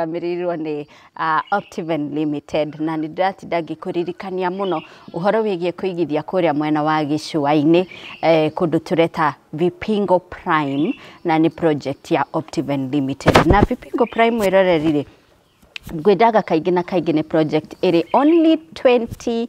rũgamĩrĩirwo nĩ Optiven Limited, na nĩ ndĩratinda ngĩkũririkania mũno ũhoro wĩgiĩ kũigithia kũrĩa mwena wa gĩcũa-inĩ kũndũ tũreta Vipingo Prime, na nĩ project ya Optiven Limited. Na Vipingo Prime wĩrorerire ngwendaga kaingĩ na kaingĩ nĩ project ĩrĩ only 20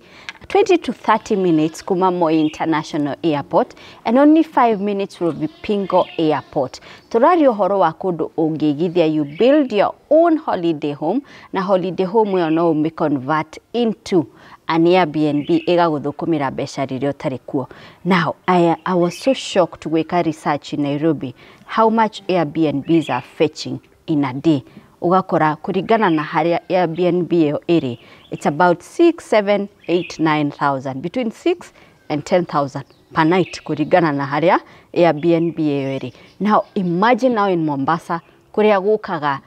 to 30 minutes kuma Moi International Airport and only 5 minutes from Vipingo Airport. Tũrari ũhoro wa kũndũ ũngĩigithia, you build your own holiday home, na holiday home ĩyo no ũmĩ convert into an Airbnb ĩgagũthũkũmĩra mbeca rĩrĩa ũtarĩ kuo. Now, I was so shocked gwĩka research in Nairobi how much Airbnbs are fetching in a day. Ugakora kuringana na harĩa Airbnb ĩyo ĩrĩ, it's about 6, 7, 8, 9,000, between 6 and 10,000 per night kuringana na harĩa Airbnb ĩyo ĩrĩ. Now imagine now in Mombasa kũrĩa gũkaga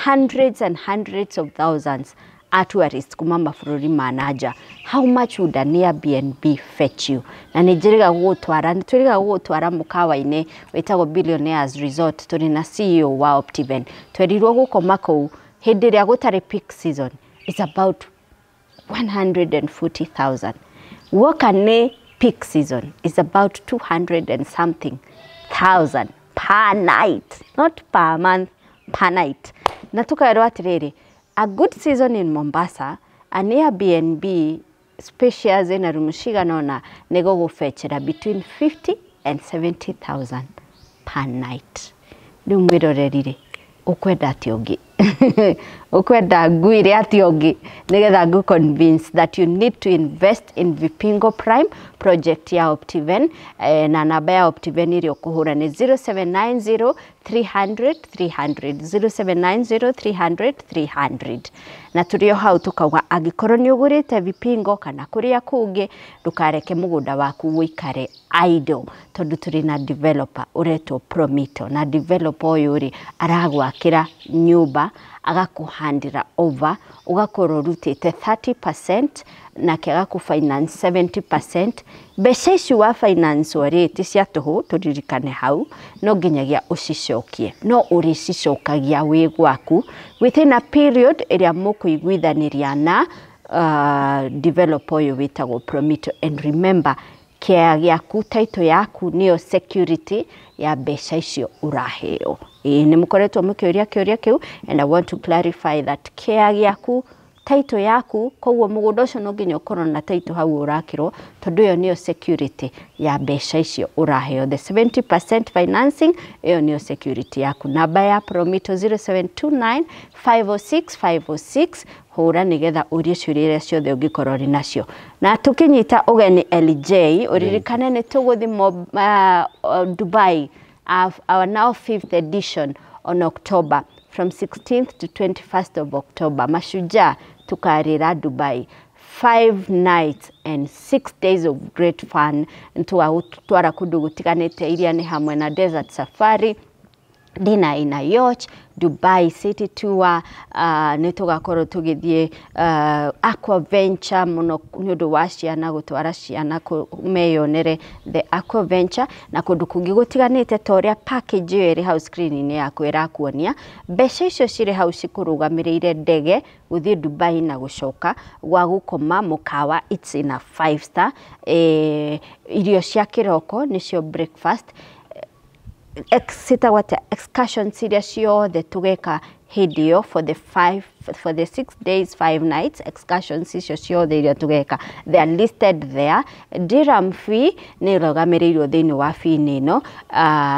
hundreds and hundreds of thousands a tourists kuma mabũrũri ma nanja. How much would an Airbnb fetch you? Na nĩtwĩrĩga gũgũtwara mũkawa-inĩ wĩtagwo Billionaires Resort. Tũrĩ na CEO wa Optiven, twerirwo gũkoma kũu hĩndĩ ĩrĩa gũtarĩ peak season is about 140,000. Woka nĩ peak season is about 200 and something thousand per night, not per month, per night. Na tukaerwo atĩrĩrĩ, a good season in Mombasa, an Airbnb spacious in a room shiganona nego go fetchera between 50 and 70,000 per night. Dumwirorerire ukwenda ati ongi ukwenda nguire ati ongi nigetha ngu convince that you need to invest in Vipingo Prime project ya Optiven. Na namba ya Optiven ĩrĩa ũkũhũra nĩ 0790 300 300 0790 300 300. Na tũrĩ o hau tukauga angĩkorwo nĩ ũgũrĩte Vipingo kana kũrĩa kũngĩ ndũkareke mũgũnda waku wĩikare idle, tondũ tũrĩ na developer ũretwo Promito, na developer ũyũ rĩ aragwakĩra nyũmba agakuhandira over, ugakorwo rutĩte 30% nake agakufinance 70%. Mbeca icio wa finance rĩ ti cia tũhũ, tũririkane hau, no nginyagia ũcicokie, no ũrĩcicokagia wĩ gwaku within a period ĩrĩa mũkũiguithanĩria na developer ũyũ wĩtagwo Promito. And remember, kĩaya gĩaku, title yaku nĩyo security ya mbeca icio ũraheo. Nĩ mũkoretwo mũkĩũria kĩũria kĩu, and I want to clarify that kĩaya gĩaku, title yaku, koguo mũgũnda ũcio no nginya ũkorwo na title hau ũrakĩrwo, tondũ ĩyo nĩyo security ya mbeca icio ũraheo. The 70% financing, ĩyo nĩyo security yaku. Namba ya Promito 0729 506 506, hũra nĩgetha ũrie ciũria iria ciothe ũngĩkorwo ũrĩ nacio. Na tũkĩnyita ũgeni LJ, ũririkane nĩ tũgũthiĩ Dubai, our now 5th edition on October, from 16th to 21st of October. Mashujaa tukarĩra Dubai, 5 nights and 6 days of great fun. Ntwara kũndũ gũtiganĩte, iria nĩ hamwe na desert safari, dinner in a yacht, Dubai city tour, nĩ tũgakorwo tũgĩthiĩ aqua venture mũno nĩ ũndũ wa ciana, gũtwara ciana meyonere the aqua venture, na kũndũ kũngĩ gũtiganĩte ta ũrĩa package ĩyo ĩrĩ hau screen-inĩ yaku ĩrakuonia. Mbeca icio cirĩ hau cikũrũgamĩrĩire ndege gũthiĩ Dubai na gũcoka, gwa gũkoma mũkawa, it's in a 5-star. Irio cia kĩroko nĩcio breakfast, excursions iria ciothe tũgeka hĩndĩ ĩyo for the 6 days 5 nights. Excursions icio ciothe iria tũgeka, they are listed there. Dirham fee nĩ ĩrũgamĩrĩirwo thĩinĩ wa fee ĩno,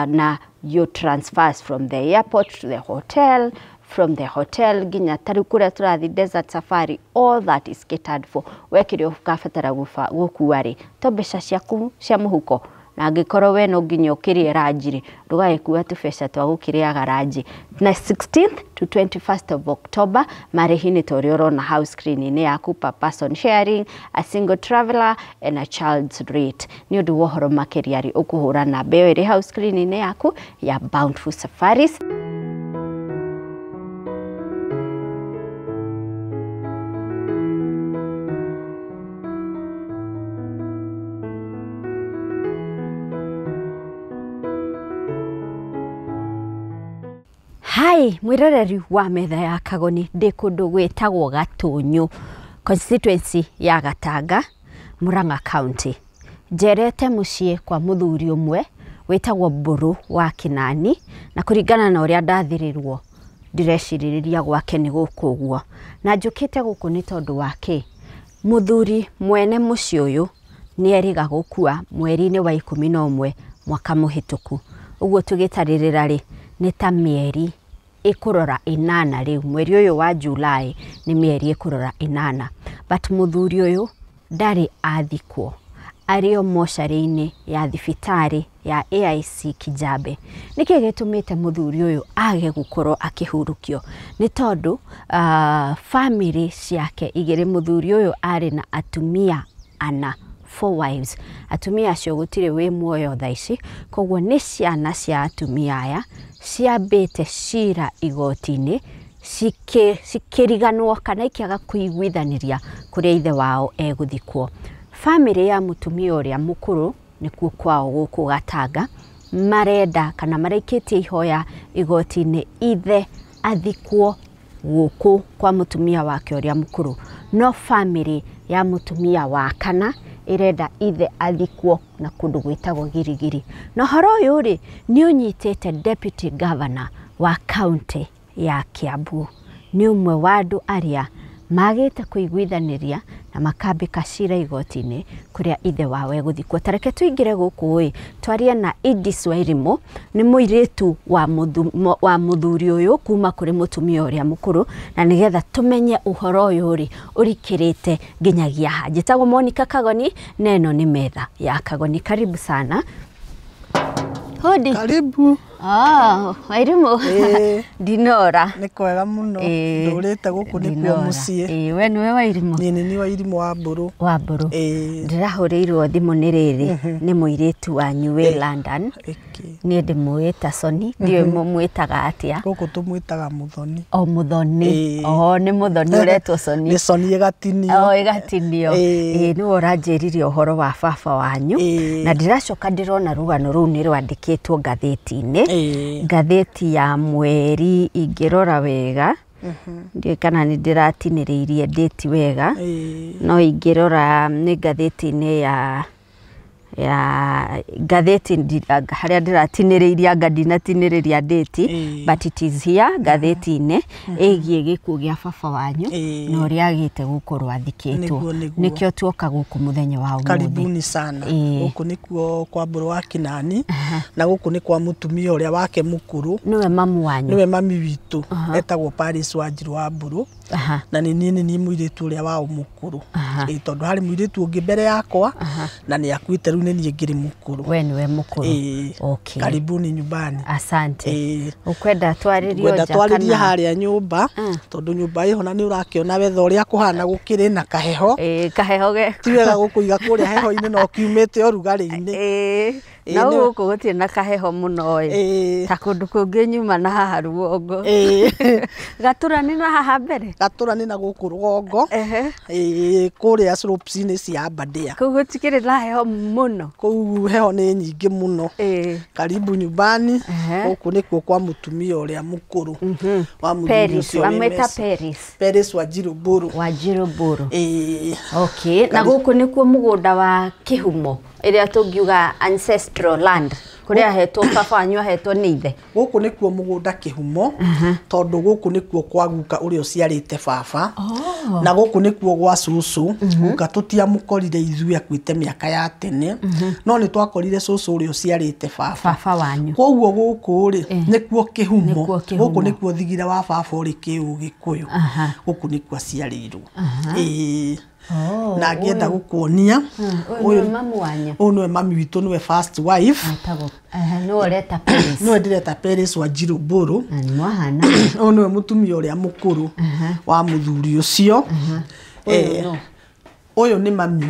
na your transfers from the airport to the hotel, from the hotel nginya tarĩ kũrĩa tũrathiĩ desert safari, all that is catered for. Wekĩrĩ ũkabatara gũkua rĩ to mbeca ciaku cia mũhuko, na angĩkorwo we no nginya ũkĩrĩe ranji rĩ ndũgagĩkua tũbeca twa gũkĩrĩaga ranji. Na 16th to 21st of October, marĩhi nĩ ta ũrĩa ũrona hau screen-inĩ yaku, per person sharing, a single traveler and a child's rate. Nĩ ũndũ wa ũhoro makĩria rĩ ũkũhũra namba ĩyo ĩrĩ hau screen-inĩ yaku ya Bountiful Safaris. Hai, mwiroreri wa metha ya Kagoni ndi kundu gwitagwo Gatunyu, constituency ya Gatanga, Murang'a County. Njerete muciĩ kwa muthuri umwe witagwo Mburu wa Kinani, na kuringana na uria ndathirirwo ndirecirirĩria gwake ni gũkũ ũguo. Na njũkĩte gũkũ nĩ tondũ wake muthuri mwene muciĩ ũyũ nĩ eriga gũkua mweri-inĩ wa 11 mwaka mũhĩtũku. Ũguo tũgĩtarĩrĩra rĩ nĩ ta mĩeri ikurora 8 rĩu. Mweri ũyũ wa July nĩ mĩeri ikurora 8, but muthuri ũyũ ndarĩ athikwo, ario mocarĩ-inĩ ya thibitarĩ ya AIC Kijabe. Nĩkĩ gĩtũmĩte muthuri ũyũ age gũkorwo akĩhurũkio? Nĩ tondũ family ciake igĩrĩ, muthuri ũyũ arĩ na atumia 4 wives. Atumia acio gũtirĩ wĩ muoyo thaa ici, koguo nĩ ciana cia atumia aya ciambĩte cira igoti-inĩ cikĩriganwo kana ikĩaga kũiguithanĩria kũrĩa ithe wao egũthikwo. Family ya mutumia ũrĩa mũkũrũ nĩkuo kwao gũkũ Gatanga marenda kana maraikĩtie ihoya igoti-inĩ ithe athikwo gũkũ kwa mutumia wake ũrĩa mũkũrũ, no family ya mutumia wa kana irenda ithe athikwo na kundu gwĩtagwo Girigiri. Na horo ũyũ rĩ nĩ ũnyitĩte deputy governor wa county ya Kiambu. Nĩ ũmwe wa andũ arĩa magĩte kũiguithanĩria na makambĩka cira igoti-inĩ kũrĩa ithe wao egũthikwo. Tareke tũingĩre gũkũ ĩ twarie na Edis Wairimu, nĩ mũirĩtu wa muthuri ũyũ kuma kũrĩ mutumia ũrĩa mũkũrũ, na nĩgetha tũmenye ũhoro ũyũ rĩ ũrikĩrĩte nginyagia ha. Njĩtagwo Monica Kagoni, na ĩno nĩ metha ya Kagoni. Karibu sana. Hodi. Karibu. Wairimu. Dinora. Nĩ kwega mũno. Ndũrĩte gũkũ nĩkuo mũciĩ. We nĩwe Wairimu? Nĩ Wairimu wa Mburu. Wa Mburu. Ndĩrahũrĩirwo thimũ nĩ rĩrĩ nĩ mũirĩtu wanyu wĩ London. Niĩ ndĩmwĩta Soni, ndiũĩ mũmwĩtaga atĩa? Gũkũ tũmwĩtaga Muthoni. Muthoni. Nĩ Muthoni ũretwo Soni. Nĩ Soni ĩgatinio. Ĩgatinio. Nĩwe ũranjĩrire ũhoro wa baba wanyu, na ndĩracoka ndĩrona rũgano rũu nĩ rwandĩkĩtwo ngathĩti-inĩ. Ngathĩti ya mweri ingĩrora wega, ndiũĩ kana nĩ ndĩratinĩrĩirie date wega, no ingĩrora nĩ ngathĩti-inĩ ya ngathĩti harĩa ndĩratinĩrĩirie anga ndinatinĩrĩria date, but it is here ngathĩti-inĩ ĩgiĩ gĩkuũ gĩa baba wanyu na ũrĩa agĩte gũkorwo athikĩtwo. Nĩkĩo tuoka gũkũ mũthenya wa ũmũthĩ. Karibuni sana. Gũkũ nĩkuo kwa Mburu wa Kinani, na gũkũ nĩ kwa mutumia ũrĩa wake mũkũrũ. Nĩwe mamu wanyu? Nĩwe mami witũ, etagwo Paris Wanjiru wa Mburu, na nĩ niĩ mũirĩtu ũrĩa wao mũkũrũ. Tondũ harĩ mũirĩtu ũngĩ mbere yakwa na nĩ akuĩte rĩu nĩ niĩ ngĩrĩ mũkũrũ. We nĩwe mũkũrũ. Okay. Karibuni nyumbani. Asante. Ukwenda twarĩrio nja kana? Twarĩrie harĩa nyũmba, tondũ nyũmba ĩho na nĩ ũrakĩona wetha ũrĩa kũhana gũkĩrĩ na kaheho. Kaheho ge. Ti wega gũkũiga kũrĩa heho-inĩ no kiumĩte ũrugarĩ-inĩ. Na gũkũ gũtirĩ na kaheho mũno ta kũndũ kũngĩ nyuma na haha rũgongo. Gatũra nĩ na haha mbere? Gatũra nĩ na gũkũ rũgongo, kũrĩa slopes-inĩ cia Aberdare. Kũu gũtikĩrĩ na heho mũno? Kũu heho nĩ nyingĩ mũno. Karibu nyumbani. Gũkũ nĩkuo kwa mutumia ũrĩa mũkũrũ wa muthuri ũcio. Wamwĩta Paris? Paris Wanjiru Mburu. Wanjiru Mburu. Okay. Na gũkũ nĩkuo mũgũnda wa kĩhumo ĩrĩa tũngiuga ancestral land, kũrĩa hetwo baba wanyu ahetwo nĩ ithe? Gũkũ nĩkuo mũgũnda kĩhumo, tondũ gũkũ nĩkuo kwa guka ũrĩa ũciarĩte baba, na gũkũ nĩkuo gwa cũcũ. Guka tũtiamũkorire ithuĩ akuĩte mĩaka ya tene, no nĩ twakorire cũcũ ũrĩa ũciarĩte baba wanyu. Koguo gũkũ rĩ nĩkuo kĩhumo. Gũkũ nĩkuo thigire wa baba ũrĩ Kĩũgĩkũyũ. Gũkũ nĩkuo aciarĩirwo. Na ngĩenda gũkuonia ũyũ nĩ mamu wanyu? Ũyũ nĩwe mami witũ, nĩwe first wife. Nĩwe ũreta Paris? Nĩwe ndĩreta Paris Wanjiru Mburu. Ũyũ nĩwe mutumia ũrĩa mũkũrũ wa muthuri ũcio. Ũyũ nĩ mami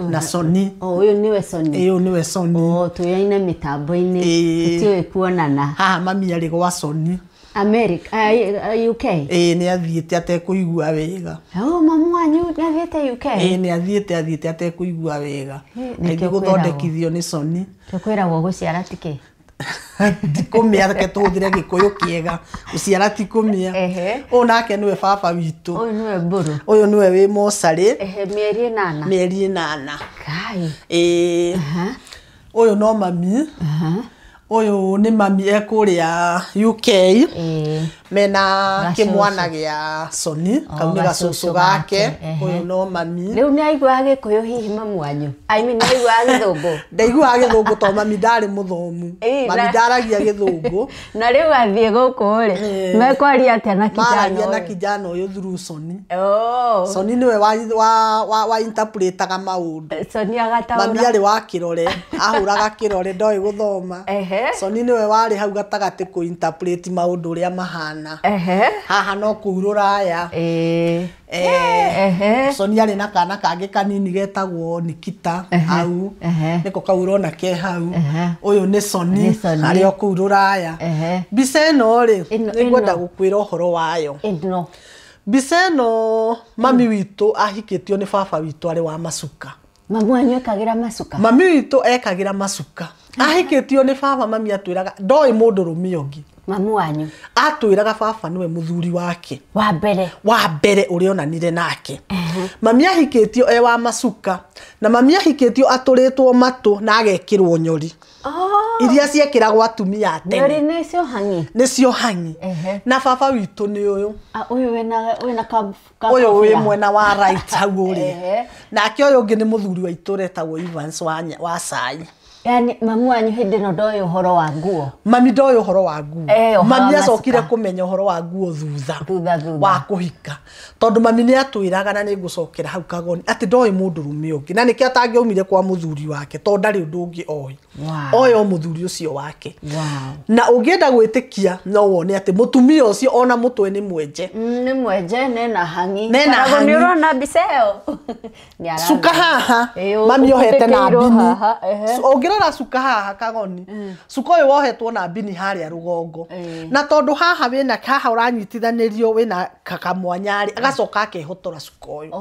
na Soni. Ũyũ nĩwe Soni? Ũyũ nĩwe Soni. Tũyoine mĩtambo-inĩ tũtiũĩ kuonana. Haha mami arĩ gwa Soni. America, UK? Nĩ athiĩte atekũigua wega. Mamu wanyu nĩ athiĩte UK? Nĩ athiĩte atekũigua wega. Aingĩ gũthondekithio nĩ Soni. Tũkwĩragwo gũciara tikĩ? ndikumia reke tuhuthire gikuyu kiega uciara ti kumia o nake niwe baba witu Uyu niwe mburu. uyu niwe wi mosari Mieri 8. mieri 8 Kai. uyu no mami uyu ni mami ekuria UK mena kimwana gia Soni kauni gacucu gake uyu no mami Riu ni aigua gikuyu hihi mamu wanyu I mean ni aigua githungu ndaigua githungu to mami ndari muthomu mami ndaragia githungu na riu athie guku ri mekwaria atia na kijana maragia na kijana uyu through Soni Soni niwe wa interpretaga maundu Soni agataura mami ari wa kirore ahuraga kirore ndoi guthoma Soni niwe wari hau gatagati ku interpret maundu uria mahana haha no kuurura aya Soni ari na kana kage kanini getagwo Nikita hau niko kaurona ke hau uyu ni Soni ari o kuurura aya mbica ino ri nigwenda gukwira uhoro wayo mbica ino mami witu ahikitio ni baba witu ari wa macuka mamu anyu ekagira macuka mami witu ekagira macuka ahikitio ni baba mami atwiraga ndoi mundu rumiongi mamu wanyu atwiraga baba niwe muthuri wake wa mbere uri onanire nake mami ahikitio wa macuka na mami ahikitio aturitwo matu na agekirwo nyori iria ciekiragwo atumia tene nyori nicio hangi na baba witu ni uyu uyu wina ka uyu wi mwena wa right hau uri nake uyu ungi ni muthuri wa itura etagwo Evans wa Cai yani mamu wanyu hindi no ndoyo uhoro wa nguo mami ndoyo uhoro wa nguo mami acokire kumenya uhoro wa nguo thutha wa kuhika tondu mami ni atwiraga na ni ngucokera hau kagoni ati ndoyo mundu rumi ungi na niki atangiumire kwa muthuri wake tondu ndari undu ungi oyo muthuri ucio wake na ungienda gwitikia no wone ati mutumia ucio ona mutwe ni mwenje nena hangi karago ni urona biseo suka haha mami ohete na bini ongirora suka haha kagoni suka uyu wohetwo na bini haria rugongo na tondu haha wina haha uranyitithanirio wina kakamwanyari agacoka akehotora suka uyu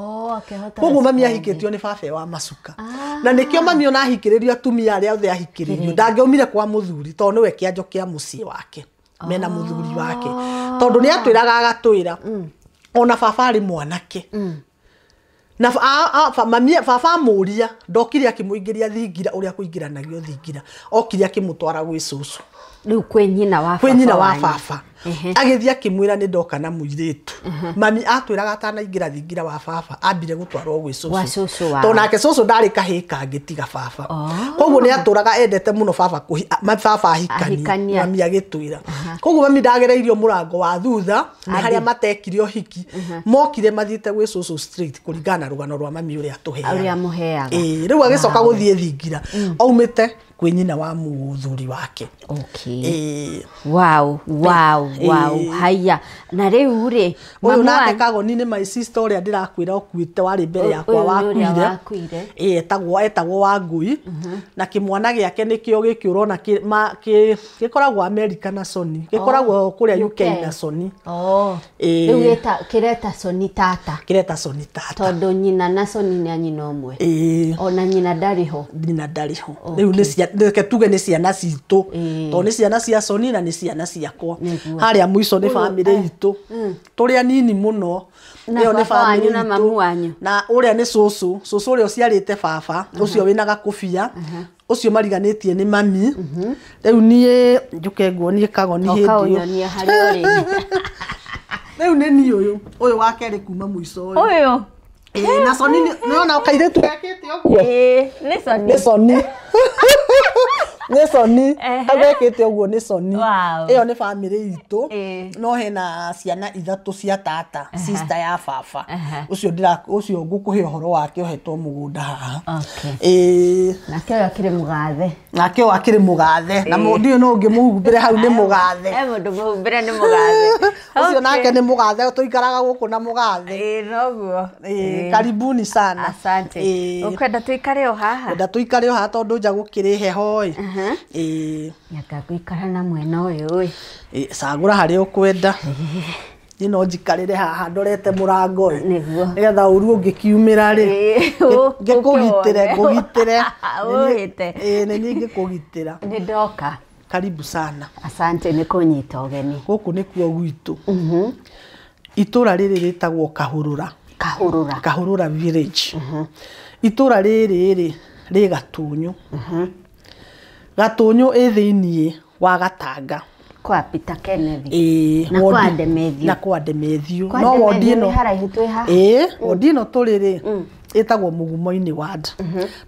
koguo mami ahikitio ni baba wa macuka na nikio mami ona ahikiririo atumia aria othe ahikiririo ndangiumire kwa muthuri tondu niwe kianjo kia mucii wake mena muthuri wake tondu ni atwiraga agatwira ona baba ari mwanake na mami baba muria ndokire akimuingiria thingira uria kuingiranagio thingira okire akimutwara gwi cucu riu kwi nyina wa baba agithia akimwira ni ndoka na muiritu mami atwiraga atanaingira thingira wa baba ambire gutwarwo gwi cucu tondu nake cucu ndari kahika angitiga baba koguo ni aturaga endete muno baba ahikani mami agitwira koguo mami ndagereirio murango wa thutha ni haria matekirio hiki mokire mathite gwi cucu straight kuringana na rugano rwa mami uria muheaga riu agicoka guthie thingira aumite kwi nyina wa muthuri wake wow haya na riu ri uyu nake kagoni ni my sister uria ndirakwira okuite wari mbere yakwa wakuire etagwo Wangui na kimwana giake nikio gikiurona gikoragwo America na Soni gikoragwo kuria UK na Soni riu kireta Soni tata tondu nyina na Soni ni anyina omwe ona nyina ndariho riu ni tuge ni ciana citu tondu ni ciana cia Soni na ni ciana ciakwa haria mwico ni family itu turia nini muno iyo ni family na mamu wanyu na uria ni cucu uria uciarite baba ucio wina gakubia ucio mariganitie ni mami riu nie njuke nguonie kagoni hindi riu ni ni uyu wake ri kuma mwico uyu na Soni niona ukairetu yakite oguo ni Soni ni Soni agekite oguo ni Soni iyo ni family itu no hena ciana ithatu cia tata sister ya baba ucio ngukuhe uhoro wake ohetwo mugunda haha nake akiri mugathe na mundu no ngimuhumbire hau ni mugathe mundu muhumbire ni mugathe ucio nake ni mugathe tuikaraga guku na mugathe noguo karibuni sana asante ukwenda tuikare o haha tondu nja gukiri heho nyaka guikara na mwena uyu cagura hari ukwenda ino njikarire haha ndorete murango nigetha uru ungikiumira ri ngikugitire uhite ni ngikugitira ni ndoka karibu sana. Asante nĩ kũnyita ũgeni. Gũkũ nĩkuo gwitũ. Itũra rĩrĩ rĩtagwo Kahũrũra. Kahũrũra village. Itũra rĩrĩ rĩ Gatũnyũ. Gatũnyũ ĩ thĩinĩ wa Gatanga. Kwa Peter Kennedy. Na kwa Ndemethio. Na kwa Ndemethio. No wodi ĩno haraihu twĩ haha. Wodi ĩno tũrĩ ĩtagwo Mũgumo-inĩ ward.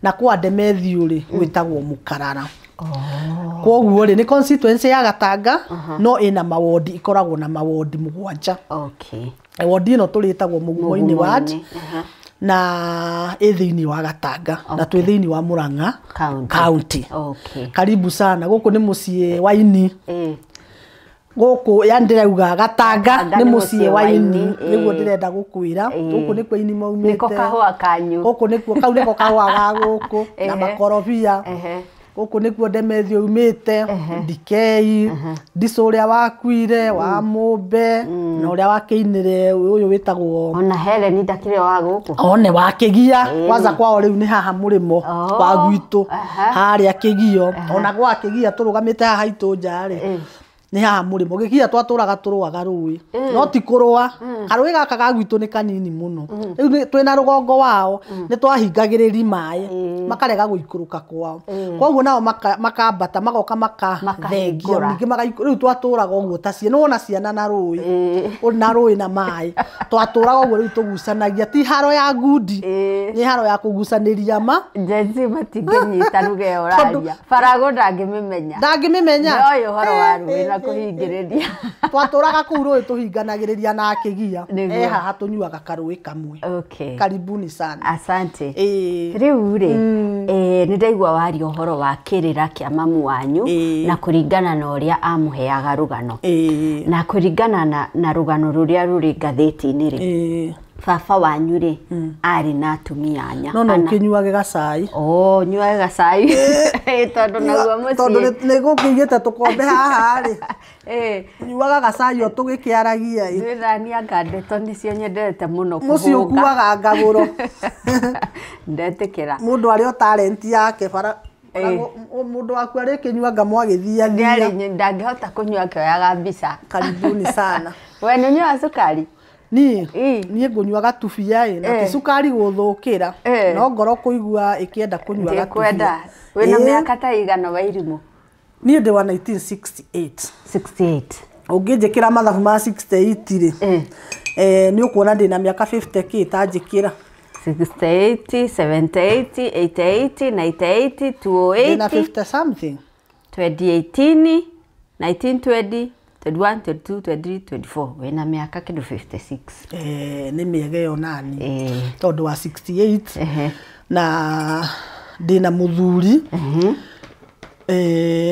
Na kwa Ndemethio rĩ gwĩtagwo Mũkarara. Koguo rĩ nĩ constituency ya Gatanga no ĩna mawodi ikoragwo na mawodi 7. Okay. Wodi ĩno tũrĩ ĩtagwo Mũgumo-inĩ ward. Na thĩinĩ wa Gatanga na twĩ thĩinĩ wa Murang'a county. Okay. Karibu sana. Gũkũ nĩ mũciĩ wa ini. Gũkũ ya ndĩrauga Gatanga nĩ mũciĩ wa ini nĩguo ndĩrenda gũkwĩra. Gũkũ nĩ kwa ini maumĩte. Nĩko kahũa kanyu. Gũkũ nĩkuo kau nĩko kahũa ga gũkũ na makorobia. Gũkũ nĩkuo Ndemethio umĩte, Ndikei, Ndicũ ũrĩa wakuire, wa Mũmbe na ũrĩa wakĩinire ũyũ wĩtagwo ona Helen ndakĩrĩ wa gũkũ. One wa Kĩgia kwanza kwao rĩu nĩ haha mũrĩmo wa gwitũ harĩa Kĩgio ona gwa Kĩgia tũrũgamĩte haha itũnja rĩ nĩ haha mũrĩmo Kĩgia twatũraga tũrũaga rũĩ no ti kũrũa karũĩ gaka ga gwitũ nĩ kanini mũno rĩu twĩna rũgongo wao nĩ twahingagĩrĩria maĩ makarega gũikũrũka kwao koguo nao makambata magoka makathengia ningĩ rĩu twatũraga ũguo ta ciana wona ciana na rũĩ na maĩ twatũraga ũguo rĩu tũgucanagia ti haro ya ngundi nĩ haro ya kũgucanĩria Jenzi matingĩnyita rugeo raria Farago ndangĩmĩmenya no yo horo wa rũĩ na kũhingĩrĩria twatũraga kũu rũĩ tũhinganagĩrĩria na Kĩgia haha tũnyuaga karũĩ kamwe. Karibuni sana. Asante. Rĩu rĩ nĩ ndaigua waria ũhoro wa kĩrĩra kĩa mamu wanyu na kũringana na ũrĩa amũheaga rũgano na kũringana na rũgano rũrĩa rũrĩ ngathĩti-inĩ rĩ baba wanyu rĩ arĩ na atumia 4 no ũkĩnyuage gacai nyuage gacai tondũ naguo mũciĩ tondũ nĩ gũkĩigĩte tũkombe haha rĩ nyuaga gacai o tũgĩkĩaragia ndĩrania ngandeto nĩcio nyendete mũno kũhũga mũciĩ ũkuaga ngagũro ndetĩkĩra mũndũ arĩ o talent yake bara mũndũ waku arĩ kĩnyuanga mwagĩthia ndangĩhota kũnyua kĩoyaga mbica. Karibuni sana. We nĩ nyuaga cukari? Niĩ ngũnyuaga tubia na ti cukari gũthũkĩra no ngoro kũigua ĩkĩenda kũnyuaga tubia. Wĩna mĩaka ta igana wa irimũ? Niĩ ndĩ wa 1968. Ũngĩnjĩkĩra mathabu ma 68 rĩ nĩ ũkuona ndĩna mĩaka 50 tanjĩkĩra 68, 78, 88, 98, 208, ndĩna 50 something 2018, 1920, 21, 22, 23, 24 wena miaka kidu 56 nĩ mĩega yo nani tondũ wa 68 na ndĩna mũthuri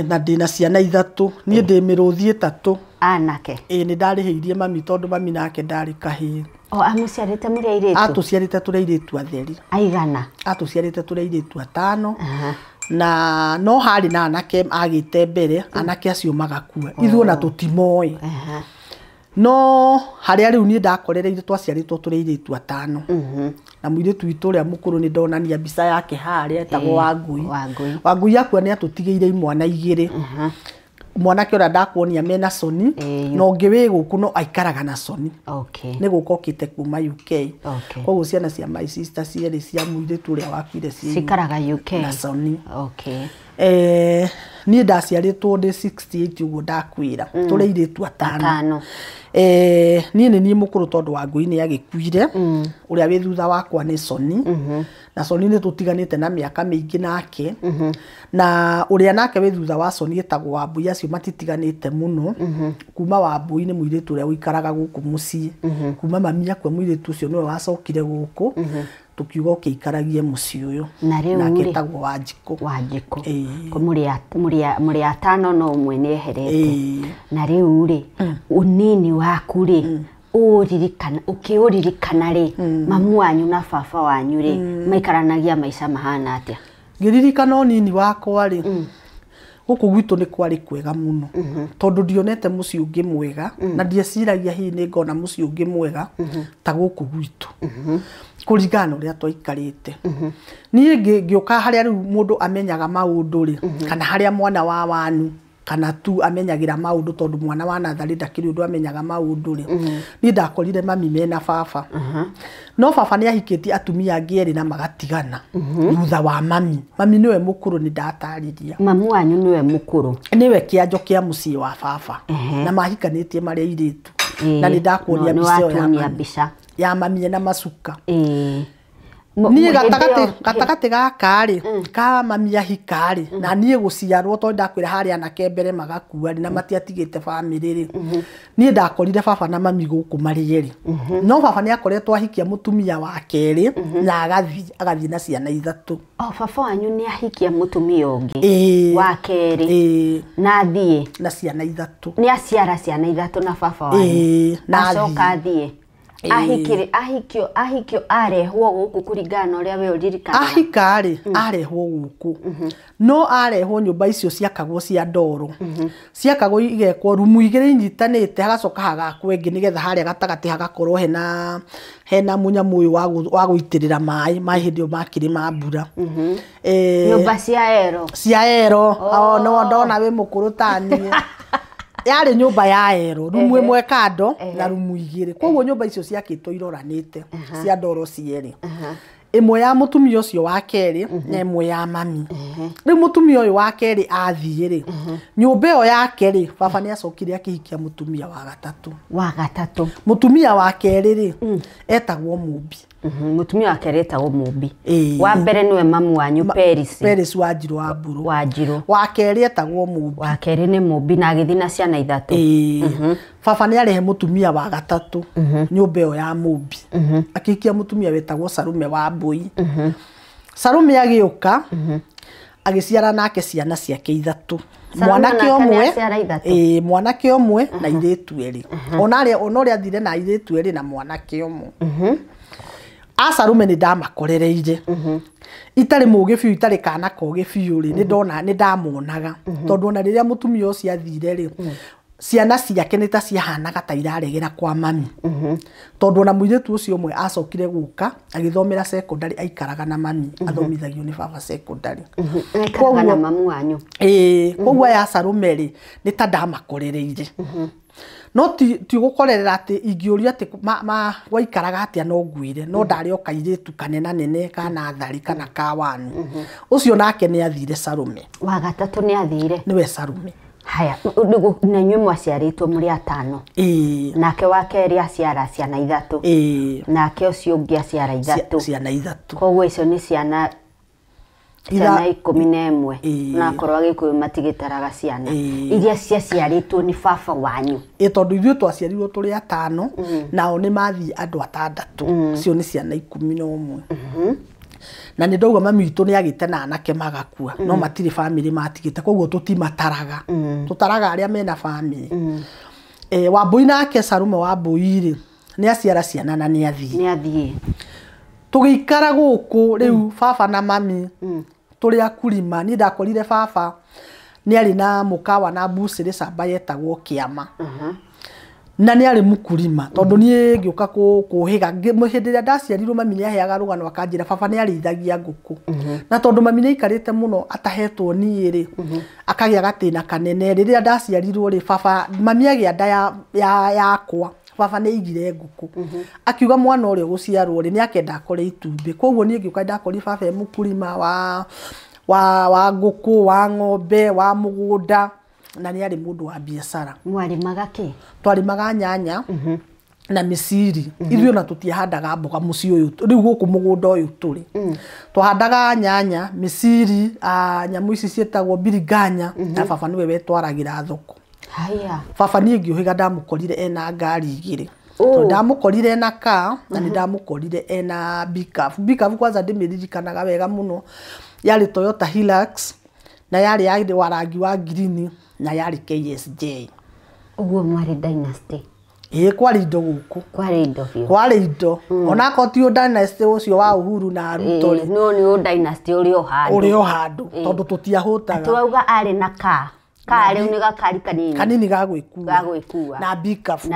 na ndĩna ciana 3 niĩ ndĩ mĩrũthi 3 anake nĩ ndarĩhĩirie mami tondũ mami nake ndarĩ kahĩĩ amũciarĩte mũrĩ airĩtu atũciarĩte tũrĩ airĩtu atheri aigana atũciarĩte tũrĩ airĩtu 5 na no harĩ na anake agĩte mbere anake acio magakua ithuĩ na tũtimoĩ no harĩa rĩu niĩ ndakorereire twaciarĩtwo tũrĩ airĩtu 5 na mũirĩtu witũ ũrĩa mũkũrũ nĩ ndonania mbica yake harĩa etagwo Wangui akua nĩ atũtigĩire imwana 2 mwanake ũrĩa ndakuonia mena coni no ũngĩ wĩ gũkũ no aikaraga na coni nĩ gũka okĩte kuma UK koguo ciana cia my sister cierĩ cia mũirĩtu ũrĩa wakuire cikaraga UK na coni niĩ ndaciarĩtwo ndĩ 68 ũguo ndakwĩra tũrĩ airĩtu 5 niĩ nĩ niĩ mũkũrũ tondũ Wangui nĩ agĩkuire ũrĩa wĩ thutha wakwa nĩ coni na coni nĩ tũtiganĩte na mĩaka mĩingĩ nake na ũrĩa nake wĩ thutha wa coni etagwo Wambui acio matitiganĩte mũno kuma Wambui nĩ mũirĩtu ũrĩa ũikaraga gũkũ mũciĩ kuma mami akua mũirĩtu ũcio nĩwe wacokire gũkũ tukiuga ũkĩikaragie mũciĩ ũyũ nake etagwo Wanjikũ mũrĩ 5 no ũmwe nĩ eherete na rĩu rĩ ũnini waku rĩ ũkĩũririkana rĩ mamu wanyu na baba wanyu rĩ maikaranagia maica mahana atĩa? Ngĩririkana ũnini wakwa rĩ gũkũ gwitũ nĩ kwarĩ kwega mũno tondũ ndionete mũciĩ ũngĩ mwega na ndieciragia hihi nĩ ngona mũciĩ ũngĩ mwega ta gũkũ gwitũ kũringana na ũrĩa twaikarĩte niĩ ngĩũka harĩa rĩu mũndũ amenyaga maũndũ rĩ kana harĩa mwana wa wanu kana tu amenyagira maundu tondu mwana wa nathari ndakiri undu amenyaga maundu ri ni ndakorire mami mena baba no baba ni ahikiti atumia angi eri na magatigana thutha wa mami niwe mukuru ni ndatariria mamu wanyu niwe mukuru niwe kianjo kia mucii wa baba na mahikanitie mari iritu na ni ndakuonia mbica ya mami na macuka ni gatagati gakari ka mami ahikari na nie guciarwo to ndakwira hari anake mbere magakua na matiatigite family ri ni ndakorire baba na mami guku mariyeri no baba ni akoretwo ahikia mutumia wa keri na agathi na ciana ithatu baba wanyu ni ahikia mutumia ungi wa keri na thie na ciana ithatu ni aciara ciana ithatu na baba wanyu na coka thie ahikio arehwo guku kuringana uria we uririkana ahikari arehwo guku no arehwo nyumba icio ciakagwo cia ndoro ciakagwo igekwo rumu igire inyitanite hagacoka hagakwengi nigetha haria gatagati hagakorwo hena munyamu uyu wa guitirira mai hindio makiri ma mbura nyumba cia ero no ndona we mukuru tani yari nyumba ya ero rumu imwe kando na rumu igire koguo nyumba icio ciakitwo iroranite cia ndoro cieri imwe ya mutumia ucio wa keri na imwe ya mami riu mutumia uyu wa keri athie ri nyumba yo ya keri baba ni acokire akihikia mutumia wa gatatu mutumia wa keri ri etagwo Mumbi mutumia wa keri etagwo Mumbi wa mbere niwe mamu wanyu Peris Wanjiru wa Mburu wa keri etagwo Mumbi wa keri ni Mumbi na agithi na ciana ithatu baba ni arehe mutumia wa gatatu nyumba yo ya Mumbi akihikia mutumia wetagwo Sarume wa Mbui Sarume agiuka agiciara nake ciana ciake ithatu mwanake omwe na iritu eri onaria thire na iritu eri na mwanake omwe Sarume ni ndamakorereire itari mugi biu itari kana kogi biu ri ni ndamonaga tondu ona riria mutumia ucio athire ri ciana ciake ni ta ciahanaga ta iraregera kwa mami tondu ona muiritu ucio umwe acokire guka agithomera secondary aikaraga na mami athomithagio ni baba secondary aikaraga na mamu wanyu koguo ya Sarume ri ni ta ndamakorereire no ti gukorerera ati ingiuria ati waikaraga atia no ngwire no ndari o kairitu kanena nene kana thari kana kawanu ucio nake ni athire Sarume wa gatatu ni athire niwe Sarume haya na nyuĩ mwaciarĩtwo mũrĩ atano nake wa kerĩ aciara ciana ithatu nake ũcio ũngĩ aciara ithatu koguo icio nĩ ciana 11 na korwo Agĩkũyũ matigĩtaraga ciana iria ciaciarĩtwo nĩ baba wanyu tondu ithuĩ twaciarirwo tũrĩ atano nao nĩ mathii andũ atandatũ cio nĩ ciana 11 na nĩ ndauga mami witũ nĩ agĩte na anake magakua no matirĩ family matigĩte koguo tũtimataraga tutaraga arĩa mena family Wambui nake Sarume wa Mbui rĩ nĩ aciara ciana na nĩ athie tũgĩikara gũkũ rĩu baba na mami tũrĩ akurima ni ndakorire baba nĩ arĩ na mũkawa na mbucĩrĩ camba yetagwo Kĩama na nĩ arĩ mukurima tondu nie ngĩũka kũhiga hĩndĩ ĩrĩa ndaciarirwo mami nĩ aheaga rũgano akanjĩra baba nĩ arĩithagia ngũkũ na tondu mami nĩ aikarĩte mũno atahetwo niĩ rĩ akagĩa gatĩna kanene rĩrĩa ndaciarirwo rĩ baba mami agĩa nda yakwa baba nĩ aigire ngũkũ akiuga mwana ũrĩa gũciarwo rĩ nĩ akenda akore itumbĩ koguo niĩ ngĩũka ndakori baba mukurima wa ngũkũ wa ng'ombe wa mũgũnda na nĩ arĩ mũndũ wa biacara mwarimaga kĩ twarimaga nyanya na mĩciri ithuĩ ona tũtiahandaga mboga mũciĩ ũyũ rĩu gũkũ mũgũnda ũyũ tũrĩ twahandaga nyanya mĩciri nyamũ ici ciĩtagwo biriganya na baba nĩwe wetwaragĩra thoko baba niĩ ngĩũhĩga ndamũkorire ena ngari igĩrĩ ndamũkorire ena kaa na nĩ ndamũkorire ena bikabu kwanza ndĩmĩririkanaga wega mũno yarĩ Toyota Hilux na yarĩ wa rangi wa green na yarĩ KSJ uguo mwari dynasty kwari indo gũkũ kwari indo ona kotio dynasty ũcio wa Uhuru na Ruto no nĩ dynasty ũrĩ o handũ tondu tũtiahũtaga turauga arĩ na kaa rĩu nĩ gakari kanini ga gwĩkua na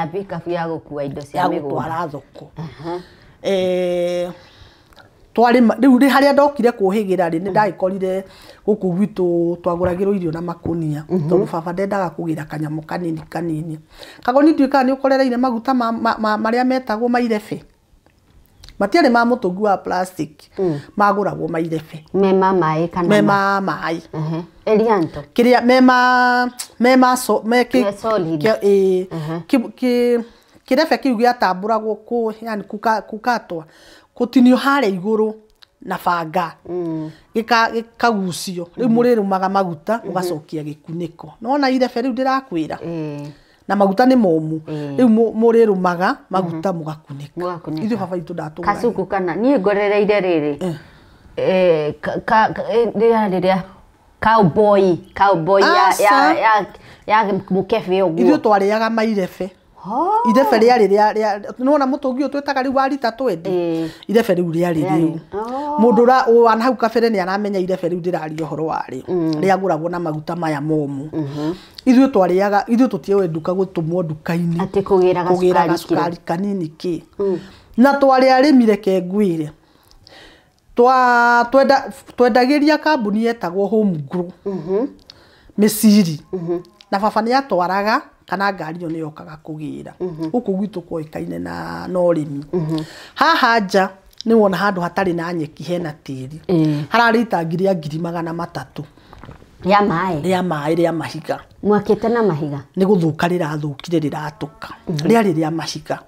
bikabu ya gũkua indo cia mĩgũnda gũtwara thoko riu haria ndokire kuhigira ri ni ndagikorire guku gwitu twaguragirwo irio na makunia tondu baba ndendaga kugira kanyamu kanini kagoni nduika ni ukorereire maguta maria metagwo mairebe matiare ma mutungu wa plastic maguragwo mairebe mema mai kana mema mai Elianto kiria mema so meki kirebe kiu giatamburagwo ku yani kukatwa kutinio hare iguru na banga gikagucio riu murirumaga maguta ugacokia gikuniko nona irebe riu ndirakwira na maguta ni momu riu murirumaga maguta mugakunika ithu baba itu ndatu kasuku kana ni ngorereire riri rĩrĩa cowboy ya mukefe ũguo ithu twariaga mairebe irebe rĩarĩ nona mutungi ũyũ twĩtaga riu wa rita 20 irebe riu rĩarĩ riu mundu wana hau kabere ni aramenya irebe riu ndĩraria ũhoro warĩ rĩagũragwo na maguta maya momu ithu twariaga ithu tũtiwe nduka gũtũmwo nduka-inĩ atĩ kũgĩra cukari kanini ki na twari arĩmire kengwire twendagiria kambuni yetagwo Home Grow mĩciri na baba nĩ atwaraga kana ngari yo nĩ yokaga kugira guku gwitu koikaine na ũrĩmi haha nja nĩ wona handu hatari na nyeki hena tĩri hararĩ itangi rĩa 300,000 ya mai rĩa mahiga mwakĩte na mahiga nĩ gũthũka rĩrathũkire rĩratuka rĩarĩ rĩa mahiga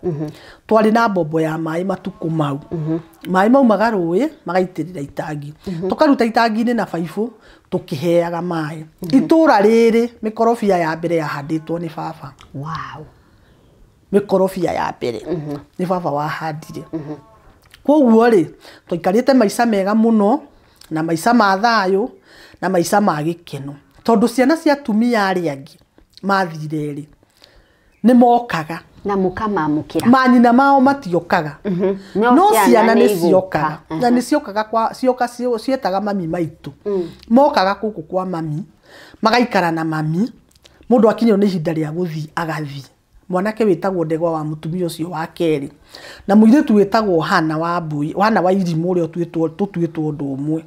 twarĩ na mbombo ya mai matuku mau mai mau magarũĩ magaitĩrĩra itangi tukaruta itangi-inĩ na baibũ tukiheaga mai itũra rĩrĩ mikorobia ya mbere yahandĩtwo nĩ baba mikorobia ya mbere nĩ baba wahandire koguo rĩ tũikarĩte maica mega mũno na maica ma thayũ na maica ma gĩkeno tondu ciana cia atumia arĩa angĩ mathire rĩ nĩ mokaga na mukamamukira manyina mao matiokaga no ciana nĩ ciokaga na nĩ cioka cietaga mami maitu mokaga kuku kwa mami magaikara na mami mundu akinyo nĩ ihinda rĩa gũthiĩ agathi mwanake wĩtagwo Ndegwa wa mutumia ũcio wa kerĩ na mũirĩtu wĩtagwo Hana wa Mbui Hana wa Irimũ ũrĩa tũtuĩtwo ũndũ ũmwe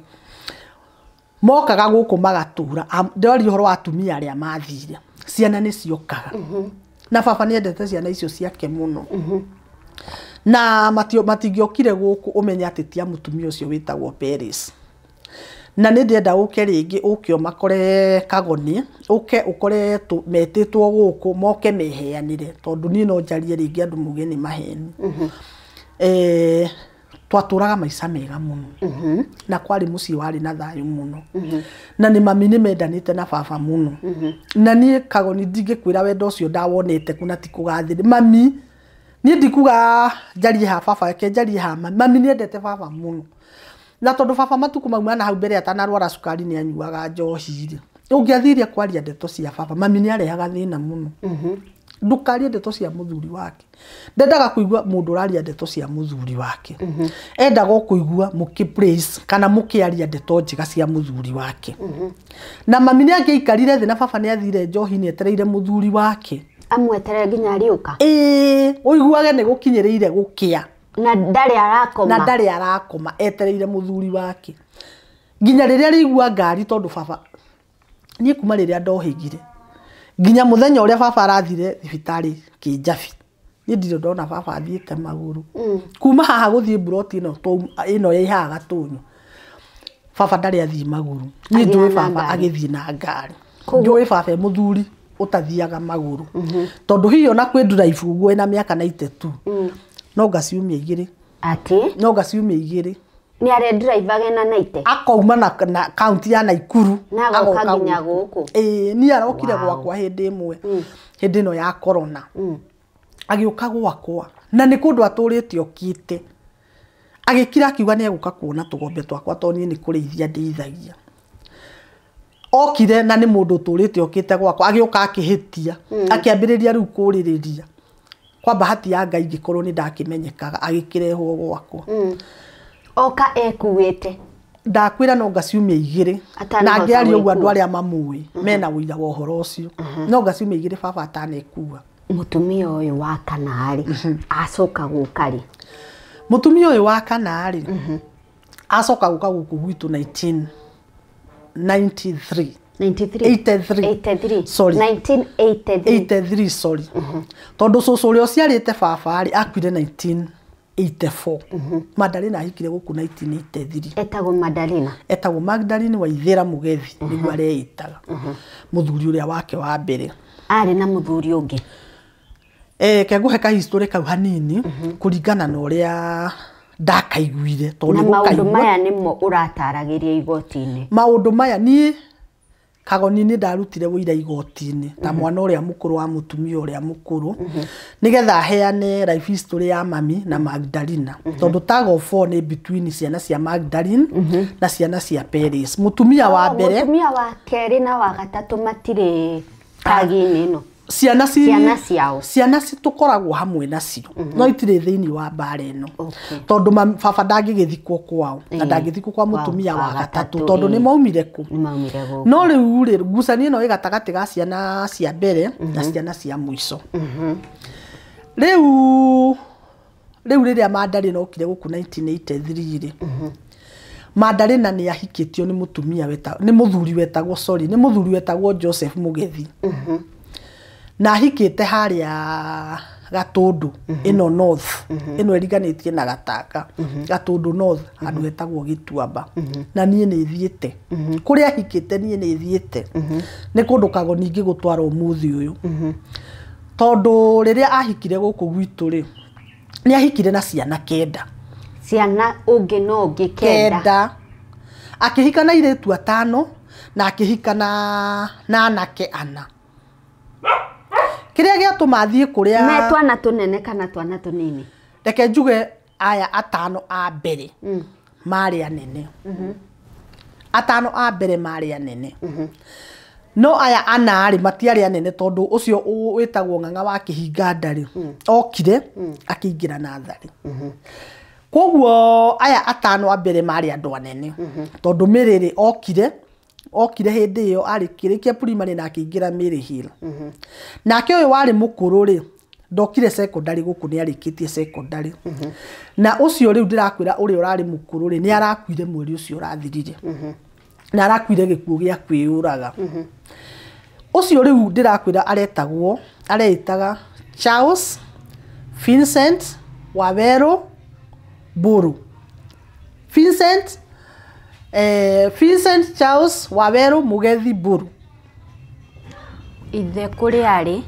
mokaga guku magatura ndori horo atumia aria mathire ciana ni ciokaga na baba ni endete ciana icio ciake muno na matingiokire guku umenya ati tia mutumia ucio witagwo Paris na ni ndenda uke ringi ukio makore kagoni uke ukore metitwo guku moke meheanire tondu ni no njarie ringi andu mugeni maheni twaturaga maica mega muno na kwari muci wari na thayu muno na ni mami ni mendanite na baba muno na ni kagoni ndingikwira wendo ucio ndawonete kuna ti kugathire mami ni ndikuga njarie ha baba ke njarie ha mami ni endete baba muno na tondu baba matuku mauma na hau mbere atanarwara cukari ni anyuaga njohi ri ungiathiria kwaria ndeto cia baba mami ni arehaga thina muno ndukaria ndeto cia muthuri wake ndendaga kuigua mundu uraria ndeto cia muthuri wake endaga kuigua mukipraise kana mukiaria ndeto njega cia muthuri wake na mami ni angeikarire thi na baba ni athire njohi ni etereire muthuri wake amweterere nginya ariuka uiguage ni gukinyereire gukia na ndari arakoma etereire muthuri wake nginya riria rigua ngari tondu baba ni kuma riria ndohigire nginya muthenya uria baba arathire thibitari Kinjabi ni ndiro ndona baba athiite maguru kuma haha guthie buroti ino yahaga gatunyu baba ndari athii maguru ni ndui baba agithie na ngari ndui baba muthuri utathiaga maguru tondu hiyo na kwi drive uguo ina miaka 92 no gaciumia igiri ati no gaciumia igiri ni are drive agena naite akauma na county ya Naikuru na agoka nginya guku ni arokire gwakwa hindi imwe hindi no ya corona agiuka gwakwa na ni kundu aturite okite agikira akiuga ni eguka kuona tugombe twakwa toni ni kurithia ndithagia okire na ni mundu turite okite gwakwa agiuka akihitia akiambiriria riu kuririria kwa bahati ya Ngai gikorwo ni ndakimenyekaga agikirehwo gwakwa oka ekuwete ndakwira no ngaciumia igiri na ngiaria ugu andu aria mamui mena uira wa uhoro ucio no ngaciumia igiri baba atanekua mutumia uyu wa kanari acoka gukari mutumia uyu wa kanari acoka guka guku gwitu 1993 83 sorry 1983 sorry tondu cucu uria uciarite baba ari akuire 1984 Madalena ahikire guku 1983 etagwo Magdalene Waithera Mugethi niguo areitaga muthuri uria wake wa mbere ari na muthuri ungi kenguhe ka history kau hanini kuringana na uria ndakaiguire tondu maundu maya nimo urataragiria igoti-ini maundu maya ni Kagoni-ini ndarutire wira igoti-ini ta mwana uria mukuru wa mutumia uria mukuru nigetha heane life history ya mami na Magdalena tondu tag of war ni between ciana cia Magdalene na ciana cia Peris mutumia wa mbere mutumia wa keri na wa gatatu matire tagi-ini ino ciana tukoragwo hamwe nacio no itire thiini wa mbara ino tondu baba ndangigithikwo kwao na ndangithikwo kwa mutumia wa gatatu tondu ni maumire ku no riu ngucanio ino igatagati ga ciana cia mbere na ciana cia mwico riu riria Madalena okire guku 1983 Madalena ni ahikitio ni mutumia ni muthuri wetagwo Joseph Mugethi na hikite haria Gatundu ino north ino eriganitie na Gataka Gatundu north andu hetagwo Gituamba na nie ni thiete kuria hikite nie ni thiete ni kundu Kagoni ingi gutwara umuthi uyu tondu riria ahikire guku gwitu ri ni ahikire na ciana kenda kenda akihika na iretu 5 na akihika na anake 4 kiria giatuma athie kuria me twana tunene kana twana tunini reke njuge aya 5 a mbere mari anene 5 a mbere mari anene no aya 4 ari matiari anene tondu ucio witagwo Ng'ang'a wa Kihinga ndari okire akiingira nathari koguo aya 5 a mbere mari andu anene tondu Miriri okire hindi iyo ari kirikia primary na akiingira Mary Hill nake uyu wari mukuru ri ndokire secondary guku ni arikitie secondary na ucio riu ndirakwira uri urari mukuru ri ni arakuire mweri ucio urathirire na arakuire gikuo gia kwiuraga ucio riu ndirakwira areitaga Charles Vincent Waweru Buru Vincent Charles Waweru Mugethi Buru ithe kuri ari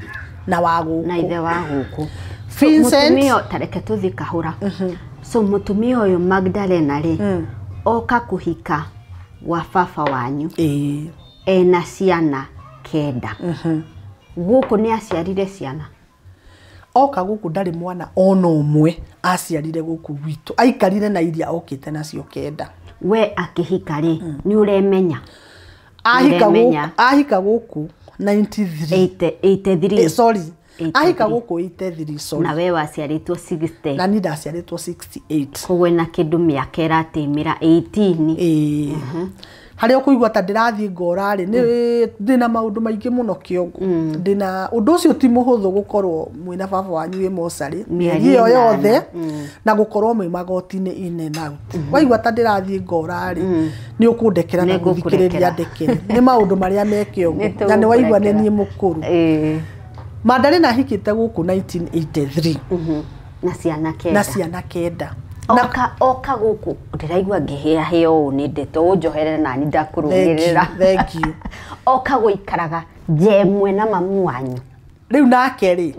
na waguku na ithe wa guku Vincent mutumio tareke tuthi kahura so mutumio uyu Magdalena ri oka kuhika wa baba wanyu ena ciana kenda guku ni aciarire ciana oka guku ndari mwana ono umwe aciarire guku gwitu aikarire na iria okite nacio kenda we akihika ri ni uremenya ahika guku 83 sorry ahika guku 83 sorry na we waciaritwo 60 na ni ndaciaritwo 68 kogwe na kindu miaka iratimira 18 haria kuigwa ta ndirathie ngorari ni ndina maundu maingi muno kiongo ndina undu ucio ti muhuthu gukorwo mwina baba wanyu wi mosari iyo yothe na gukorwo mwi magoti-ini ine na waigwa ta ndirathie ngorari ni ukundekera na guthikiriria ndekere ni maundu maria me kiongo na ni waigwa ni nie mukuru Madalena hikite guku 1983 na ciana kenda oka guku ndiraigua ngihia heo ni ndeto njoherera na ni ndakurugirira thank you oka guikaraga jemwe na mamu wanyu riu nake ri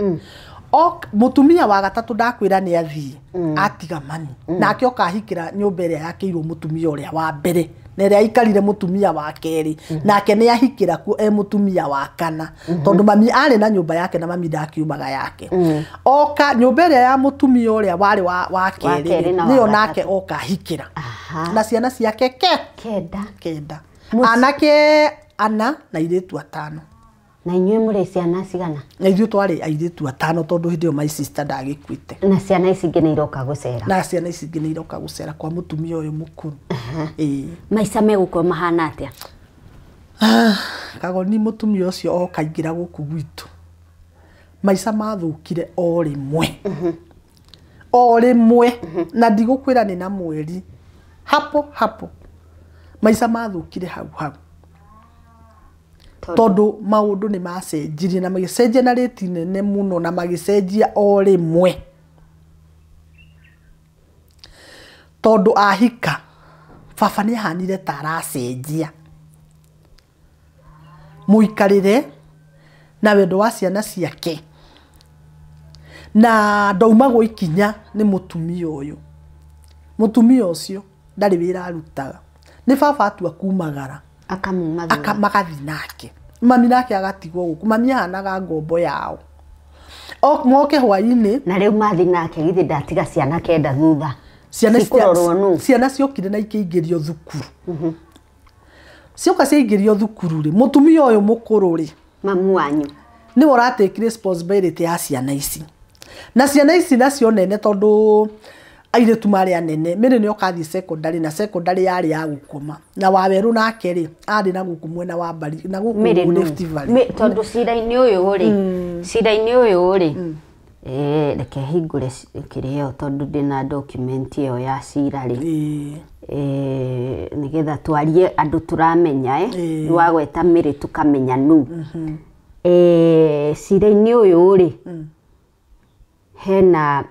mutumia wa gatatu ndakwira ni athii atiga mani nake oka hikira nyumba iria yakirwo mutumia uria wa mbere na iria ikarire mutumia wa keri nake ni ahikira ku mutumia wa kana tondu mami ari na nyumba yake na mami ndakiumaga yake oka nyumba iria ya mutumia uria wari wa keri niyo nake oka hikira na ciana ciake kenda anake 4 na iretu 5 na inyuĩ muri ciana cigana na ithuĩ twari airitu 5 tondu hindi yo my sister ndagikuite na ciana ici ingĩ nĩ iroka gucera na ciana ici ingĩ nĩ iroka gucera kwa mutumia uyu mukuru maica megũkorwo mahana atia Kagoni mutumia ucio okaingira guku gwitu maica mathukire o rimwe na ndigukwira ni na mweri hapo maica mathukire hau tondu maundu ni macenjirie na magicenjia na rate nene muno na magicenjia o rimwe tondu ahika baba ni ahanire ta aracenjia muikarire na wendo wa ciana ciake na ndauma gwikinya ni mutumia uyu mutumia ucio ndari wira arutaga ni baba atua kumagara akamagathi nake mami nake agatigwo guku mami ahanaga ngombo yao o moke hwaini na riu mathi nake githi ndatiga ciana kenda thutha ciana ciokire na ikeingirio thukuru cioka ciingirio thukuru ri mutumia uyu mukuru ri mamu wanyu ni take responsibility ya ciana ici na ciana ici nacio nene tondu aire tumari anene mere ni okathi secondary na secondary yari ya gukoma na waweru nake ri ari na gukumwe na wabari na gukumwe Rift Valley tondu cira-ini uyu ri cira-ini uyu ri reke hingure kirio tondu ndina document iyo ya cira ri nigetha twarie andu turamenya wa gweta miri tukamenya nu cira-ini uyu ri hena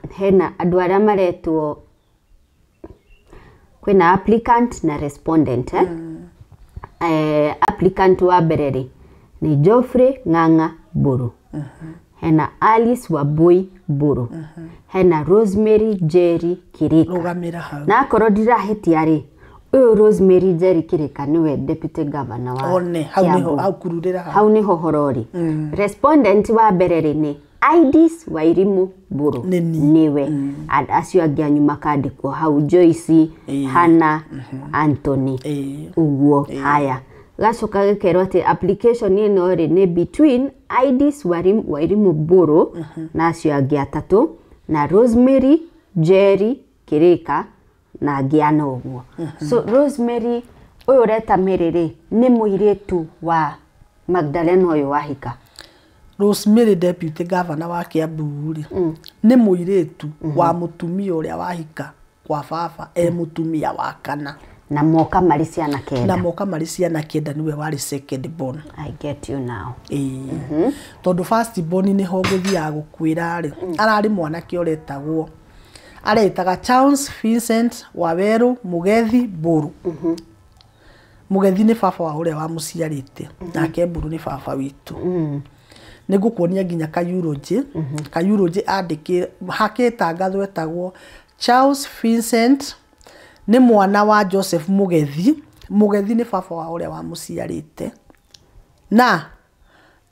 andu aria maretwo kwina applicant na respondent applicant wa mbere ri ni Geoffrey Ng'ang'a Mburu hena Alice Wabui Mburu hena Rosemary Jerry Kirika na korwo ndirahitia ri uyu Rosemary Jerry Kirika niwe deputy governor wa one hau niho horori respondent wa mbere ri ni Idis Wairimu Mburu niwe acio angi anyu makandikwo hau Joyce Hannah Anthony uguo haya gacoka gikero ati application ino ri ni between Idis Wairimu Mburu na acio angi atatu na Rosemary Jerry Kirika na angi ana uguo so Rosemary uyu reta miriri ni muiritu wa Magdalena uyu wahika Rosemary deputy governor wa Kiambu ni muiritu wa mutumia uria wahika kwa baba mutumia wa kana na moka mari ciana kenda niwe wari second born. I get you now. Tondu first born ni ho guthia gukwira ri arari mwana ki oretagwo aretaga Charles Vincent Waweru Mugethi Mburu. Mugethi ni baba wa uria wa muciarite nake Mburu ni baba witu. Nigukuonia nginya kayuroji andike hakitangatho etagwo Charles Vincent ni mwana wa Joseph Mugethi ni baba wa uria wa muciarite na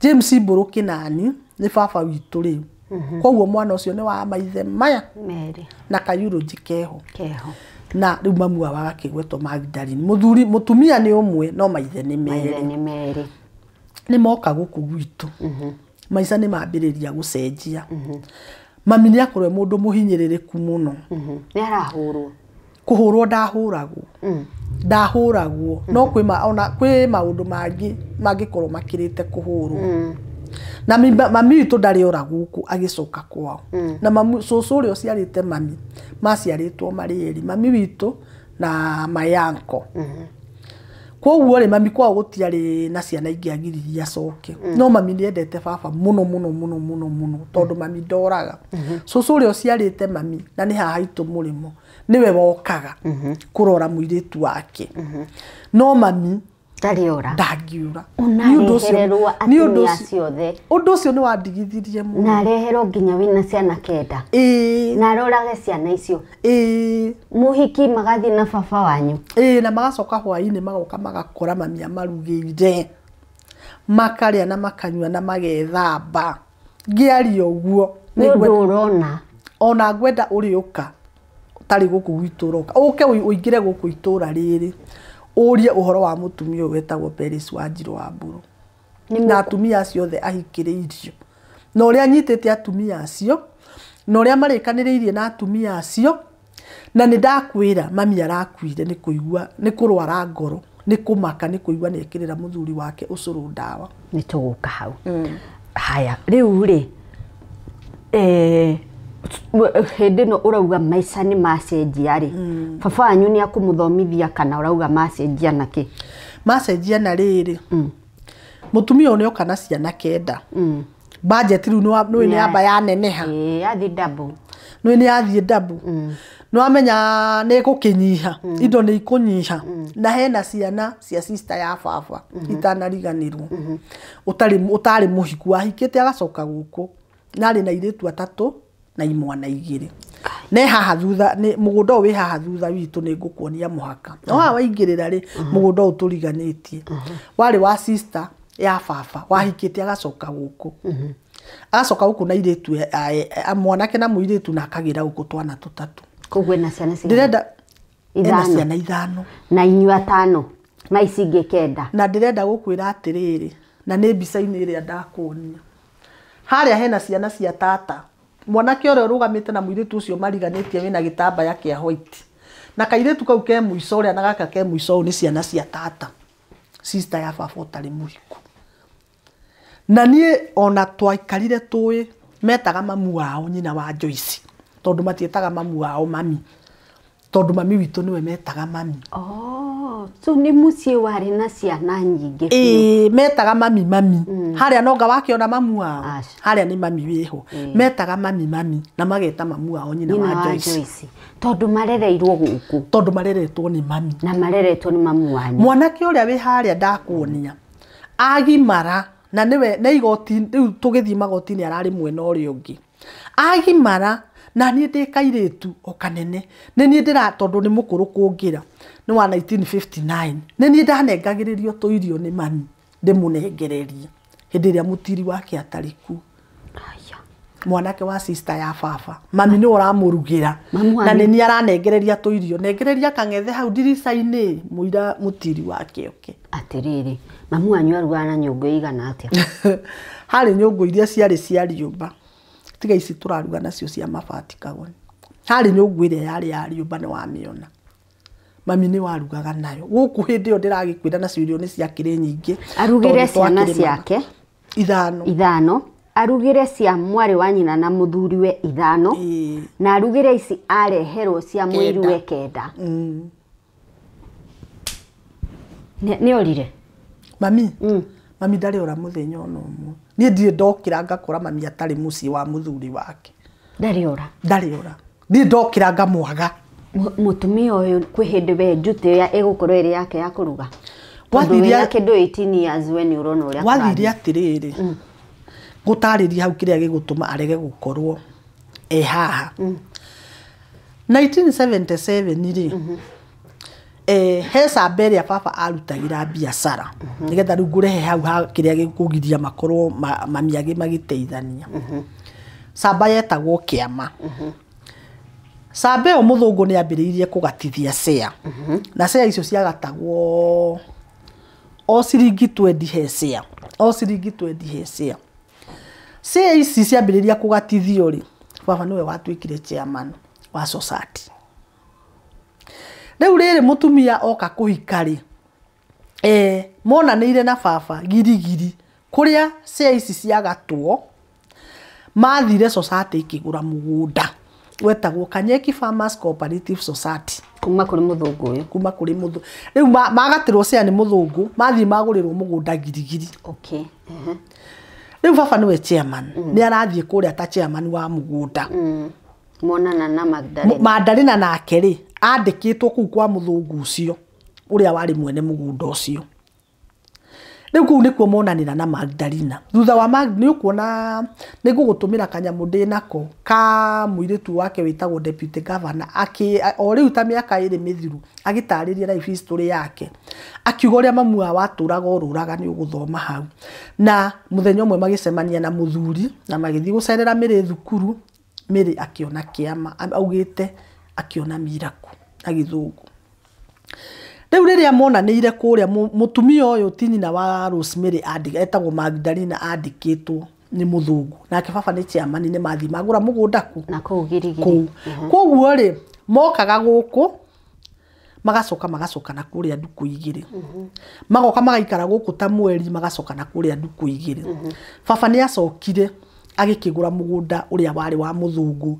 James Mburu Kinani ni baba witu riu koguo mwana ucio ni wa maithe maya Mary na kayuroji keho na riu mamu wa wakigwetwo Magdalene mutumia ni umwe no maithe ni Mary ni moka guku gwitu maica ni mambiriria gucenjia mami ni akorwe mundu muhinyiririku muno ni arahurwo kuhurwo ndahuragwo no kwi maundu mangikorwo makirite kuhurwo na mami witu ndari ora guku agicoka kwao na mami cucu uria uciarite mami maciaritwo mari eri mami witu na mayanko koguo ri mami kwao gutiari na ciana ingi agiriria coke no mami ni endete baba muno tondu mami ndoraga cucu uria uciarite mami na ni haha itu murimo niwe wokaga kurora muiritu wake no mami ndagiura unarehererwo atumia ciothe undu ucio ni wandigithirie muno na reherwo nginya wina ciana kenda na rorage ciana icio muhiki magathi na baba wanyu na magacoka hwaini magoka magakora mami amarugire makaria na makanyua na magethamba ngiaria uguo nigwe urona ona ngwenda uriuka tari guku gwituroka uke uingire guku itura riri urie uhoro wa mutumia wetagwo Peris Wanjiru wa Mburu na atumia ciothe ahikiriirio na uria anyitete atumia acio na uria marikaniriirie na atumia acio na ni ndakwira mami arakuire ni kuigua ni kurwara ngoro ni kumaka ni kuigua ni ekirira muthuri wake ucuru ndawa ni tuguka hau haya riu ri Hĩndĩ no urauga maica nĩ macenjia rĩ baba wanyu nĩ akũmũthomithia kana urauga macenjia nake macenjia na rĩrĩ mũtumia ũyũ nĩoka na ciana kenda budget rĩu nĩ yamba yaneneha yathi double nĩ yathiĩ double no amenya nĩ gũkĩnyiha indo nĩ ikũnyiha na hena ciana cia sister ya baba itanariganirwo ũtarĩ mũhiku wahikĩte agacoka gũkũ narĩ na airĩtu atatũ na imwana igĩrĩ ne haha thutha mũgũnda ũyũ wĩ haha thutha witũ nĩ ngũkuonia mũhaka no haha waingĩrĩra rĩ mũgũnda ũyũ tũriganĩtie warĩ wa sister ya baba wahikĩte agacoka gũkũ agacoka gũkũ na airĩtu mwanake na mũirĩtu na akagĩra gũkũ twana tũtatũ koguo na ciana ndĩrenda ciana ithano na inyuĩ atano na ici ingĩ kenda na ndĩrenda gũkwĩra atĩrĩrĩ na nĩ mbica-inĩ ĩrĩa ndakuonia harĩa hena ciana cia tata mwanake ũrĩa ũrũgamĩte na mũirĩtu ũcio mariganĩtie wĩna gĩtambaya kĩa white na kairĩtu kau ke mũico ũrĩa na gaka ke mũico nĩ ciana cia tata sister ya baba ũtarĩ mũhiku na niĩ ona twaikarire tũĩ metaga mamu wao nyina wa Joyce tondũ matietaga mamu wao mami tondũ mami witũ nĩwe metaga mami so nĩ mũciĩ warĩ na ciana nyingĩ metaga mami harĩa nonga wakiona mamu wao harĩa nĩ mami wĩho metaga mami na mageta mamu wao nyina wa Joyce tondũ marereirwo gũkũ tondũ mareretwo nĩ mami na mareretwo nĩ mamu wanyu mwanake ũrĩa wĩ harĩa ndakuonia agimara na niwe na igoti rĩu tũgĩthiĩ magoti-inĩ ararĩ mwena ũrĩa ũngĩ agimara na niĩ ndĩ kairĩtu o kanene nĩ niĩ tondũ nĩ mũkũrũ kũngĩra nĩ wa 1959 nĩ niĩ ndanengagĩrĩrio tũirio nĩ mami ndĩmũnengererie hĩndĩ ĩrĩa mũtiri wake atarĩ kuo mwanake wa sister ya baba mami nĩ ũramũrugĩra na nĩ niĩ aranengereria tũirio nengereria kang'ethe hau ndirica-inĩ mũira mũtiri wake atĩrĩrĩ mamu wanyu arugaga na nyũngũ igana atĩa harĩ nyũngũ iria ciarĩ cia riũmba tiga ici tũraruga nacio cia mabati kagoni harĩ nyũngũ ĩrĩa yarĩ ya riũmba nĩ wamĩona mami nĩ warugaga nayo gũkũ hĩndĩ ĩyo ndĩragĩkwĩra nacio irio nĩ ciakĩrĩ nyingĩ arugĩre ciana ciake ithano arugĩre cia mwarĩ wa nyina na mũthuriwe ithano na arugĩre ici areherwo cia mũiruwe kenda nĩ orire mami ndarĩ ora mũthenya ona ũmwe niĩ ndirĩ ndokĩra ngakora mami atarĩ mũciĩ wa mũthuri wake ndarĩ ora niĩ ndokĩra ngamwaga mũtumia ũyũ kwĩ hĩndĩ we njutĩ ya ĩgũkorwo ĩrĩ yake ya kũruga tondũ wĩna kĩndũ 18 years we nĩ ũrona ũrĩa wathire atĩrĩrĩ gũtarĩria hau kĩrĩa gĩgũtũma arege gũkorwo haha 1977 rĩ he camba ĩrĩa baba arutagĩra biacara nĩgetha rĩu ngũrehe hau kĩrĩa gĩkũgiria makorwo mami agĩ magĩteithania camba yetagwo Kĩama camba ĩyo mũthũngũ nĩ ambĩrĩirie kũgatithia share na share icio ciagatagwo o ciringi 20 he share share ici ciambĩrĩria kũgatithio rĩ baba nĩwe watuĩkire chairman wa society rĩu rĩrĩ mũtumia oka kũhika rĩ monanĩire na baba girigiri kũrĩa share ici ciagatwo mathire society ikĩgũra mũgũnda wetagwo Kanyeki Farmers Cooperative Society kuma kũrĩ mũthũngũ ũyũ rĩu magatirwo share nĩ mũthũngũ mathiĩ magũrĩrwo mũgũnda girigiri rĩu baba nĩwe chairman nĩ arathiĩ kũrĩa ta chairman wa mũgũnda monana na Magdalena nake rĩ andĩkĩtwo kũu kwa mũthũngũ ũcio ũrĩa warĩ mwene mũgũnda ũcio rĩu kũu nĩkuo monanĩra na Magdalena thutha wa nĩ ũkuona nĩ ngũgũtũmĩra kanyamũ ndĩ nako ka mũirĩtu wake wĩtagwo deputy governor o rĩu ta mĩaka ĩrĩ mĩthiru agĩtarĩria life history yake akiuga ũrĩa mamu wao atũraga ũrũraga nĩ ũgũthoma hau na mũthenya ũmwe magĩcemania na mũthuri na magĩthiĩ gũcerera Mĩrĩ thukuru Mĩrĩ akĩona Kĩama augĩte akĩona miraku na gĩthũngũ rĩu rĩrĩa monanĩire kũrĩa mũtumia ũyũ ti nyina wa Rosemary etagwo Magdalena andĩkĩtwo nĩ mũthũngũ nake baba nĩ chairman nĩ mathi magũra mũgũnda na kũu girigiri koguo rĩ mokaga gũkũ magacoka na kũrĩa nduku igĩrĩ magoka magaikara gũkũ ta mweri magacoka na kũrĩa nduku igĩrĩ baba nĩ acokire agikigura mugunda uria wari wa muthungu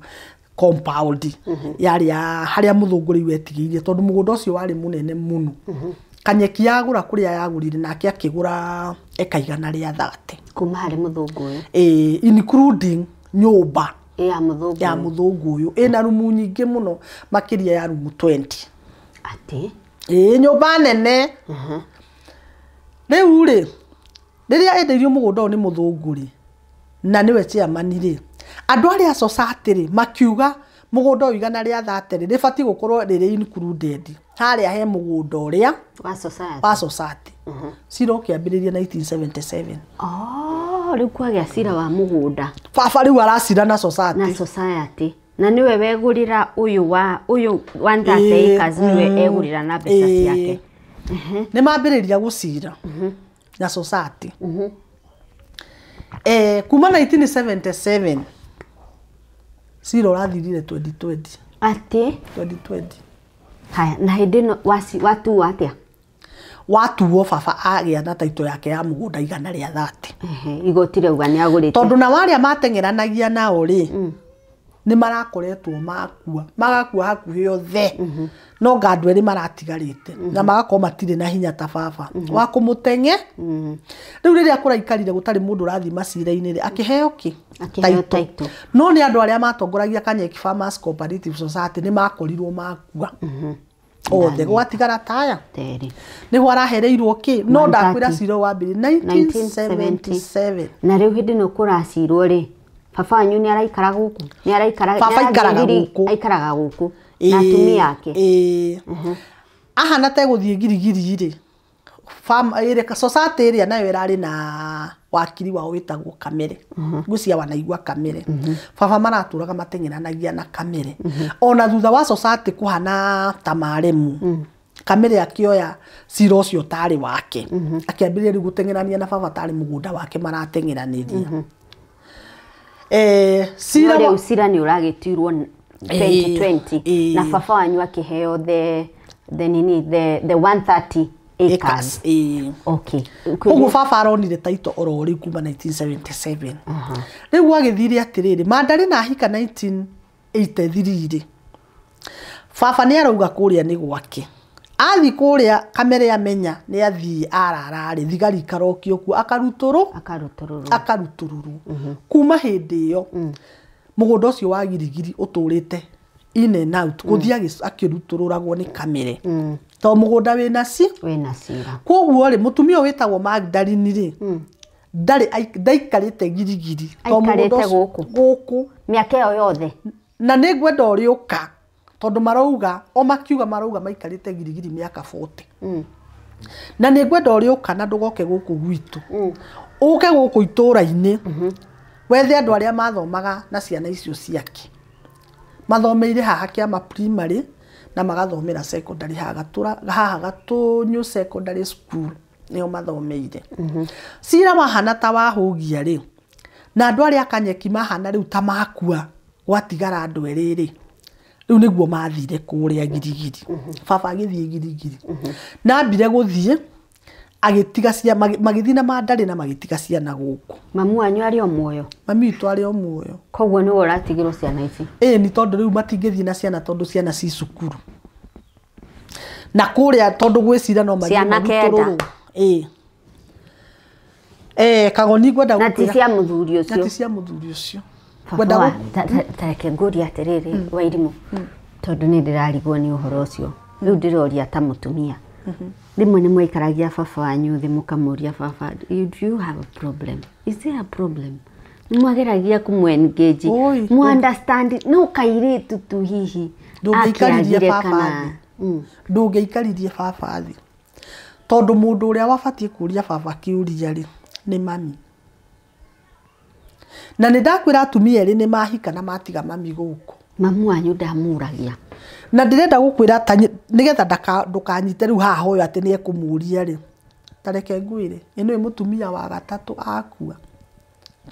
compound yari haria muthungu riu etigirie tondu mugunda ucio wari munene muno kanyeki yagura kuria yagurire nake akigura eka 130 kuma hari muthungu uyu including nyumba ya muthungu uyu ina rumu nyingi muno makiria ya rumu 20 ati nyumba nene riu ri riria enderio mugunda uyu ni muthungu ri na niwe chairman ri andu aria society ri makiuga mugunda uyu 130 ri ribati gukorwo riri included haria he mugunda uria wa society cira kiambiriria 1977 riu kwagia cira wa mugunda baba riu aracira na society na niwe wegurira uyu 130 acres niwe egurira na mbeca ciake ni mambiriria gucira na society kuma 1977 cira urathirire 2020 ati 2020 haya na hindi no watu atia watuo baba agia na taito yake ya mugunda 130 igotire uga ni agurite tondu na waria matengeranagia nao ri ni marakoretwo makua magakua hakuhi othe no ngandu eri maratigarite na magakorwo matire na hinya ta baba wa kumutenge riu riria kuraikarire gutari mundu rathi macira-ini ri akiheo ki taito no ni andu aria matongoragia Kanyeki Farmers Cooperative Society ni makorirwo makua othe gwatigara taya teri ni warahereirwo ki no ndakwira ciro wa 1977 na riu hindi no kuracirwo ri baba wanyu ni araikara guku ni araikara aikaraga guku na tumi yake ahana ta guthie girigiri ri farm ire society area nayo irari na wakiri wa witagwo Kamere gucia wanaigua Kamere baba maraturaga matengeranagia na Kamere ona thutha wa society kuhana tamaremu Kamere akioya ciro cio tari wake akiambiriria riu gutengerania na baba tari mugunda wake maratengeraniria cira ni uragitirwo 2020 na baba wanyu akiheo the 130 acres okay ugu baba aronire taito oro ri kuma 1977 riu agithire atiriri mandari na hika 1983 ri baba ni arauga kuria ni gwake athi kuria Kamere amenya ni athi ararari thigari karokio ku akarutururu kuma hindi yo mugunda ucio wa girigiri uturite in and out kuthia akirutururagwo ni Kamere to mugunda wina cira koguo ri mutumia witagwo Magdalene ri ndari ndaikarite girigiri to mugunda guku miaka yo yothe na ni ngwenda uriuka tondu marauga o makiuga marauga maikarite girigiri miaka 40 na ni ngwenda uriuka na ndugoke guku gwitu uke guku itura-ini wethe andu aria mathomaga na ciana icio ciake mathomeire haha kiama primary na magathomera secondary haha Gatunyu secondary school nio mathomeire cira wahana ta wahugia ri na andu aria Kanyeki mahana riu ta makua gwatigara andu eriri riu niguo mathire kuria girigiri baba agithie girigiri na ambire guthie agitiga cia magithina mandari na magitiga ciana guku mamu wanyu ari o muoyo mami itu ari o muoyo koguo ni uratigirwo ciana ici ni tondu riu matingithie na ciana tondu ciana ci cukuru na kuria tondu gwicira no mathie marutururu kagoni gwenda na ti cia muthuri ucio gwenda tareke nguri atiriri wairimu tondu ni ndirarigwo ni uhoro ucio riu ndiroria ta mutumia rimwe ni mwaikaragia baba wanyu thi mukamuria baba you have a problem is there a problem mwageragia kumwengage mu understand no kairitu tu hihi ndungeikaririe baba ndungeikaririe baba thi tondu mundu uria wabatie kuria baba kiuria ri ni mami na ni ndakwira atumia eri ni mahika na matiga mami guku mamu wanyu ndamuragia na ndirenda gukwira nigetha ndukanyite riu haha uyu ati ni ekumuria ri tareke ngwire ino ni mutumia wa gatatu akua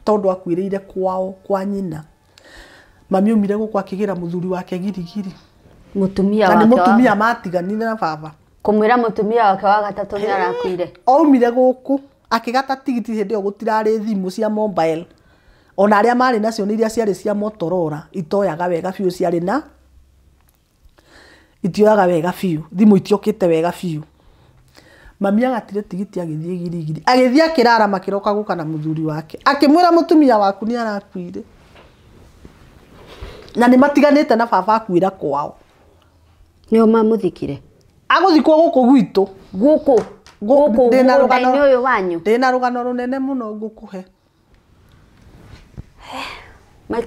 tondu akwiriire kwao kwa nyina mami umire guku akigira muthuri wake girigiri mutumia matiganire na baba kumwira mutumia wake wa gatatu ni arakuire aumire guku akigata tigiti hindi yo gutirari thimu cia mobile ona aria mari nacio ni iria ciari cia Motorola itoyaga wega biu ciari na itioyaga wega biu thimu itiokite wega biu mami agatire tigiti agithie girigiri agithie akirara makiroka guka na muthuri wake akimwira mutumia waku ni arakuire na ni matiganite na baba akuira kwao nio mamuthikire aguthikwo guku gwitu guku ndina rugano uyu wanyu ndina rugano runene muno ngukuhe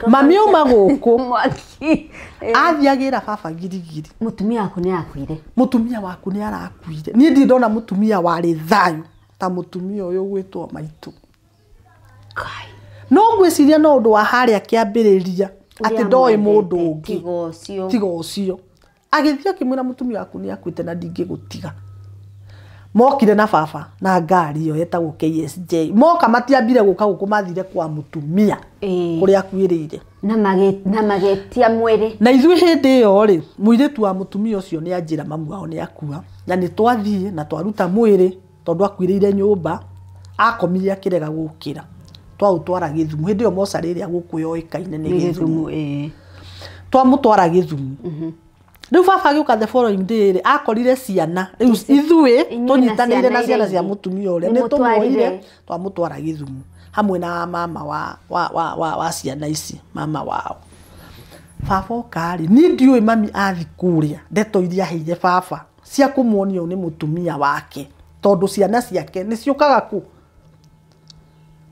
mami uma guku athiagira baba girigiri mutumia waku ni akuire mutumia waku ni arakuire ni ndi ndona mutumia wari thayu ta mutumia uyu gwitwo maitu kai no gwiciria no undu wa haria kiambiriria ati ndoi mundu ungi tiga ucio agithia kimwira mutumia waku ni akuite na ndingigutiga mokire na baba na ngari iyo yetagwo KSJ moka matiambire guka guku mathire kwa mutumia kuria akuirire na magetia mwiri na ithui hindi iyo ri muiritu wa mutumia ucio ni anjira mamu wao ni akua na ni twathie na twaruta mwiri tondu akuirire nyumba akomire akirega gukira twautwara Githumu hindi iyo mocarä ria guku yoikaine ni Githumu twamutwara Githumu riu baba agiuka the following day akorire ciana riu ithui tunyitanire na ciana cia mutumia uria ni tumuoire twamutwara Githumu hamwe na mama wa ciana ici mama wao baba okari ni ndiui mami athi kuria ndeto iria heire baba cia kumuonio ni mutumia wake tondu ciana ciake ni ciukaga ku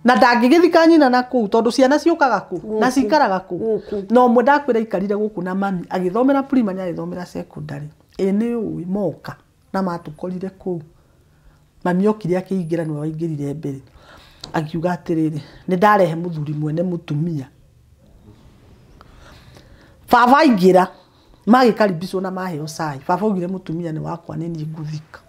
na ndangigithika nyina na ku tondu ciana ciukaga ku na cikaraga ku no mwe ndakwira ikarire guku na mami agithomera primary agithomera secondary ni uwi moka na matukorire ku mami okire akiingira ni waingirire mbere akiuga atiriri ni ndarehe muthuri mwene mutumia baba ingira magikaribicwo na maheo cai baba ugire mutumia ni wakwa ni ni nguthika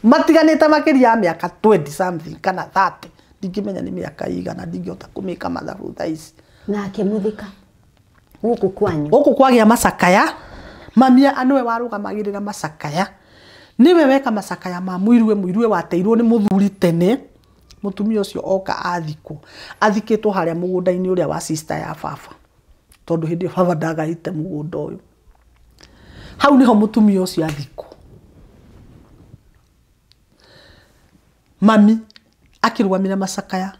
matiganite makiria ya miaka 20 something kana 30 ndingimenya ni miaka igana ndingihota kumika mathabu thaici na akimuthika guku kwanyu guku kwagia macakaya mamia anwe warugamagirira macakaya niwe weka macakaya ma muirue wateirwo ni muthuri tene mutumia ucio oka athikitwo haria mugunda-ini uria wa sister ya baba tondu hindi baba ndagaite mugunda uyu hau niho mutumia ucio athikwo mami akirwamira macakaya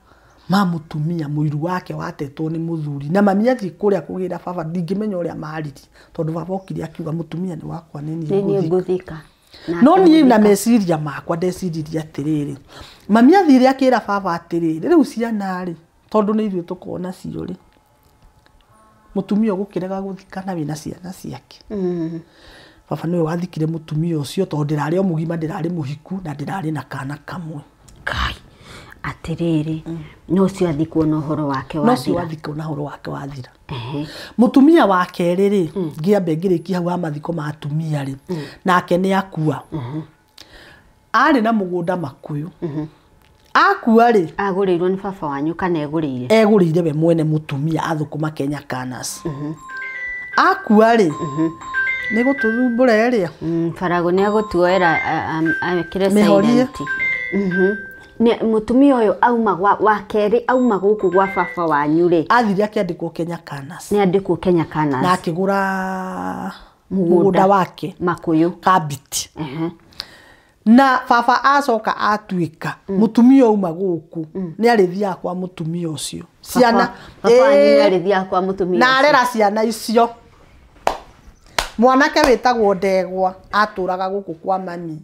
ma mutumia muiru wake watetwo ni muthuri na mami athi kuria kugira baba ndingimenya uria mariri tondu baba okiri akiuga mutumia ni wakwa ni nguthika no ni na meciria makwa ndeciriria atiriri mami athire akira baba atiriri riu ciana ri tondu ni ithuĩ tukona cio ri mutumia gukirega guthika na wina ciana ciake baba niwe wathikire mutumia ucio tondu ndirari o mugima ndirari muhiku na ndirari na kana kamwe kai atiriri no cio athikwo na uhoro wake wathira no cio athikwo na uhoro wake wathira mutumia wake riri ngiambe ngiriki hau amathiko ma atumia ri nake ni akua ari na mugunda Makuyu akua ri agurirwo ni baba wanyu kana egurire we mwene mutumia athukuma Kenya Kanas akua ri ni gututhumbura ria Farago ni agutuoera amekire silent ne mutumia uyu auma wa keri auma guku gwa baba wanyu ri athire akiandikwo Kenya Kanas ni andikwo Kenya Kanas na akigura mugunda wake Makuyu Kabiti na baba acoka atuika mutumia uma guku ni arithia kwa mutumia ucio ciana baba ni arithia kwa mutumia na arera ciana icio mwanake witagwo Ndegwa aturaga guku kwa mami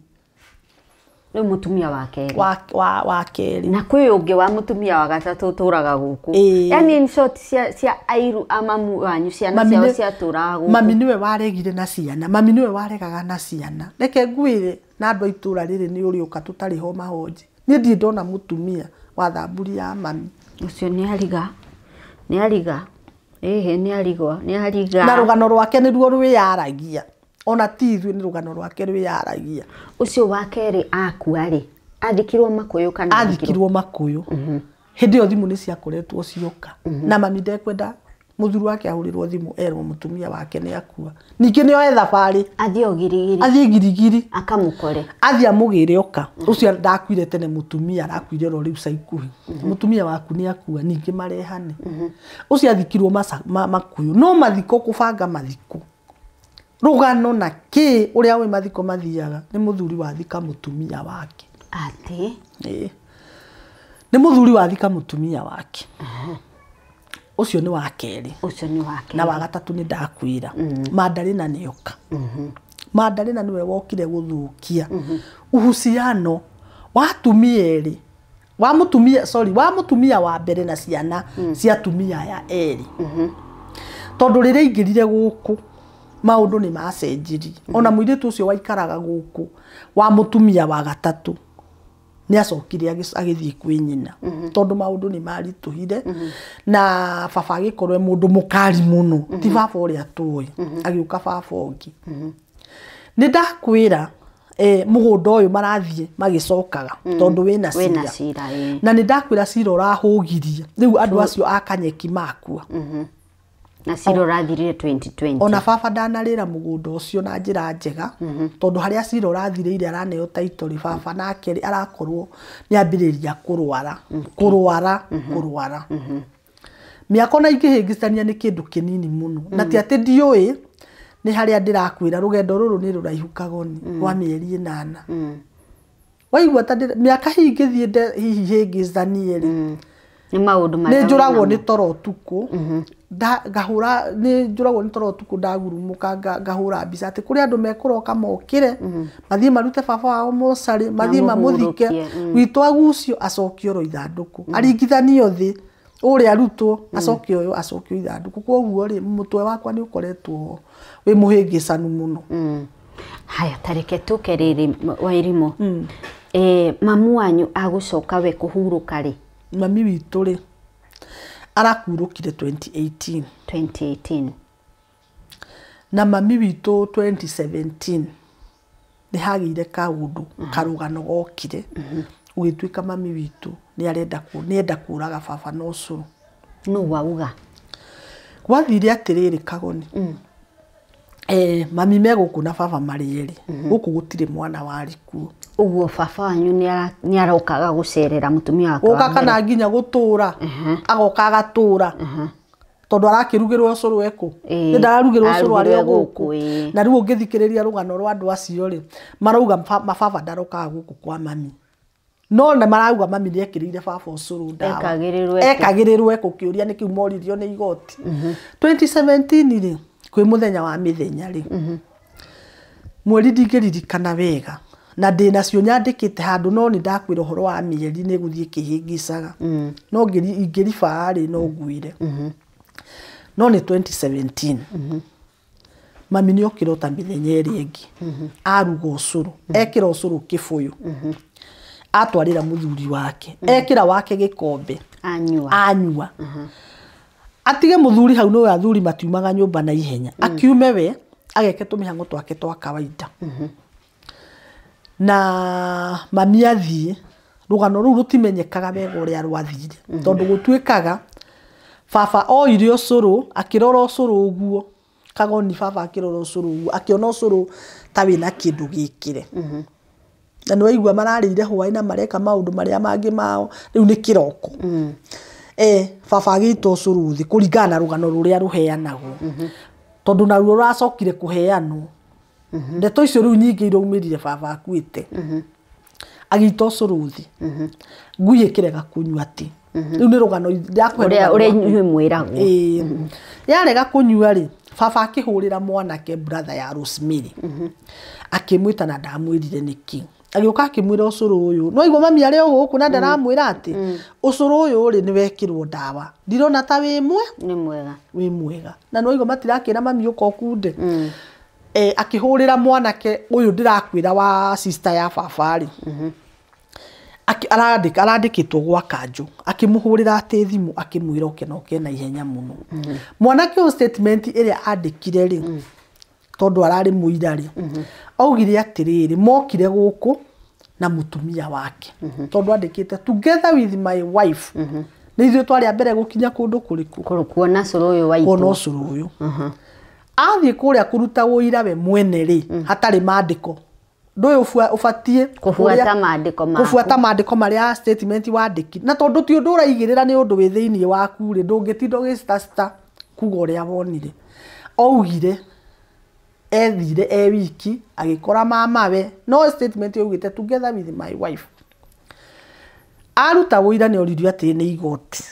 ni mutumia wake wa keri na kwi ungi wa mutumia wa gatatu turaga guku yani in short cia airu amamu wanyu ciana ciao cia turaga guku mami niwe waregire na ciana mami niwe waregaga na ciana reke ngwire na andu aitura riri ni uriuka tutari ho mahonje ni ndi ndona mutumia wa thamburi ya mami ucio ni ariga ni ariga na rugano rwake ni ruo rwiyaragia ona tithwe ni rugano rwake rwiyaragia ucio wa keri akua ri athikirwo Makuyu kana athikirwo Makuyu hindi yo thimu ni ciakoretwo cioka na mami ndekwenda muthuri wake ahurirwo thimu erwo mutumia wake ni akua ningi ni oe thabari athie girigiri akamukore athia mugire oka ucio ndakuire tene mutumia arakuire ro riu saikuhi mutumia waku ni akua ningi marehane ucio athikirwo makuyu no mathiko kubanga mathiko rugano na ki uria we mathiko mathiaga ni muthuri wathika mutumia wake ati ni muthuri wathika mutumia wake ucio ni wa keri na wa gatatu ni ndakwira Madalena ni oka Madalena niwe wokire guthukia uhusiano wa tumieri wa mutumia wa mbere na ciana cia tumia ya eri tondu rire ingirire guku maundu ni macenjiri ona muiritu ucio waikaraga guku wa mutumia wa gatatu ni acokire agithii kwi nyina tondu maundu ni marituhire na baba agikorwe mundu mukari muno ti baba uria tuwe agiuka baba ongi ni ndakwira mugunda uyu marathie magicokaga tondu wina cira na ni ndakwira cira urahugirie riu andu acio akanyeki makua na cira urathirire 2020 ona baba ndanarira mugunda ucio na njira njega tondu haria cira urathirire araneo title baba nake arakorwo ni ambiriria kurwara miako na ingihingicania ni kindu kinini muno na ti ati ndiui ni haria ndirakwira rugendo ruru ni ruraihu kagoni rwa mieri 8 waigua ta miaka hingithie hihi hingicanie ri ni maundu ni njuragwo ni toro tuku ngahura ni njuragwo ni toro tuku ndagurumuka ngahura mbica ati kuri andu mekuroka mokire mathie marute baba wao mocari mathie mamuthike witu agucio acokio ro ithanduku aringithanio thi uria arutwo acokio uyu acokio ithanduku koguo ri mutwe wakwa ni ukoretwo wi muhingicanu muno haya tareke tuke riri Wairimu mamu wanyu agucoka we kuhuruka ri mami witu ri arakurukire 2018 na mami witu 2017 ni hagire kaundu karugano gokire ugituika mami witu ni arenda kuraga baba no curu no wauga gwathire atiriri kagoni mami meguku na baba marieri guku gutire mwana wari ku uguo baba wanyu ni arokaga gucerera mutumia wake uka kana nginya gutura agoka agatura tondu arakirugirwo curu eko ni ndararugirwo curu ari guku na riu ngithikiriria rugano rwa andu acio ri marauga baba ndarokaga guku kwa mami no na marauga mami ni ekirire baba curu ndawa ekagirirwe eko kiuria ni kiu moririo ni igoti 2017 ri kwi muthenya wa mithenya ri mweri ndingiririkana wega na ndina cio nyandikite handu no ni ndakwira horo wa mieri ni guthie kihingicaga no ingiriba ri no nguire no ni 2017 mami ni okirota mithenya eri ingi aruga ucuru ekira ucuru kibuyu atwarira muthuri wake ekira wake gikombe anyua atige muthuri hau no athuri matiumaga nyumba na ihenya akiume we ageke tumihango twake twa kawaida na mami athie rugano ru rutimenyekaga wega uria rwathire tondu gutwikaga baba oire ucuru akirora ucuru uguo kagoni baba akirora ucuru uguo akiona ucuru ta wina kindu gikire na no igua mararire hwaĩ na mareka maundu maria mangi mao riu ni kiroko baba agito ucuru thi kuringana rugano ruria ruheanagwo tondu na ruo racokire kuheanwo ndeto icio riu nyingi iraumirire baba akuite agito ucuru thi ngui ikirega kunyua ti riu ni rugano uria nyue mwiragwo yarega kunyua ri baba akihurira mwanake brother ya Rosemary akimwita na ndamwirire niki agioka akimwira ucuru uyu no igwa mami ari guku na ndaramwira ati ucuru uyu ri ni wekirwo ndawa ndirona ta wi mwega na no igwa matirakira mami uko kunde akihurira mwanake uyu ndirakwira wa sister ya baba ri arandikitwo gwa kanju akimuhurira ati thimu akimwira ukenoke na ihenya muno mwanake o statement iria andikire ri tondu arari muira ri augire atiriri mokire guku na mutumia wake tondu andikite together with my wife nä ithuä twarä a mbere gå kinya kå ndå kå rä kå kuona cårå å yå waitå kuona å cårå å yå athiä kå rä a kå ruta wå ira we mwene rä hatarä mandä ko ndå å yå å batiä kå buata mandä ko marä a statement wandä ki na tondå ti å ndå å raigä rä ra nä å ndå wä thä iniä waku rä ndå ngä tinda å gä cita kuga å rä a wonire augire ethire e wiki agikora mamawe no statement yugite together with my wife aruta wira ni oririo ati ni igoti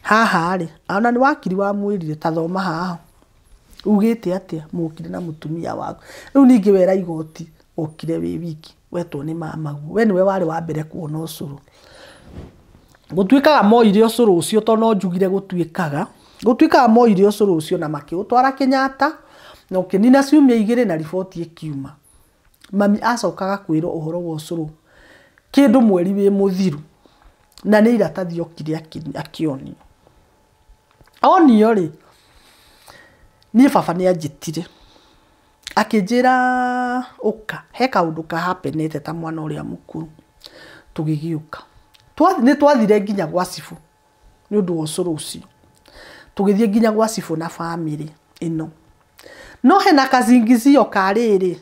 haha ri ana ni wakiri wa mwirire ta thoma haha ugite atia mukire na mutumia waku riu ningi wera igoti okire wi wiki wetwo ni mamagu we niwe wari wa mbere kuona ucuru gutwikaga moire ucuru ucio to no njugire gutwikaga moire ucuru ucio na makiutwara Kenyatta no kinina ciumia igire na riboti ikiuma mami acokaga kwiro uhoro wa ucuru kindu mweri wi muthiru na ni iratathi okire akionio onio ri ni baba ni anjitire akinjira uka he kaundu ka happenete ta mwana uria mukuru tugigiuka ni twathire nginya gwa cibu ni undu wa ucuru ucio tugithie nginya gwa cibu na family ino no hena kazingizio kariri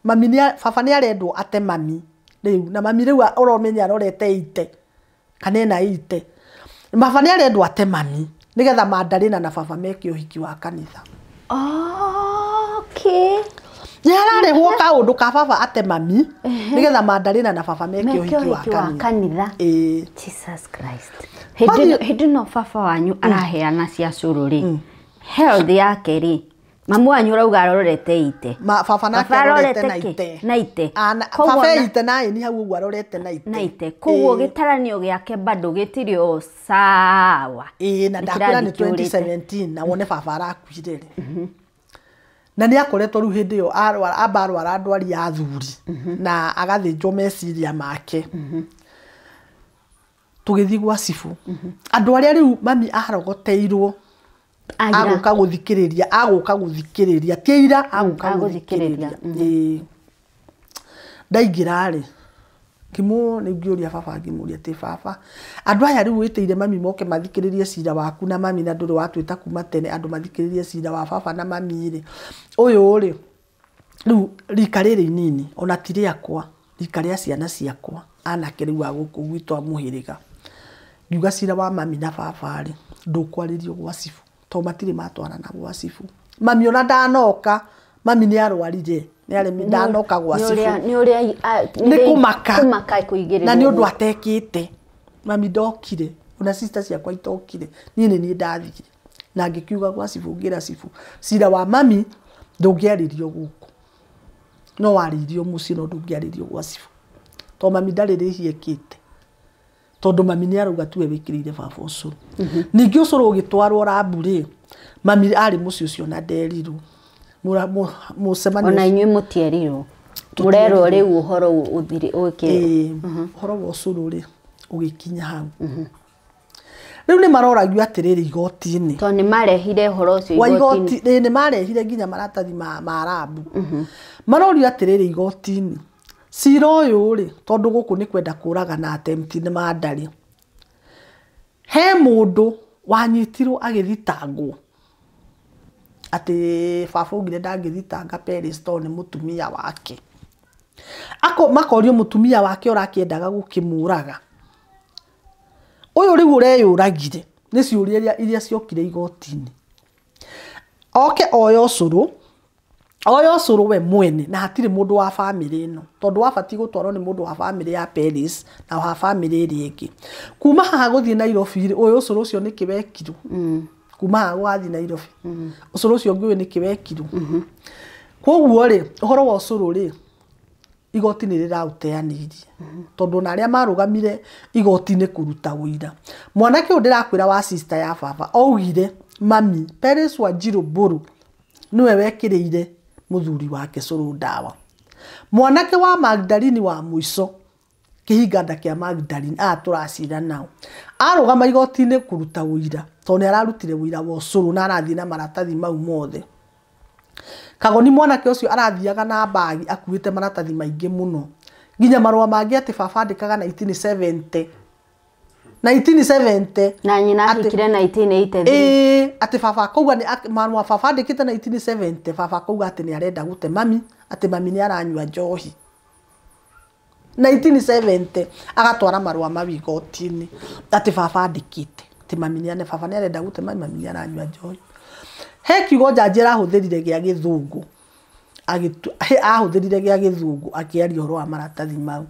mami ni baba ni arendwo ate mami riu na mami riu uromenya arorete ite kanena ite baba ni arendwo ate mami nigetha Madarina na baba meke uhiki wa kanitha okay yararehwo kaundu ka baba ate mami nigetha Madarina na baba meke uhiki wa kanitha Jesus Christ hindi no baba wanyu araheana cia curu ri health yake ri mamu wanyu urauga arorete ite baba nake arorete na ite baba ite nae ni hau uguo arorete na ite koguo gitaranio giake bado gitirio sawa na ndakwira ni 2017 na wone baba arakuire ri na ni akoretwo riu hindi yo arwara andwari ya thuri na agathinjwo meciria make tugithi gwa cibu andu aria riu mami arogoteirwo aguka guthikiriria kira aguka guthikiriria ndaingira ri kimu ni ngiuria baba ngimuria ti baba andu aya riu witeire mami moke mathikiririe cira waku na mami na nduri watwita kuma tene andu mathikiririe cira wa baba na mami ri uyu ri riu rika riri nini ona tiri akwa rika ria ciana ciakwa anake riu aguku gwitwa muhiriga ngiuga cira wa mami na baba ri ndukwaririo gwa cibu to matiri matwarana gwa cibu mami ona ndanoka mami ni arwarire ni ari ndanoka gwa cibu ni kumaka kuigirira na ni undu atekite mami ndokire ona sister ciakwa itokire ni ndathire na ngikiuga gwa cibu ngira cibu cira wa mami ndungiaririo guku no waririo muci no ndungiaririo gwa cibu to mami ndariririe kite tondu mami ni arauga tuwe wikirire baba ucuru ningi ucuru ugitwarwo raburi mami ari muci ucio na nderiru mucemanio ona inywe mutierirwo murero riu uhoro uthiri uke uhoro wa ucuru ri ugikinya hau riu ni maroragio atiriri igoti-ini to ni marehire uhoro ucio igoti-ini ni marehire nginya maratathi ma rabu marorio atiriri igoti-ini cira uyu ri tondu guku ni kwenda kuraga na attempt ni Madari he mundu wanyitirwo agithitangwo ati baba ugire ndangithitanga Peristo ni mutumia wake makorio mutumia wake orakiendaga gukimuraga uyu riu ureyuragire ni ciuria iria ciokire igoti-ini oke oyo ucuru we mwene na hatire mundu wa family ino tondu wabati gutwarwo ni mundu wa family ya Peris na wa family iri ingi kuma haha guthie Nairobi uyu ucuru ucio ni kiwekirwo kuma haha wathi Nairobi ucuru ucio ngiwe ni kiwekirwo koguo ri uhoro wa ucuru ri igoti ni rirauteanirie tondu na aria marugamire igoti-ini kuruta wira mwanake u ndirakwira wa sister ya baba augire mami Peris Wanjiru Mburu niwe wekiriire muthuri wake curu ndawa mwanake wa Magdalene wa muico kihinganda kia Magdalene turacira nao arugama igoti-ini kuruta wira tondu ni ararutire wira wa curu na arathie na maratathi mau mothe kagoni mwanake ucio arathiaga na bagi akuite maratathi maingi muno nginya marua mangi ati baba andikaga 1970 1970 na nyina hikire 1983 ati baba kauga ni mwana wa baba ndikite 1970 baba kauga ati ni arenda gute mami ati mami ni aranyua njohi 1970 agatwara marua mabigotini ati baba ndikite ati mami ni baba ni arenda gute mami ni aranyua njohi he kiugo njajira huthirire gia githungu ahuthirire gia githungu akiaria horo wa maratathi mau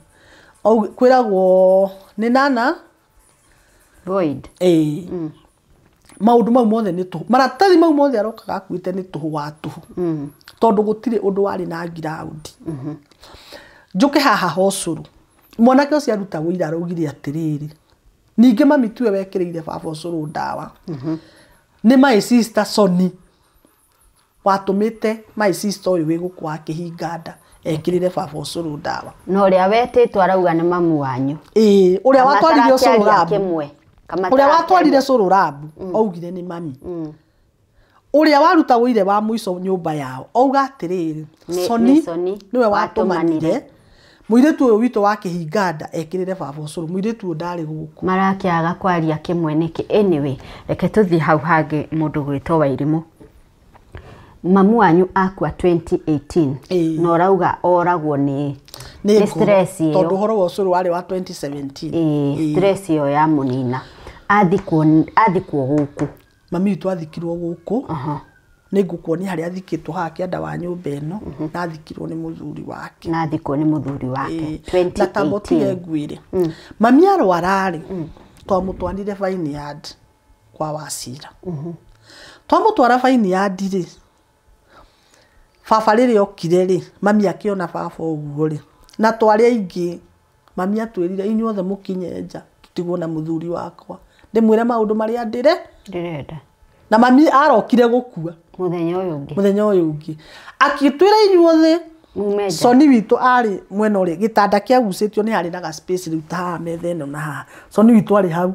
kwiragwo ni nana void maundu mau mothe ni tu maratathi mau mothe arokaga akuite ni tuhu wa tuhu tondu gutire undu wari na ground njuke haha hocuru mwanake ucio arutagwo ira arugire atiriri ninge mami tuwe wekireire baba ucuru ndawa ni my sister Soni watumite my sister uyu wi guku akihinganda ekirire baba ucuru ndawa no ria wetitwo arauga ni mamu wanyu uria watwarire ucuru rabu kimwe uria watwarire ucuru rabu augire ni mami uria warutagwo ire wa muico nyumba yao auga atiriri Soni niwe watumanire muiretu uyu witu wakihinganda ekirire baba ucuru muiretu ndari guku marakiaga kwaria kimwe niki anyway reke tuthi hau hangi mundu gwitwo Wairimu mamu wanyu akwa 2018 no rauga oragwo ni stress yo tondu horo wa ucuru wari wa 2017 stress yo ya munina athikwo guku mami witu athikirwo guku ni ngukuonia haria athikitwo haha kianda wa nyumba ino na athikirwo ni muthuri wake na athikwo ni muthuri wake 2018 na tambotire ngwire mami arwarari twamutwarire fine yard kwa Wasira twamutwara fine yard ri baba riri okire ri mami akiona baba uguo ri na twari aingi mami atwirire inyuothe mukinye nja tutigwo na muthuri wakwa ndimwire maundu maria ndirenda na mami arokire gukua muthenya uyu ungi akitwira inyuothe Soni witu ari mwena uri gitanda kia gucitio ni hari na space riu ta metha ino na ha Soni witu ari hau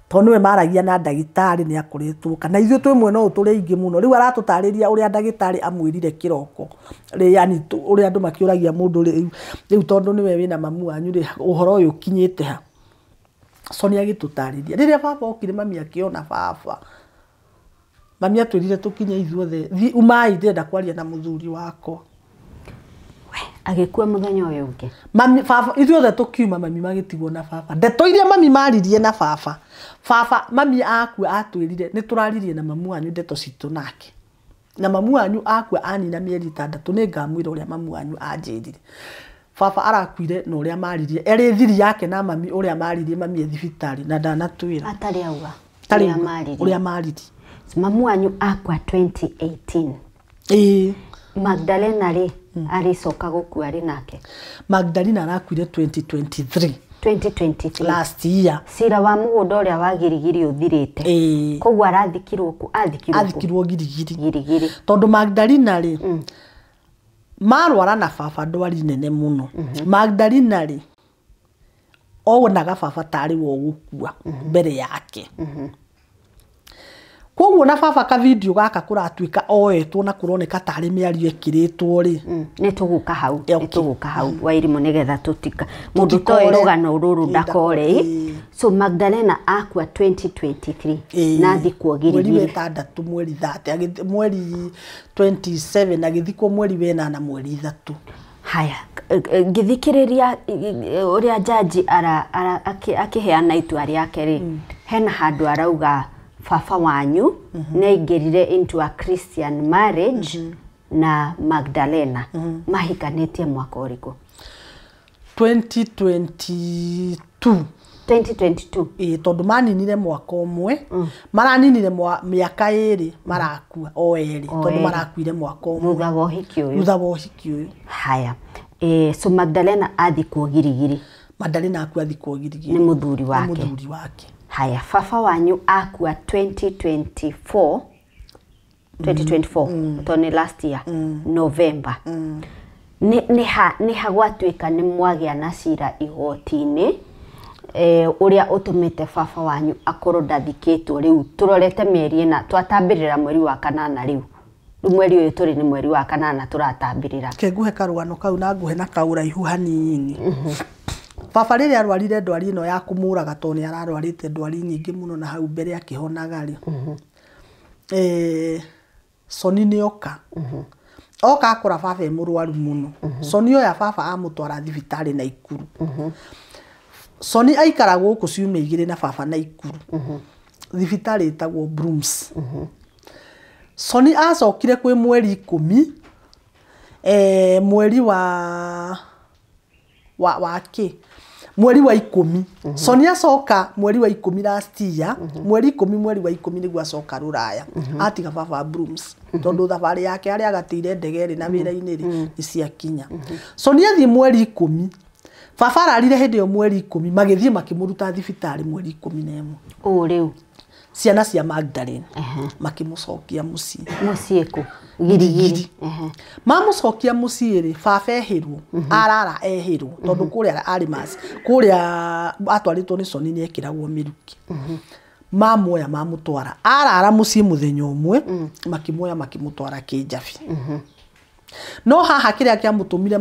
tondu we maragia na ndagitari ni akuritwo kana ithuĩ twi mwena ũyũ tũrĩ aingĩ mũno rĩu aratũtarĩria ũrĩa ndagĩtarĩ amwĩrire kĩroko yani ũrĩa andũ makĩũragia mũndũ rĩu tondũ nĩwe wĩna mamu wanyu rĩ ũhoro ũyũ ũkinyĩte ha Soni agĩtũtarĩria rĩrĩa baba okire mami akĩona baba mami atwĩrire tũkinye ithuothe umai ndĩrenda kwaria na mũthuri wakwa agĩkua muthenya ũyũ ũngĩ mami baba ithuothe tũkiuma mami magĩtigwo na baba ndeto iria mami maririe na baba mami akua atwĩrire nĩ tũraririe na mamu wanyu ndeto citũ nake na mamu wanyu akua anina mĩeri 6 nĩ ngamwĩra ũrĩa mamu wanyu anjĩrire baba arakuire na ũrĩa maririe erĩ thiri yake na mami ũrĩa maririe mami thibitarĩ na ndanatwĩra atarĩ auga ũrĩa maririe mamu wanyu akua 2018 Magdalena ri aricoka gukua ri nake Magdalena arakuire 2023 last year sira wa mugunda uria wagirigiri uthirite kogwo arathikirwo ku athikirwo girigiri tondu Magdalena ri marwara na baba ndwari nene muno Magdalena ri onaga baba tari wo gukua mbere yake kogwo na baba ka video gaka kuratuika oetwo na kuroneka tari miario ekiritwo ri ni tuguka hau Wairimu nigetha tutika mundu toy rugano ruru ndakore so Magdalena akua 2023 na thikwo girigiri mweri 6 mweri 30 mweri 27 agithikwo mweri 4 na mweri 3 haya ngithikiriria uria jaji akiheana itua riake ri hena handu arauga baba wanyu naingirire into a Christian marriage na Magdalena mahikanĩtie mwaka ũrĩkũ 2022 tondu maninire mwaka ũmwe maraninire miaka 2 marakua o erĩ tondu marakuire mwaka ũmwe thutha wa ũhiki ũyũ haya so Magdalena athikwo girigiri Magdalena akua athikwo girigiri ni muthuri wake haya baba wanyu akua 2024 toni last year November ni hagwatuika ni mwagia na cira igoti-ini uria utumite baba wanyu akorwo ndathikitwo riu turorete mieri ina twatambirira mweri wa 8 riu mweri uyu turi ni mweri wa 8 turatambirira kenguhe karugano kau na nguhe na kauraihu hanini baba rĩrĩa arwarire ndwari ĩno ya kũmũraga to nĩ ararwarĩte ndwari nyingĩ mũno na hau mbere akĩhonaga rĩ Soni nĩoka oka akora baba e mũrwaru mũno Soni oya baba amũtwara thibitarĩ Naikuru Soni aikara gũkũ ciumia 2 na baba Naikuru thibitarĩ ĩtagwo Brooms Soni acokire kwĩ mweri 10 mweri wa mweri wa 10 Soni acoka mweri wa 10 last year mweri 10 mweri wa 10 nĩguo acoka Rũraya atiga baba Brooms tondũ thabarĩ yake arĩa agatĩire ndege rĩ na wĩra-inĩ rĩ nĩciakinya Soni athie mweri 10 baba ararire hĩndĩ ĩyo mweri 10 magĩthiĩ makĩmũruta thibitarĩ mweri 11 rĩu ciana cia Magdalene makĩmũcokia mũciĩ kũ girigiri mamũcokia mũciĩ rĩ baba ehĩrwo arara ehĩrwo tondũ kũrĩa arĩ mas kũrĩa atwarĩtwo nĩ Soni nĩ ekĩragwo mĩruki mamuoya mamũtwara arara mũciĩ mũthenya ũmwe makĩmuoya makĩmũtwara Kĩnjabi no haha kĩrĩa kĩamũtũmire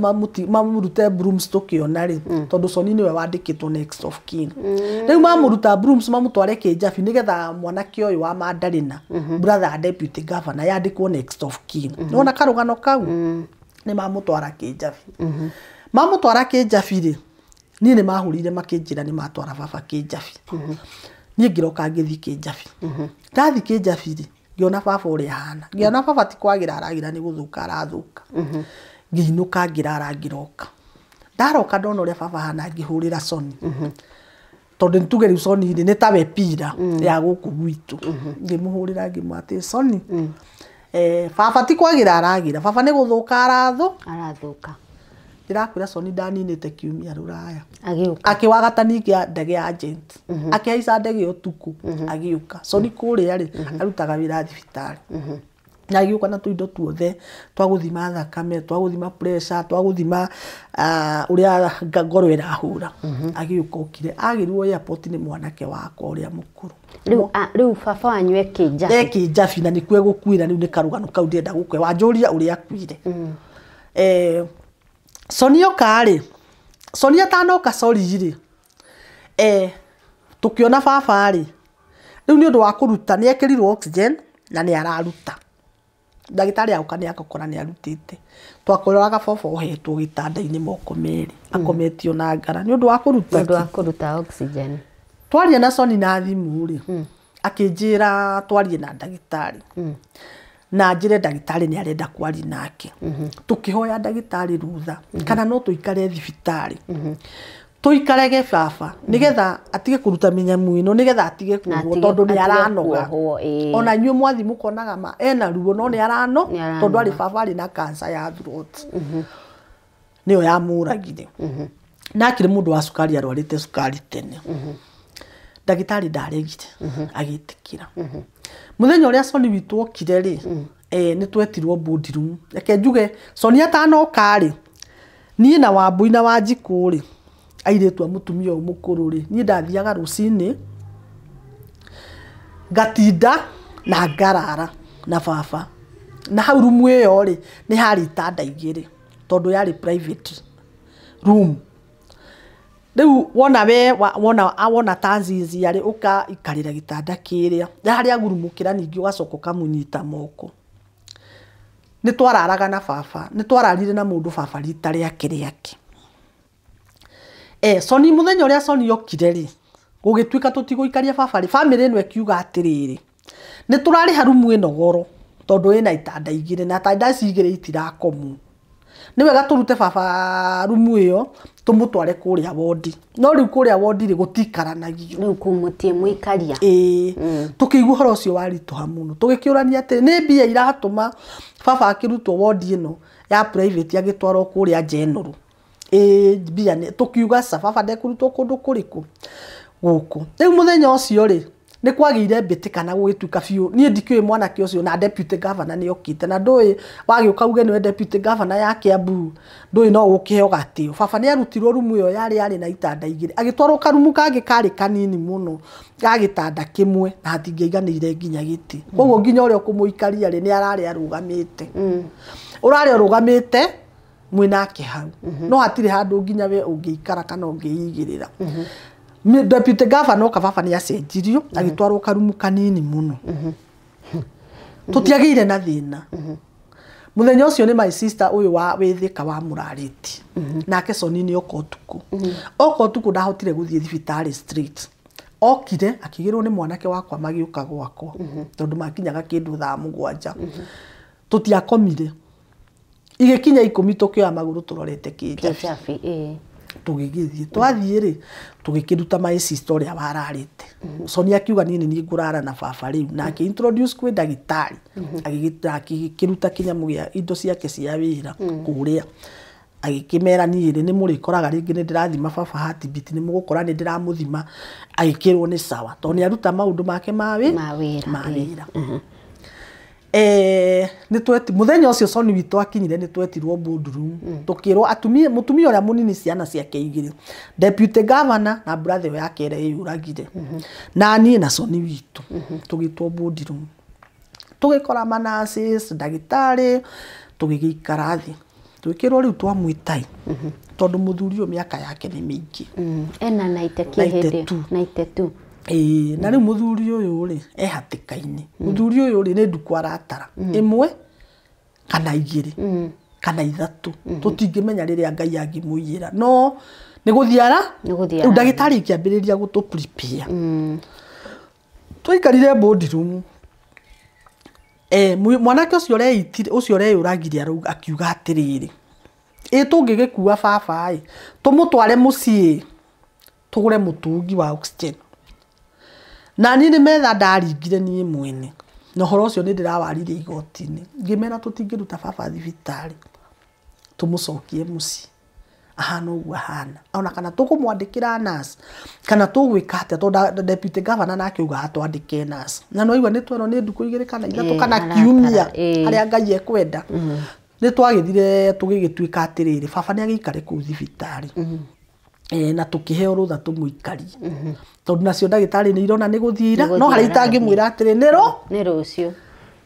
mamũrute Brooms tũkĩona rĩ tondũ Soni nĩwe wandĩkĩtwo next of kin rĩu mamũruta Brooms mamũtware Kĩnjabi nĩgetha mwanake ũyũ wa Madarina brother deputy governor yandĩkwo next of kin nĩwona karũgano kau nĩ mamũtwara Kĩnjabi mamũtwara Kĩnjabi rĩ niĩ nĩ mahũrire makĩnjĩra nĩ matwara baba Kĩnjabi niĩ ngĩroka ngĩthiĩ Kĩnjabi ndathiĩ Kĩnjabi rĩ ngiona baba ũrĩa hana ngiona baba ti kwagira aragira nĩ gũthũka arathũka ngĩinũka ngĩrara ngĩroka ndaroka ndona ũrĩa baba hana ngĩhũrĩra Soni tondũ nĩtuge rĩu Soni nĩ tawe pira ya gũkũ gwitũ ngĩmũhũrĩra ngĩmwatĩ Soni baba ti kwagira aragira baba nĩ gũthũka arathũka ndĩrakwĩra Soni ndaninĩte kiumia Rũraya akĩwagatani kĩa ndege ya agent akĩhaica ndege ũtukũ agĩũka Soni kũrĩa rĩ arutaga wĩra thibitarĩ na agĩũka na tũindo tuothe twagũthima thakame twagũthima pressure twagũthima ũrĩa ngoro ĩrahũra agĩũka okire agĩrwo airport nĩ mwanake wakwa ũrĩa mũkũrũ rĩu baba wanyu Kĩnjabi na nĩkuo egũkuĩra rĩu nĩ karũgano kau ndĩrenda gũkwe wanjũria ũrĩa akuire Soni oka rĩ Soni atanoka rĩ tukiona baba rĩ rĩu nĩ ũndũ wa kũruta nĩ ekĩrirwo oxygen na nĩ araruta ndagĩtarĩ agoka nĩ agakora nĩ arutĩte twakoraga baba ohetwo gĩtanda-inĩ moko merĩ akometio na ngara nĩ ũndũ wa kũruta oxygen twaria na Soni na thimũ rĩ akĩnjĩra twarie na ndagĩtarĩ na njĩre ndagĩtarĩ nĩ arenda kwaria nake tũkĩhoya ndagĩtarĩ rutha kana no tũikare thibitarĩ tũikarege baba nĩgetha atige kũruta mĩnyamũ ĩno nĩgetha atige kuohwo tondũ nĩ aranoga ona inyuĩ mwathi mũkonaga ena ruo no nĩ arano tondũ arĩ baba arĩ na cancer ya throat nĩyo yamũragire na akĩrĩ mũndũ wa cukari arwarĩte cukari tene ndagĩtarĩ ndaregire agĩtĩkĩra mũthenya ũrĩa Soni witũ okire rĩ nĩ twetirwo board room reke njuge Soni atanoka rĩ niĩ na Wambui na Wanjikũ rĩ airĩtu a mũtumia ũyũ mũkũrũ rĩ niĩ ndathiaga rũcinĩ ngatinda na ngarara na baba na hau rumu ĩyo rĩ nĩ harĩ itanda igĩrĩ tondũ yarĩ private room rĩu wona tanzizi yarĩ ũka ikarĩra gĩtanda kĩrĩa harĩa agurumũkĩra ningĩ ũgacoka ũkamũnyita moko nĩ twararaga na baba nĩ twararire na mũndũ baba rita rĩake Soni mũthenya ũrĩa Soni okire rĩ gũgĩtuĩka tũtigũikaria baba rĩ family ĩno ĩkiuga atĩrĩrĩ nĩ tũrarĩha rumu ĩno goro tondũ ĩna itanda igĩrĩ na itanda ici igĩrĩ itirakomwo nĩ wega tũrute baba rumu ĩyo tũmũtware kũrĩa wodi no rĩu kũrĩa wodi rĩ gũtikaranagio rĩu kũmũtie mũikaria tũkĩigua ũhoro ũcio waritũha mũno tũgĩkĩũrania atĩ nĩ mbia iratũma baba akĩrutwo wodi ĩno ya private agĩtwarwo kũrĩa general mbia tũkiuga sa baba ndekũrutwo kũndũ kũrĩkũ gũkũ rĩu mũthenya ũcio rĩ nĩ kwagĩire mbĩtĩkana gũgĩtuĩka biũ niĩ ndikĩũĩ mwanake ũcio na deputy governor nĩ okĩte na ndũĩ wagĩũka uge nĩwe deputy governor ya Kiambu ndũĩ no gũkĩheo gatĩo baba nĩ arutirwo rumu ĩyo yarĩ na itanda igĩrĩ agĩtwarwo karumu kangĩ karĩ kanini mũno ga gĩtanda kĩmwe na hatingĩaiganĩire nginya gĩtĩ koguo nginya ũrĩa ũkũmũikaria rĩ nĩ ararĩ arũgamĩte ũrarĩ ũrũgamĩte mwinake hau no hatire handu nginya we ungiikara kana ungiigirira deputy governor kababa ni acenjirio agitwarwo karumu kanini muno tutiagire na thina muthenya ucio ni my sister uyu wa withika wa murariti nake sonini okotuku okotuku ndahotire guthie thibitari street okire akigirwo ni mwanake wakwa magiuka gwakwa tondu makinyaga kindu thaa 7 tutiakomire igikinya 10 tukioya maguru turorete kinjabi tugigithie twathie ri tugikiruta my sister uria wararite Soni akiuga nini ni ngurara na baba riu na aki introduce kwi ndagitari agikiruta kinyamu gia indo ciake cia wira kuria agikimera niire ni murikoraga ringi ni ndirathima baba heartbeat ni mugukora ni ndiramuthima agikirwo ni sawa to ni aruta maundu make mawira ni tweti muthenya ucio Soni witu akinyire ni twetirwo boardroom tukirwo atumia mutumia uria munini ciana ciake igiri deputy governor na brother yake ere yuragire na ni na Soni witu tugitwo boardroom tugikora manasis ndagitari tugigikara thi twikirwo riu twamwitai tondu muthuri uyu miaka yake ni mingi ena 92 na riu muthuri uyu ri ehatikaini muthuri uyu ri ni nduku aratara imwe kana igiri kana ithatu tutingimenya riria Ngai angimuyira no ni guthiara ndagitari kiambiriria gutu prepare twikarire boardroom mwanake ucio reyuragire akiuga atiriri tungigikua baba tumutware mucii tugure mutungi wa oxygen na nini metha ndaringire ni mwene no horo ucio ni ndirawarire igotini ngimera tutingiruta baba thibitari tumucokie mucii ahana ugu ahana ona kana tukumwandikira nurse kana tugwika atia to deputy governor nake uga atwandike nurse na no igwa ni twero ni nduku igiri kana ithatu kana kiumia aria Ngai ekwenda ni twagithire tugigituika atiriri baba ni agikare ku thibitari na tukiheo rutha tumuikarie tondu nacio ndagitari ni irona ni guthira no hari itangimwira atiri ni rucio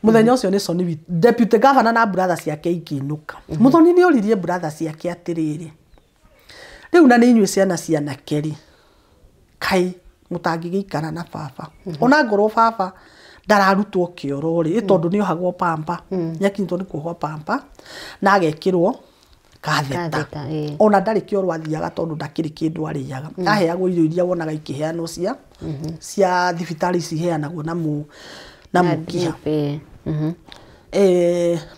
muthenya ucio ni Soni deputy governor na brother ciake ikinuka muthoni ni oririe brother ciake atiriri riu na ni inyue ciana keri kai mutangigikara na baba ona ngoro baba ndararutwo kioro ri tondu ni ohagwo pampa nyakinto ni kuhwa pampa na agekirwo katheta ona ndari kioro athiaga tondu ndakiri kindu ariaga aheagwo irio iria wonaga ikiheanwo cia thibitari ciheanagwo na mukia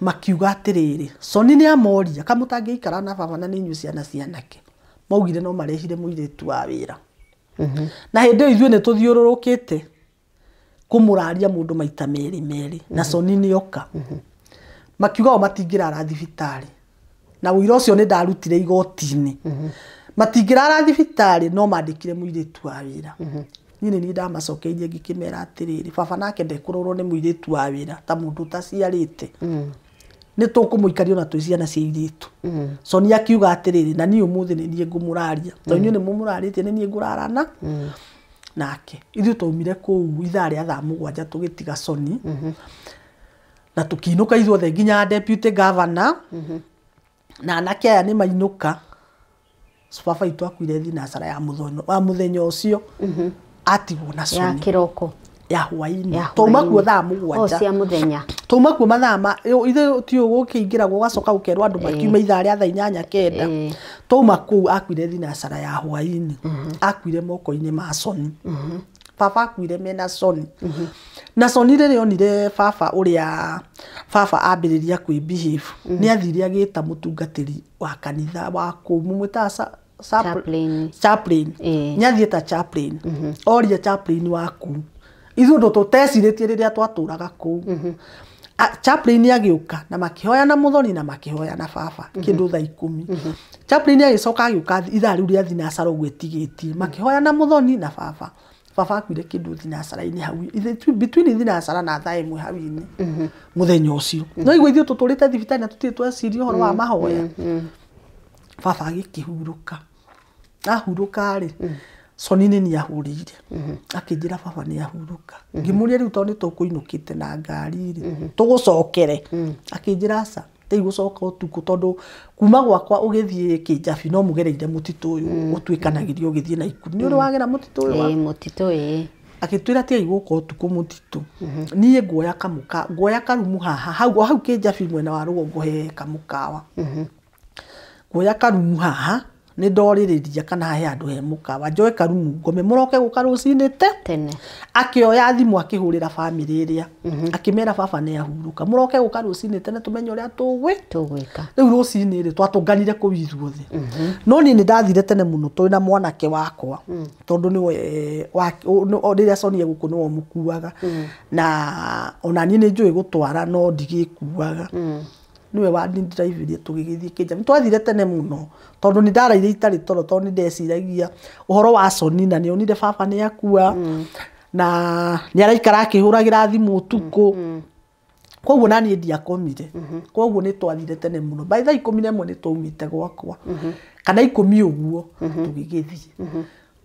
makiuga atiriri Soni ni amoria kamutangiikara na baba na ni inyue cianake maugire no marehire muiretu wa wira na hindi ithuĩ ni tuthiururukite kumuraria mundu maita meri na Soni ni oka makiuga o matingirara thibitari na wira ucio ni ndarutire igotini matingirara thibitari no mandikire muiretu wa wira nini ni ndamacokeirie ngikimera atiriri baba nake ndekururwo ni muiretu wa wira ta mundu taciarite ni tukumuikario na twiciana cia iritu Soni akiuga atiriri na ni umuthi ni nie ngumuraria to inyu ni mumurarite ni nie ngurarana nake ithu taumire ku ithaa ria thaa 7 tugitiga Soni na tukiinuka ithuothe nginya deputy governor na anake aya ni mainuka baba itu akuire thinasara ya muthenya ucio atigwo na Soni ya kiroko ya hwaini tuma kuo thaa 7 cia muthenya tuma kuo mathama ithe ti ugukiingira gugacoka gukerwa andu makiuma ithaa ria thaa 8 tuma kuo akuire thinasara ya hwaini akuire moko-ini ma Soni baba akuire mena Soni na Soni rĩrĩa onire baba uria baba ambiriria kwi behave ni athire agita mutungatiri wa kanitha wa kumumwita chaplain ni athieta chaplain oria chaplain waku ithu ndo tuteciritie riria twaturaga ku chaplain agiuka na makihoya na muthoni na makihoya na baba kindu thaa 10 chaplain agicoka agiuka ithaa riu ria thinasara gwetigitie makihoya na muthoni na baba akuire kindu thinasara-ini hau between thinasara na thaa 1 hau-ini muthenya ucio no igwe ithu tuturite thibitari na tutire tweciria uhoro wa mahoya baba agikihuruka ahuruka ri Soni ni ahurire akinjira baba ni ahuruka ngimuria riu tondu tukuinukite na ngari ri tugucokere akinjira sa ti gucoka utuku tondu kuma gwakwa ugithie Kijabi no mugereire mutito uyu utwikanagirio ugithie na ikuru ni uri wagera mutito uyu mutito akitwira ti iguka utuku mutito nie nguoya kamuka nguoya karumu haha hau Kijabi mwena wa rugongo he kamukawa nguoya karumu haha ni ndoririria kana he andu he mukawa njoe karumu ngome muroke guka rucini tene akioya thimu akihurira family iria akimera baba ne ahuruka muroke guka rucini tene tumenye uria tugwika riu rucini ri twatunganire ku ithuothe no ni ndathire tene muno twina mwanake wakwa tondu ni riria Sonia guku ni mukuaga na ona ni njui gutwara no ndigikuaga niwe wadi drive tugigithie Kijabi twathire tene muno tondu ni ndaraire itari toro tondu ndeciragia uhoro wa Soni na nionire baba ni akua na ni araikara akihuragira thimu utuku koguo nani ndiakomire koguo ni twathire tene muno by the 11 ni twaumite gwakwa kana 10 uguo tugigithie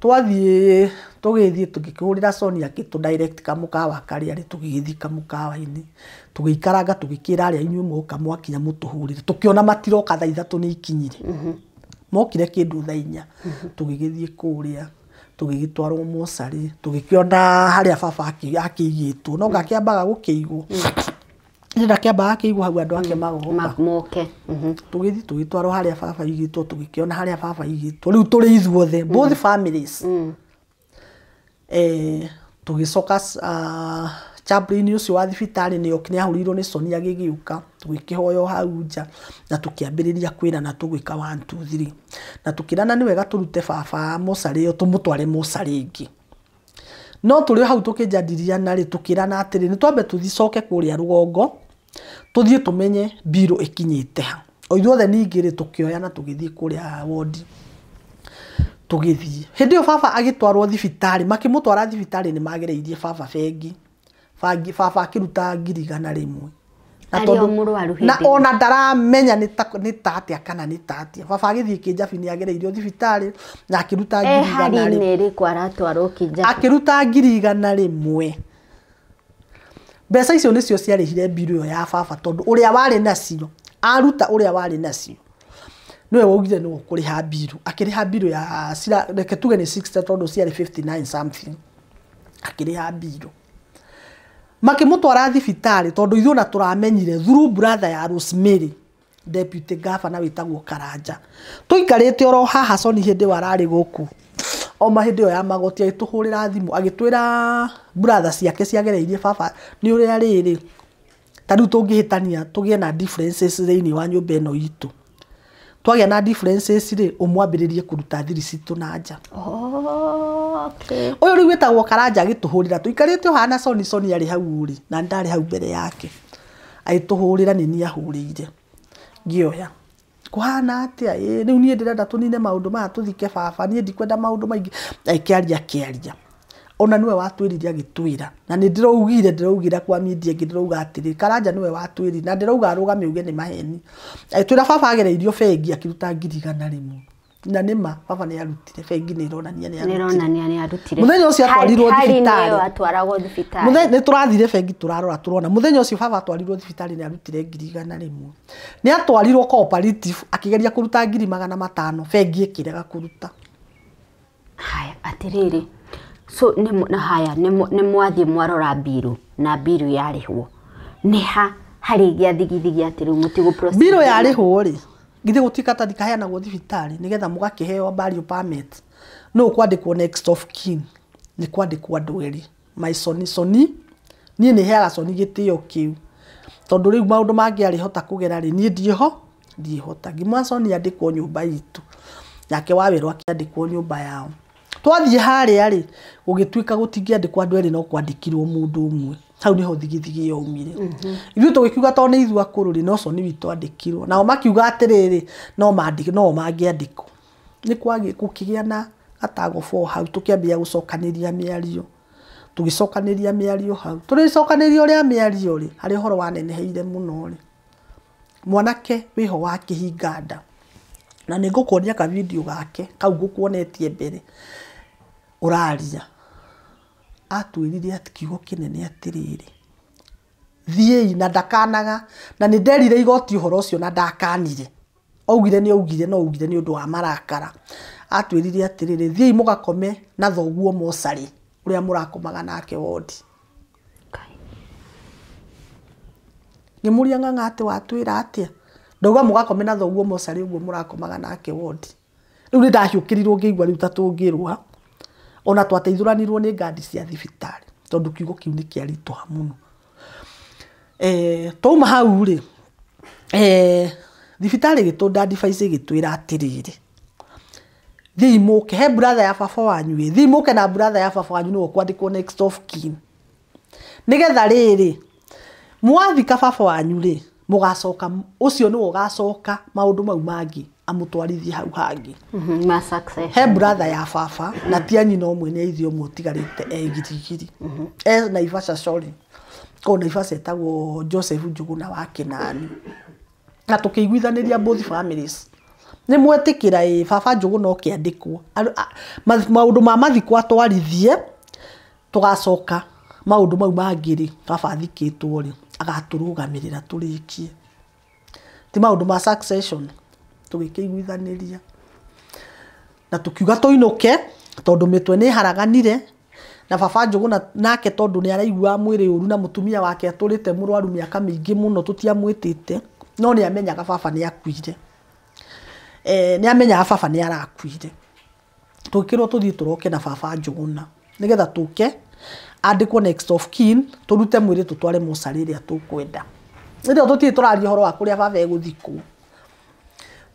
twathie tugithie tugikihurira Sonia akitu direct kamukawa kari ari tugigithie kamukawa-ini tugiikaranga tugikira ari inyu muka mwakinya mutuhurire tukiona matiroka thaa 3 ni ikinyire mokire kindu thaa 4 tugigithie kuria tugigitwarwo mosari tugikiona haria baba akigitwo no ngakiambaga gukiigwo nda kiambaga kiigwo hau andu ake magoka tugithi tugitwarwo haria baba igitwo tugikiona haria baba igitwo riu turi ithuothe both families tugicoka chaplain ucio wa thibitari ni okine ahurirwo ni Sonia gigiuka tugikihoyo hau nja na tukiambiriria kwira na tugwika 1 2 3 na tukirana ni wega turute baba mosari yo tumutware mosari ingi no turi hau tukijadiria na ri tukirana atiri ni twambe tuthicoke kuria rugongo tuthie tumenye biro ikinyite ha o ithuothe ningiri tukioya na tugithie kuria ward tugithie hindi yo baba agitwarwo thibitari makimutwara thibitari ni magereirie baba bengi baba akiruta 100,000 na tondu na ona ndaramenya ni tatia kana ni tatia baba agithie Kijabi ni agereirio thibitari na akiruta 100,000 kwaratwarwo Kijabi akiruta 100,000 mbeca icio nicio ciarihire biro yo ya baba tondu uria wari nacio aruta uria wari nacio niwe waugire ni ukuriha biro akiriha biro ya sira reke tuge ni 60 tondu ciari 59 something akiriha biro makimutwara thibitari tondu ithu na turamenyire through brother ya Rosemary deputy governor witagwo Karanja tuikarite oro haha Soni hindi warari guku o mahindi yo ya magoti aituhurira thimu agitwira brother ciake ciagereirie baba ni uria riri tariu tungihitania tugie na differences thiini wa nyumba eno itu twagia na differences ri umwambiririe kuruta thiri citu na nja okay uyu riu witagwo Karanja agituhurira tuikarite hana Soni ari hau uri na ndari hau mbere yake aituhurira ni ni ahurire ngioya kuhana atia riu nie ndirenda tunine maundu ma tuthike baba nie ndikwenda maundu maingi kiaria ona niwe watwiririe agitwira na ni ndiraugire kwa media ngidirauga atiri Karanja niwe watwiri na ndirauga arugame uge ni maheni aitwira baba agereirio bengi akiruta 100,000 na nima baba ni arutire bengi ni ronania ni arutire muthenya ucio atwarirwo thibitari atwaragwo thibitari muthenya ni turathire bengi turarora turona muthenya ucio baba atwarirwo thibitari ni arutire 100,000 ni atwarirwo cooperative akigeria kuruta 500,000 bengi ikirega kuruta haya atiriri so ni mwathie mwarora biro na biro yarihwo ni hari giathigithigi atiru mutigo process biro yarihwo ri githe gutikata dikaheana go thibitari nigetha mugakiheo burial permit no kwandikwo next of kin ni kwandikwo andu eri my Soni nie ni heaga Soni gitio kiu tondu riu maundu mangi ari hota kugera ri nie ndihota gimwa Soni andikwo nyumba itu yake wawirwo akiandikwo nyumba yao twathie haria ri ugitwika gutingiandikwo andu eri no kwandikirwo mundu umwe hau niho thigithigi yaumire ithu tugikiuga to ni ithu akuru ri no Soni witu andikirwo nao makiuga atiriri no mangiandikwo ni kwagi kukigia na gatago 4 hau tukiambia gucokaniria miario tugicokanĩria mĩario hau tũrĩcokanĩria ũrĩa mĩario rĩ harĩ ũhoro waneneheire mũno rĩ mwanake wĩho wa kĩhinga nda na nĩngũkuonia ka video gake kau ngũkuonetie mbere ũraria atwĩrire ati kiugo kĩnene atĩrĩrĩ thiei na ndakanaga na nĩ nderire igoti ũhoro ũcio na ndakanire augire nĩ augire no augire nĩ ũndũ wa marakara atwĩrire atĩrĩrĩ thiei mũgakome na thoguo mocarĩ ũrĩa mũrakomaga nake wodi ngĩmũria ng'ang'a atĩ watwĩra atĩa ndauga mũgakome na thoguo mocarĩ ũguo mũrakomaga nake wodi rĩu nĩ ndahiũkĩrirwo ngĩigua rĩu ta tũngĩrũa ona twateithũranirwo nĩ ngandi cia thibitarĩ tondũ kiugo kĩu nĩ kĩaritũha mũno twauma hau rĩ thibitarĩ gĩtũnda advice gĩtwĩra atĩrĩrĩ thiĩ mũke he brother ya baba wanyu thiĩ mũke na brother ya baba wanyu nĩwe kwandĩkwo next of kin nĩgetha rĩrĩ mwathika baba wanyu rĩ mũgacoka ũcio nĩwe ũgacoka maũndũ mau mangĩ amũtwarithie hau hangĩ ma success he brother ya baba na tia nyina ũmwe nĩ aithio ũmwe ũtigarĩte egirigiri Naivasha sorry ko Naivasha etagwo Joseph Njuguna wa Kinani na tũkĩiguithanĩria both families nĩ mwetĩkĩra baba Njuguna okĩandĩkwo maũndũ ma mathiko atwarithie tũgacoka maũndũ mau mangĩ rĩ baba athikĩtwo rĩ agatũrũgamĩrĩra tũrĩkie ti maũndũ ma succession tũgĩkĩiguithanĩria na tũkiuga tũinũke tondũ mĩtwe nĩ haraganire na baba Njuguna nake tondũ nĩ araigua mwĩrĩ ũru na mũtumia wake atũrĩte mũrwaru mĩaka mĩingĩ mũno tũtiamwĩtĩte no nĩ amenyaga baba nĩ akuire nĩ amenyaga baba nĩ arakuire tũkĩrwo tũthiĩ tũroke na baba Njuguna nĩgetha tũke andĩkwo next of kin tũrute mwĩrĩ tũtware mocarĩ ĩrĩa tũkwenda nĩrĩo tũtirĩ tũraria ũhoro wa kũrĩa baba egũthikwo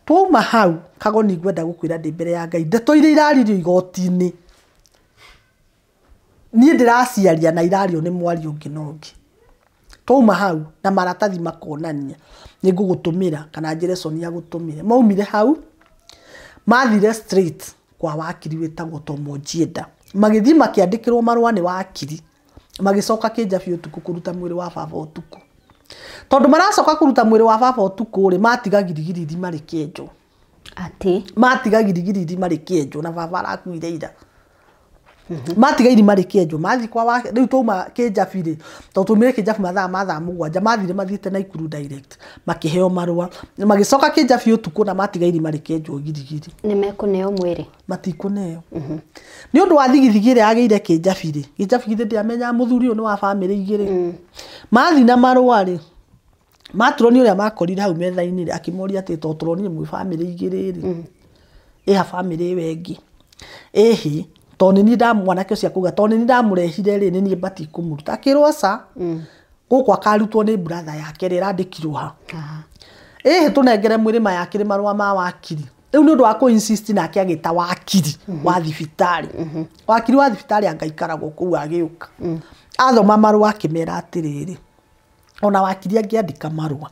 twauma hau Kagoni ngwenda gũkwĩra ndĩ mbere ya Ngai ndeto iria iraririo igoti-inĩ niĩ ndĩraciaria na irario nĩ mwario ũngĩ na ũngĩ twauma hau na maratathi makonania nĩ ngũgũtũmĩra kana njĩre Sonia gũtũmĩre maumire hau mathire straight kwa wakiri wĩtagwo Tom Ojienda magĩthiĩ makĩandĩkĩrwo marũa nĩ wakiri magĩcoka Kĩnjabi ũtukũ kũruta mwĩrĩ wa baba ũtukũ tondũ maracoka kũruta mwĩrĩ wa baba ũtukũ rĩ matiga girigiri marĩ kĩenjo ati matiga girigiri marĩ kĩenjo na baba arakuire ira matiga irima rĩ kĩenjo mathi kwa wake rĩu twauma Kĩnjabi rĩ tondũ tumire Kĩnjabi mathaa mũgwanja mathire mathiĩte Naikuru direct makĩheo marũa magĩcoka Kĩnjabi ũtukũ na matiga irima rĩ kĩenjo girigiri nĩ mekũneo mwĩrĩ matikũneo nĩ ũndũ wa thigithigi ĩrĩa yagĩire Kĩnjabi rĩ Kĩnjabi githĩ ndĩamenya mũthuri ũyũ nĩ wa family igĩrĩ mathi na marũa rĩ maturoni ũrĩa makorire hau metha-inĩ rĩ akĩmoria atĩ to turonire mwĩ family igĩrĩ rĩ ĩha family ĩyo ĩngĩ ĩhĩ tondũ nĩ ndamwanake ũcio akuga tondũ nĩ ndamũrehire rĩ nĩ niĩ mbati kũmũruta akĩrwo aca gũkũ akarutwo nĩ brother yake rĩ randĩkirwo ha ĩhĩ tũnengere mwĩrĩ maya kĩrĩ marũa ma wakiri rĩu nĩ ũndũ wa kũ insist nake agĩta wakiri wa thibitarĩ wakiri wa thibitarĩ angaikaragwo kũu agĩũka athoma marũa akĩmera atĩrĩrĩ ona wakiri angĩandĩka marũa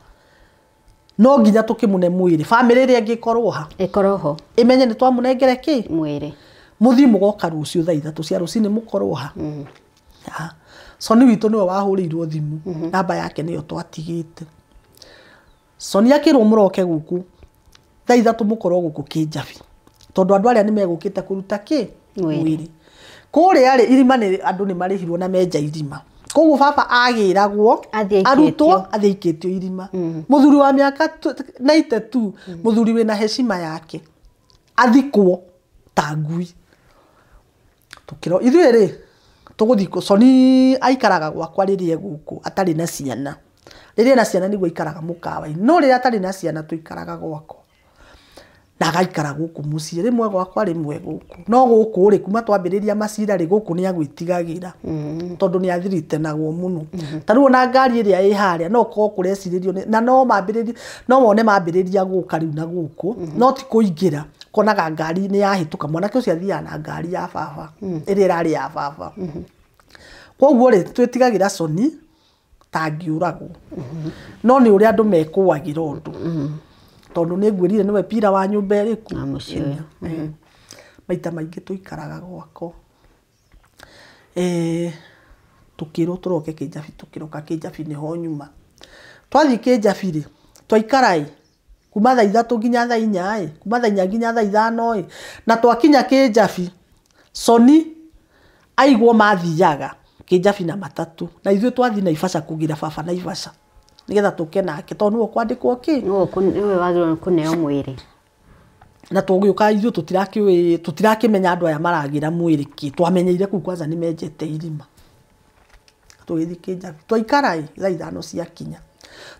no nginya tũkĩmũne mwĩrĩ family ĩrĩa ĩngĩkorwo ha ĩkorwo ho ĩmenye nĩ twamũnengere kĩ mwĩrĩ muthi mũgoka rũciũ thaa 3 cia rũcinĩ mũkorwo ha Soni witũ nĩwe wahũrĩirwo thimũ namba yake nĩyo twatigĩte Sonia akĩrwo mũroke gũkũ thaa 3 mũkorwo gũkũ Kĩnjabi tondũ andũ arĩa nĩ megũkĩte kũruta kĩ mwĩrĩ kũrĩa rĩ irima nĩ andũ nĩ marĩhirwo na menja irima koguo baba agĩragwo arutwo athĩikĩtio irima mũthuri wa mĩaka 92 mũthuri wĩna heshima yake athikwo ta ngui tukĩro ithuĩ rĩ tũgũthikwo Soni aikaraga gwakwa rĩrĩa gũkũ atarĩ na ciana rĩrĩa na ciana nĩguo aikaraga mũkawa-inĩ no rĩrĩa atarĩ na ciana tũikaraga gwakwa na agaikara gũkũ mũciĩ rĩmwe gwakwa rĩmwe gũkũ no gũkũ rĩ kuma twambĩrĩria macira rĩ gũkũ nĩ agwĩtigagĩra tondũ nĩ athiritenagwo mũno ta rĩu ona ngari ĩrĩa ĩ harĩa no ko kũrecirĩrio na no mambĩrĩria no mone mambĩrĩria gũka rĩu na gũkũ no ti kũingĩra konaga ngari nĩ yahĩtũka mwanake ũcio athiaga na ngari ya baba ĩrĩa ĩrarĩ ya baba koguo rĩ twĩtigagĩra Soni tangĩũragwo no nĩ ũrĩa andũ mekũagĩra ũndũ tondũ nĩ ngwĩrire nĩwe pira wa nyũmba ĩrĩkũ na mũciĩ ũyũ maita maingĩ tũikaraga gwako tukĩrwo tũroke Kĩnjabi tũkĩroka Kĩnjabi nĩho nyuma twathiĩ Kĩnjabi rĩ twaikara kuma thaa 3 nginya thaa 4 kuma thaa 4 nginya thaa 5 na twakinya Kĩnjabi Soni aigwo mathiaga Kijabi na matatu na ithuĩ twathi Naivasha kugira baba Naivasha nigetha tuke nake tondu nuo kwandikwo ki niwe wagĩrĩirwo kuneo mwĩrĩ na tũgĩũka ithuĩ tũtirakĩmenya andũ aya maragira mwĩrĩ ki twamenyeire kuu kwanza nĩ menjete irima tũgĩthi Kijabi twaikara thaa 5 ciakinya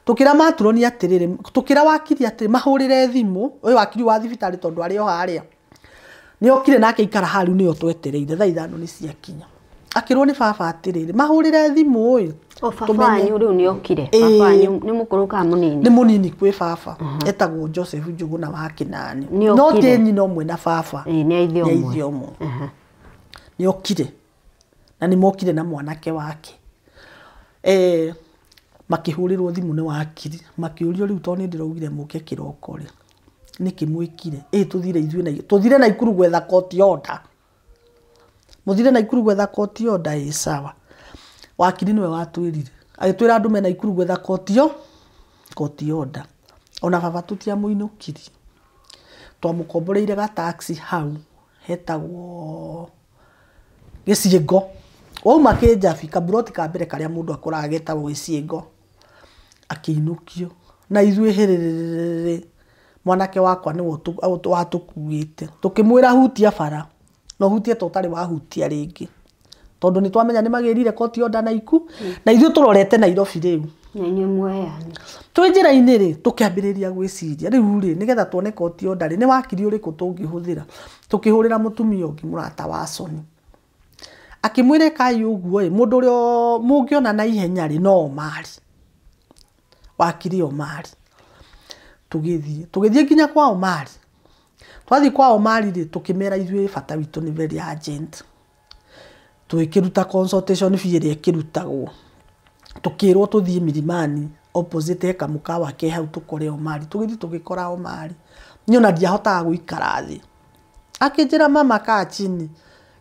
tukira maturoni atiriri tukira wakiri atiri mahurire thimu uyu wakiri wa thibitari tondu ari o haria ni okire nake ikara hariu ni otwetereire thaa 5 ni ciakinya akirwo ni baba atiriri mahurire thimu uyu baba wanyu riu ni okire baba wanyu ni mukuru ka munini ni munini kwi baba etagwo Joseph Njuguna wa Kinani no ti nyina omwe na baba ni aithio omwe ni okire na ni mokire na mwanake wake makihurirwo thimu ni wakiri makiurio riu toni ndiraugire muke kiroko ri niki mwikire tuthire ithuĩ na tuthire na ikuru gwetha court order muthire na ikuru gwetha court order sawa wakiri niwe watwirire agitwira andu mena ikuru gwetha court order ona baba tutia muinukiri twamukomboreire ga taxi hau hetagwo Gĩciĩngo wauma Kijabi kaburoti ka mbere karia mundu akoraga getagwo Gĩciĩngo akiinukio na ithuĩ herere mwanake wakwa ni watukuite tukimwira hutia bara no hutie totari wa hutia ringi tondu ni twamenya ni magirire court order na iku na ithuĩ turorete Nairobi riu ni mweani twi njira-ini ri tukiambiriria gwiciria riu ri nigetha tuone court order ri ni wakiri uriku tungihuthira tukihurira mutumia ungi murata wa Soni akimwire kai uguo mundu rio mungiona na ihenya ri no mari wakiri o mari tugithie nginya kwa Omari twathi kwa Omari ri tukimera ithuĩ bata witũ ni very urgent tuikiruta consultation fee ri kirutagwo tukirwo tuthie Milimani opposite kamukawa ke hau tukore Omari tugithi tugikora Omari nyona ndiahotaga guikara thi akinjira mama kaa chini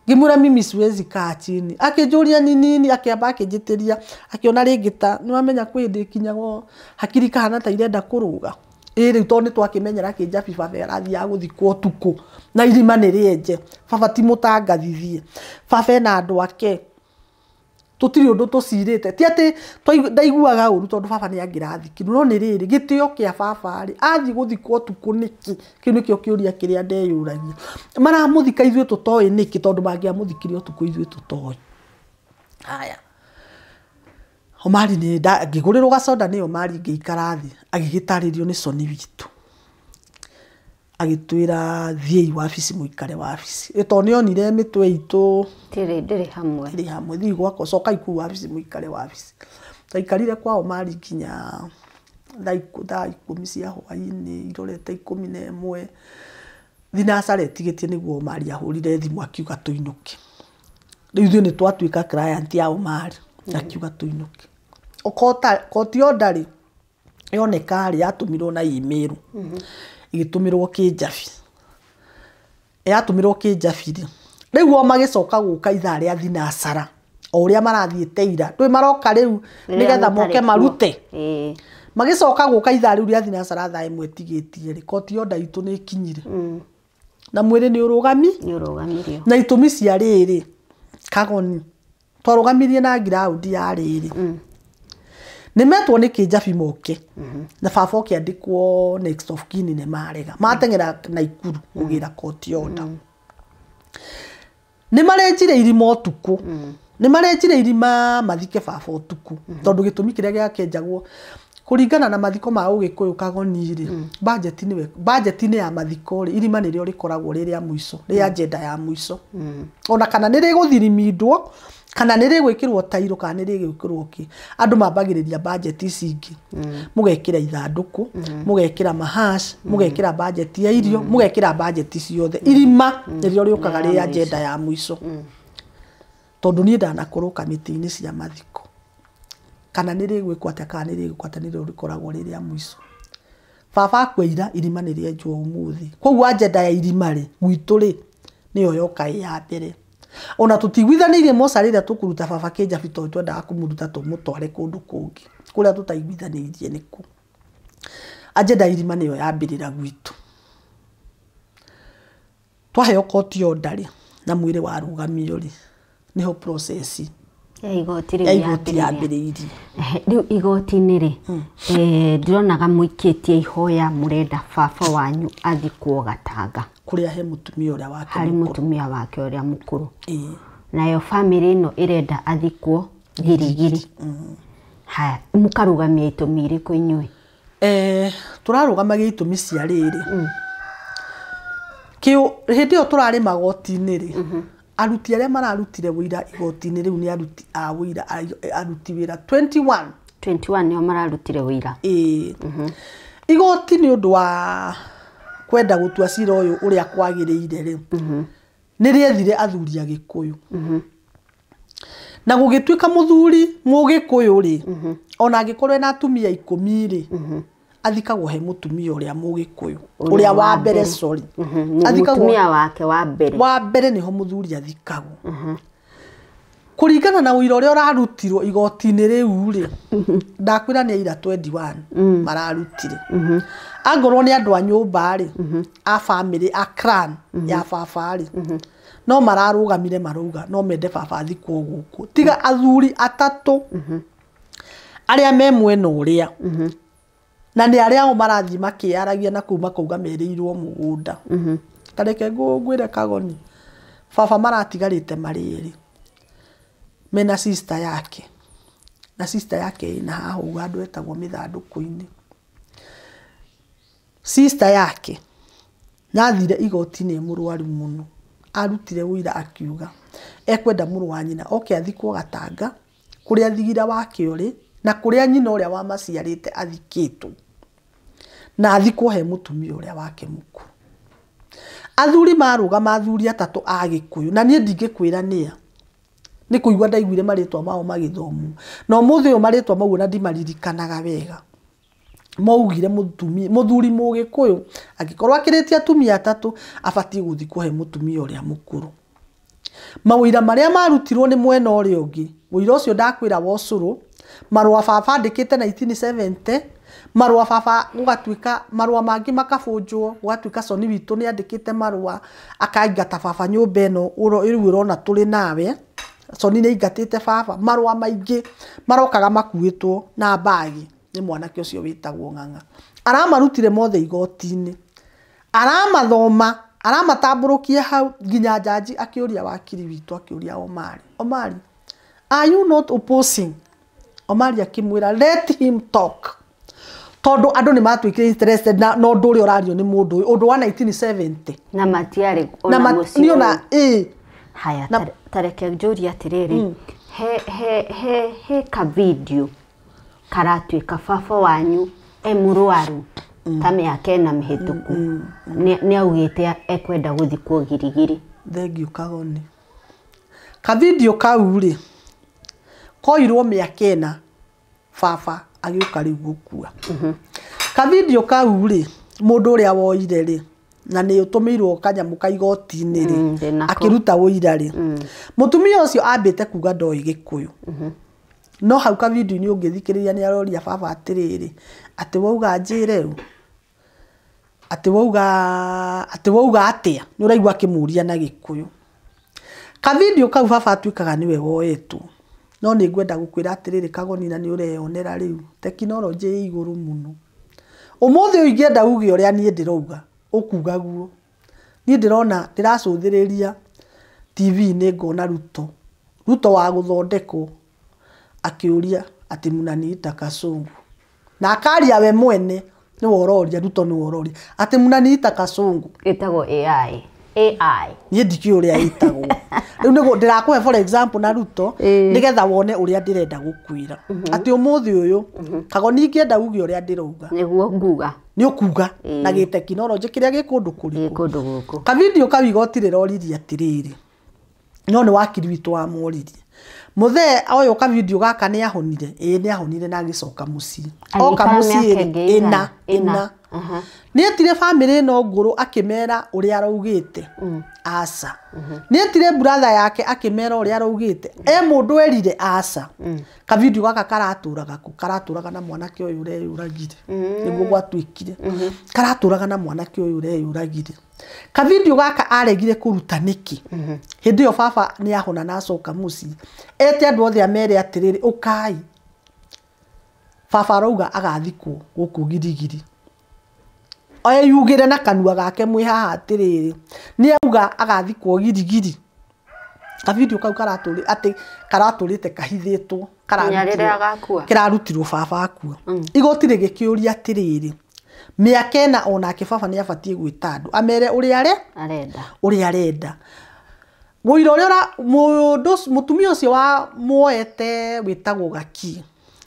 ngimura mimi siwezi kaa chini akijuria nini akiamba akinjitiria akiona ringita ni wamenya kwindikinyagwo hakiri kahana ta irenda kuruga riu to ni twakimenyera Kijabi baba arathi ya guthikwo tuku na irima ni rienje baba ti mutangathithie baba na andu ake tutiri undu tucirite ti ati ndaiguaga uru tondu baba ni angirathikirwo no ni riri gitio kia baba ri athi guthikwo tuku niki kiu nikio kiuria kiria ndeyuragia maramuthika ithuĩ tutoi niki tondu mangiamuthikirio tuku ithuĩ tutoi haya Omari ni ngigurirwo gacoda ni Omari ngiikara thi agigitaririo ni Soni witu agitwira thiei wabici muikare wabici ito ni onire mitwe itu ndiri hamwe thi gwako coka iku wabici muikare wabici taikarire kwa Omari nginya thaa 10 cia hwaini irorete 11 thinacara etigetie niguo Omari ahurire thimu akiuga tuinuke riu ithuĩ ni twatuika client ya Omari akiuga tuinuke court order ri yoneka ri yatumirwo na email igitumirwo Kijabi yatumirwo Kijabi ri riu o magicoka guka ithaa ria thinacara o uria marathiite ira ndwi maroka riu nigetha moke marute magicoka guka ithaa riu ria thinacara thaa 1 tigitie ri court order itu ni kinyire na mwiri ni urugamirio na itumi cia riri kagoni twarugamirie na ground ya riri nimetwo ni Kijabi moke na baba okiandikwo next of kin ni marega matengera na ikuru kugira court order ni marenjire irima utuku ni marenjire irima mathike baba utuku tondu gitumi kiria giakenjagwo kuringana na mathiko ma ugikuyu kagoni ri budget ni ya mathiko ri irima ni rio rikoragwo riria muico ri agenda ya muico ona kana ni riguthirimindwo kana ni rigwikirwo tairo kana ni rigwikirwo ki andu mambagiriria budget icingi mugekira ithanduku mugekira mahash mugekira budget ya irio mugekira budget ciothe irima ni rio riukaga ri agenda ya muico tondu ni ndanakorwo kamiti-ini cia mathiko kana ni rigwikwo atia kana ni rigwikwo atia ni rio rikoragwo riria muico baba kwira irima ni rienjwo umuthi koguo agenda ya irima ri gwitu ri niyo yoka ya mbere ona tutigwithanirie mocarire tukuruta baba Kijabi tondu twendaga kumuruta tumutware kundu kungi kuria tutaigwithanirie niku agenda irima niyo yambirira gwitu twaheo court order ri na mwire wa rugamio ri niho process cia igoti ya igoti yambĩrĩirie. Rĩu igoti-inĩ rĩ ndironaga mũikĩtie ihoya mũrenda baba wanyu athikwo Gatanga kũrĩa he mũtumia ũrĩa wake harĩ mũtumia wake ũrĩa mũkũrũ. Nayo family ĩno ĩrenda athikwo Girigiri. Haya, mũkarũgamia itũmi irĩkũ inyuĩ? Tũrarũgamagia itũmi cia rĩrĩ. Hĩndĩ ĩyo tũrarĩ magoti-inĩ rĩ, aruti arĩa mararutire wĩra igoti-inĩ rĩu nĩ aruti a wĩra, aruti wĩra 21 nĩo mararutire wĩra. Igoti nĩ ũndũ wa kwenda gũtua cira ũyũ ũrĩa kwagĩrĩire rĩ, nĩ rĩethire athuri a Gĩkũyũ. Na gũgĩtuĩka mũthuri Mũgĩkũyũ rĩ, ona angĩkorwo ena atumia 10 rĩ, athikagwo he mũtumia ũrĩa Mũgĩkũyũ ũrĩa wa mbere, sorry, mũtumia wake wa mbere nĩho mũthuri athikagwo. Kũringana na ũira ũrĩa ũrarutirwo igoti-inĩ rĩu rĩ, ndakwĩra nĩ aira 21 mararutire. Angorwo nĩ andũ a nyũmba rĩ, a family, a clan ya baba rĩ, no mararũgamire marauga no mende baba athikwo gũkũ, tiga athuri 3 arĩa me mwena ũrĩa, na nĩ arĩa marathiĩ makĩaragia na kũu makauga merĩirwo mũgũnda. Tareke ngwĩre Kagoni, baba maratigarĩte marĩ erĩ, mena sister yake, na sister yake ina haha ũguo andũ etagwo Mĩthandũkũ-inĩ. Sister yake nathire igoti-inĩ mũrwaru mũno, arutire wĩra akiuga ekwenda mũrũ wa nyina oke athikwo Gatanga kũrĩa thigira wake ũrĩ na kũrĩa nyina ũrĩa wamaciarĩte athikĩtwo, na athikwo he mũtumia ũrĩa wake mũkũrũ. Athuri marũgama, athuri 3 a Gĩkũyũ, na niĩ ndingĩkwĩra nĩa, nĩ kũigua ndaiguire marĩtwa mao magĩthomwo, na ũmũthĩ ũyũ marĩtwa mau na ndimaririkanaga wega. Maugire mũthuri Mũgĩkũyũ angĩkorwo akĩrĩtie atumia 3 abatiĩ gũthikwo he mũtumia ũrĩa mũkũrũ. Mawĩra marĩa marutirwo nĩ mwena ũrĩa ũngĩ, wĩra ũcio ndakwĩra wa ũcũrũ, marũa baba andĩkĩte 1970, marũa baba gũgatuĩka marũa mangĩ makabũnjwo, gũgatuĩka Soni witũ nĩ andĩkĩte marũa akaingata baba nyũmba ĩno rĩu ũrona tũrĩ nawe. Soni nĩ aingatĩte baba, marũa maingĩ marokaga makuĩtwo na bagi nĩ mwanake ũcio wĩtagwo Ng'ang'a. Aramarutire mothe igoti-inĩ, aramathoma, aramatambũrũkia hau, nginya jaji akĩũria wakiri witũ akĩũria Omari, are you not opposing? Omari akĩmwĩra let him talk, tondũ andũ nĩ matuĩkire interested na ũndũ ũrĩa ũrario nĩ mũndũ ũndũ wa 1970 na matiarĩ ona mũciĩ ona haya. Tareke njũria atĩrĩrĩ, he ka video karatuĩka baba wanyu mũrwaru ta mĩaka 4 mĩhĩtũku nĩ augĩte ekwenda gũthikwo Girigiri. Thengiũ Kagoni. Ka video kau rĩ koirwo mĩaka 4 baba agĩũka rĩu gũkua. Ka video kau rĩ mũndũ ũrĩa woire rĩ na nĩ ũtũmĩirwo kanyamũ ka igoti-inĩ rĩ akĩruta ũira rĩ, mũtumia ũcio ambĩte kuga ndoĩ Gĩkũyũ. No hau ka video-inĩ ũngĩthikĩrĩria nĩ aroria baba atĩrĩrĩ, atĩ wauga njĩre ũ, atĩ wauga atĩa, nĩ ũraigua akĩmũria na Gĩkũyũ. Ka video kau baba atuĩkaga nĩwe woetwo, no nĩ ngwenda gũkwĩra atĩrĩrĩ Kagoni, na nĩ ũreyonera rĩu tekinoronjĩ ĩ igũrũ mũno. Ũmũthĩ ũyũ ingĩenda uge ũrĩa niĩ ndĩrauga ũkuga guo. Niĩ ndĩrona ndĩracũthĩrĩria TV-inĩ ngona Ruto wa gũthondekwo akĩũria atĩ mũnaniita Kasongo, na akaria we mwene nĩ wororia, Ruto nĩ wororia atĩ mũnaniita Kasongo ĩtagwo AI niĩ ndikĩũĩ ũrĩa ĩtagwo. Rĩu nĩguo ndĩrakũhe for example na Ruto nĩgetha wone ũrĩa ndĩrenda gũkwĩra atĩ ũmũthĩ ũyũ Kagoni ingĩenda uge ũrĩa ndĩrauga nĩguo nguga nĩ ũkuga na gĩtekinoronjĩ kĩrĩa gĩ kũndũ kũndũ gũkũ. Ka video kau igoti rĩroririe atĩrĩrĩ, no nĩ wakiri witũ wa moririe mũthee ũyũ ka video gaka nĩ ahonire, nĩ ahonire na agĩcoka mũciĩ, oka mũciĩ ĩna nĩ etire family no ngũrũ akĩmera ũrĩa araugĩte aca nĩ etire brother yake akĩmera ũrĩa araugĩte mũndũ erire aca ka video gaka karatũraga na mwanake ũyũ ũreyũragire nĩguo gwatuĩkire karatũraga na mwanake ũyũ ũreyũragire ka video gaka aregire kũruta nĩkĩ hĩndĩ ĩyo baba nĩ ahona na acoka mũciĩ ete andũ othe amere atĩrĩrĩ ũkai baba arauga agathikwo gũkũ Girigiri yugire na kanua gake mwĩ haha atĩrĩrĩ nĩ auga agathikwo Girigiri ka video kau karatũrĩte kahithĩtwo kĩrarutirwo baba akua igoti rĩgĩkĩũria atĩrĩrĩ mĩaka ĩna onake baba nĩ abatie gwĩta andũ amere ũrĩa arenda mũira ũrĩa mũtumia ũcio wa muoete wĩtagwo Gaki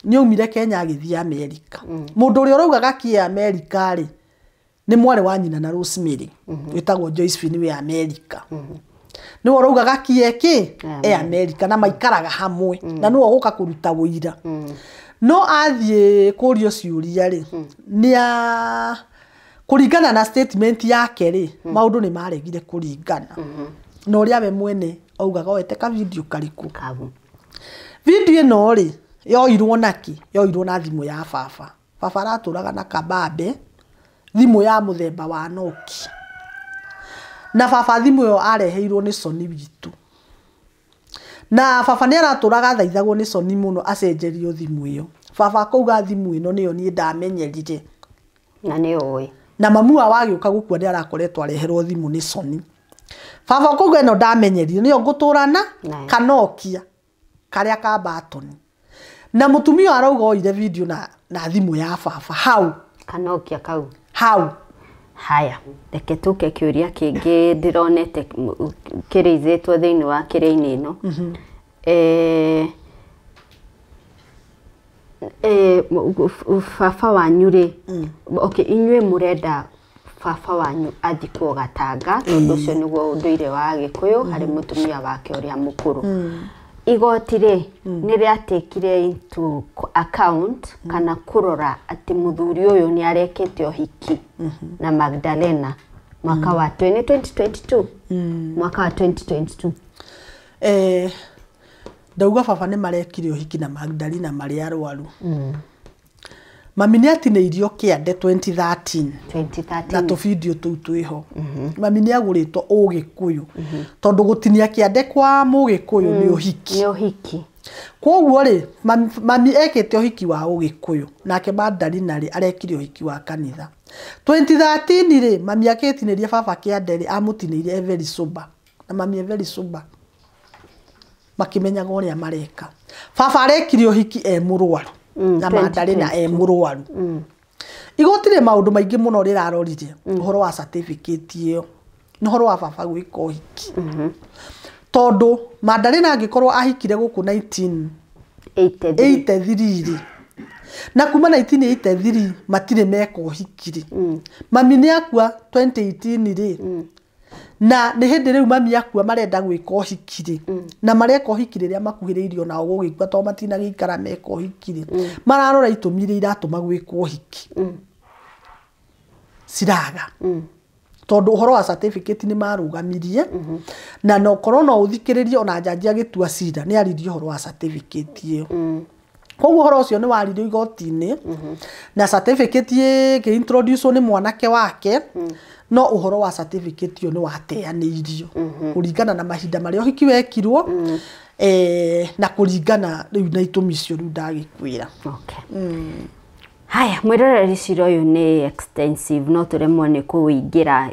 nĩ aumire Kenya agĩthiĩ Amerika mũndũ ũrĩa ũrauga Gaki Amerika rĩ nĩ mwarĩ wa nyina na Rosemary wĩtagwo Josephine wĩ Amerika nĩ ũrauga Gaki Amerika na maikaraga hamwe na nĩwe ũgũka kũruta wũira no athiĩ kũrio ciũria rĩ nĩa kũringana na statement yake rĩ maũndũ nĩ maregire kũringana na ũrĩa we mwene augaga oete ka video karĩkũ video ĩno rĩ yoirwo naki yoirwo na thimũ ya baba aratũraga na kabambe thimũ ya mũthemba wa Nokia na baba thimũ ĩyo areheirwo nĩ Sony witũ na baba nĩ aratũraga thaithagwo nĩ Sony mũno acenjerio thimũ ĩyo baba akauga thimũ ĩno nĩyo niĩ ndamenyerire na nĩ oĩ na mamu wagĩũka gũkua nĩ arakoretwo areherwo thimũ nĩ Sony baba akauga ĩno ndamenyerire nĩyo ngũtũrana kanokia karĩa ka batoni na mũtumia arauga oire video na thimũ ya baba hau kanokia kau hau haya reke tũke kĩũria kĩngĩ ndĩronete kĩrĩithĩtwo thĩinĩ wa kĩrĩa-inĩ ĩno baba wanyu rĩ inyuĩ mũrenda baba wanyu athikwo Gatanga tondũ ũcio nĩguo ũndũire wa Gĩkũyũ harĩ mũtumia wake ũrĩa mũkũrũ igoti rĩ nĩ rĩatekire into account kana kũrora atĩ mũthuri ũyũ nĩ arekete ũhiki na Magdalena mwaka wa 2022 mwaka wa 2022 ndauga baba nĩ marekire ũhiki na Magdalena marĩ arwaru mami nĩ atinĩirio kĩande 2013 na tũbidio tũu twĩho mami nĩ agũrĩtwo Ũgĩkũyũ tondũ gũtinia kĩande kwa Mũgĩkũyũ nĩ ũhiki kwoguo rĩ mami ekĩte ũhiki wa Ũgĩkũyũ nake Magdalena rĩ arekire ũhiki wa kanitha 2013 rĩ mami akĩtinĩria baba kĩande rĩ amũtinĩire very sober na mami very sober makĩmenyaga ũrĩa mareka baba arekire ũhiki mũrwaru na Magdalena mũrwaru igoti rĩ maũndũ maingĩ mũno rĩrarorire ũhoro wa certificate ĩyo na ũhoro wa baba gwĩka ũhiki tondũ Magdalena angĩkorwo ahikire gũkũ 1983 na kuma 1983 matirĩ meka ũhiki mami nĩ akua 2018 rĩ na nĩ hĩndĩ rĩu mami akua marenda gwĩka ũhiki na mareka ũhiki rĩrĩa makuhĩrĩirio nao gũgĩkua tondũ matinagĩikara meka ũhiki mararora itũmi iria iratũma gwĩka ũhiki ciraga tondũ ũhoro wa certificate nĩ marũgamirie na nokorwo no ũthikĩrĩrie ona jaji agĩtua cira nĩ aririe ũhoro wa certificate ĩyo koguo ũhoro ũcio nĩ waririo igoti-inĩ na certificate ĩkĩintroduce nĩ mwanake wake no ũhoro wa certificate ĩyo nĩ wateanĩirio kũringana na mahinda marĩa ũhiki wekirwo na kũringana rĩu na itũmi icio rĩu ndagĩkwĩra haya mwĩroreri cira ũyũ nĩ extensive no tũremwo nĩ kũwĩingĩra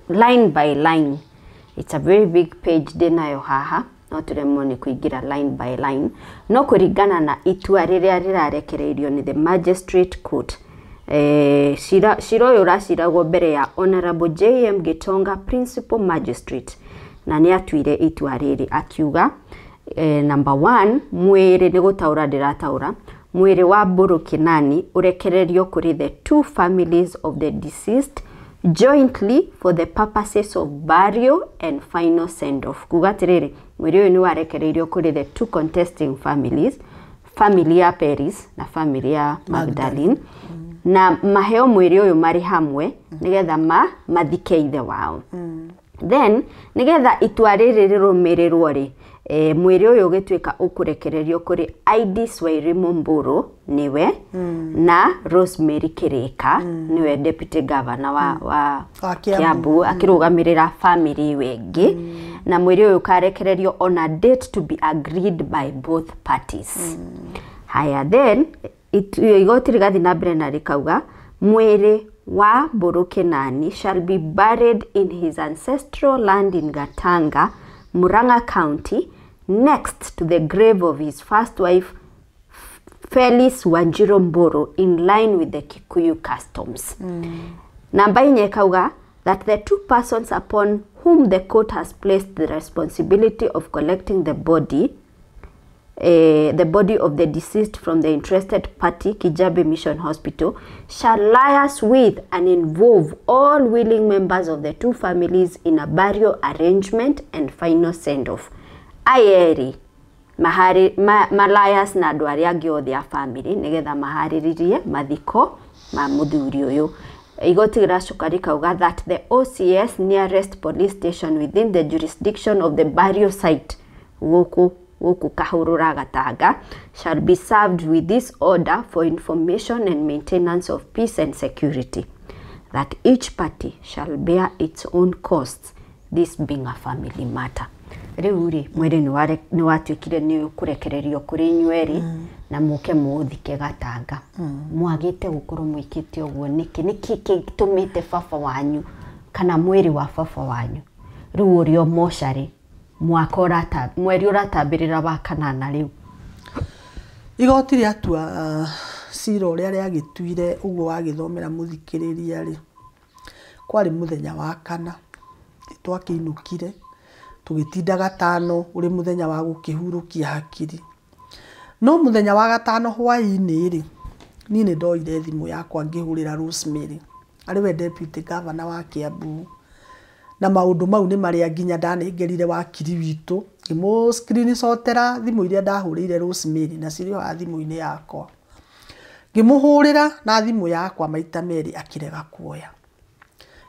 line by line it's a very big page ndĩnayo haha no tũremwo nĩ kũingĩra line by line no kũringana na itua rĩrĩa rĩrarekereirio nĩ the magistrate court cira ũyũ ũraciragwo mbere ya Honorable J.M. Gitonga Principal Magistrate na nĩ atuire itua rĩrĩ akiuga number 1 mwĩrĩ nĩ gũtaũra ndĩrataũra mwĩrĩ wa Mburu Kinani ũrekererio kũrĩ the two families of the deceased jointly for the purposes of burial and final send off kuga atĩrĩrĩ mwĩrĩ ũyũ nĩ warekereirio kũrĩ the two contesting families family ya Peris na family ya Magdalene na maheo mwiri uyu mari hamwe nigetha mathike ithe wao. Then nigetha itua riri rirumirirwo ri mwiri uyu gituika ukurekererio kuri Idis Wairimu Mburu niwe na Rosemary Kirika niwe deputy governor wa Kiambu akirugamirira family wengi na mwiri uyu karekererio on a date to be agreed by both parties. Haya, then igoti rigathi na mbere na rikauga mwiri wa Mburu Kinani shall be buried in his ancestral land in Gatanga, Murang'a County, next to the grave of his first wife Phyllis Wanjiru Mburu, in line with the Kikuyu customs. Namba inye kauga that the two persons upon whom the court has placed the responsibility of collecting the body of the deceased from the interested party, Kijabe Mission Hospital, shall liaise with and involve all willing members of the two families in a burial arrangement and final send-off. Ayeri malayas na andu aria angi othe a family nigetha mahariririe mathiko ma muthuri uyu. Igoti riracoka rikauga that the OCS nearest police station within the jurisdiction of the burial site guku Kahurura Gatanga shall be served with this order for information and maintenance of peace and security, that each party shall bear its own costs, this being a family matter. Riuri mwere ni watuikire ni kurekererio kuri nyweri na muke muthike Gatanga. Mwagite gukuru mwikite ogwo niki gitumite baba wanyu kana mweri wa baba wanyu riu rio moshari mwaka urata mweri uratambirira wa kanana riu. Igoti riatua cira uria riagituire uguo wagithomera muthikiriria ri kwari muthenya wa kana twakinukire tugitinda gatano uri muthenya wa gukihurukia hakiri. No muthenya wa gatano hwaini ri ni ndoire thimu yakwa ngihurira Rosemary ariwe deputy governor wa Kiambu na maundu mau ni maria nginya ndanengerire wakiri witu ngimo screenshotera thimu iria ndahurire Rosemary na cirio ha thimu-ini yakwa ngimuhurira na thimu yakwa maita meri akirega kuoya.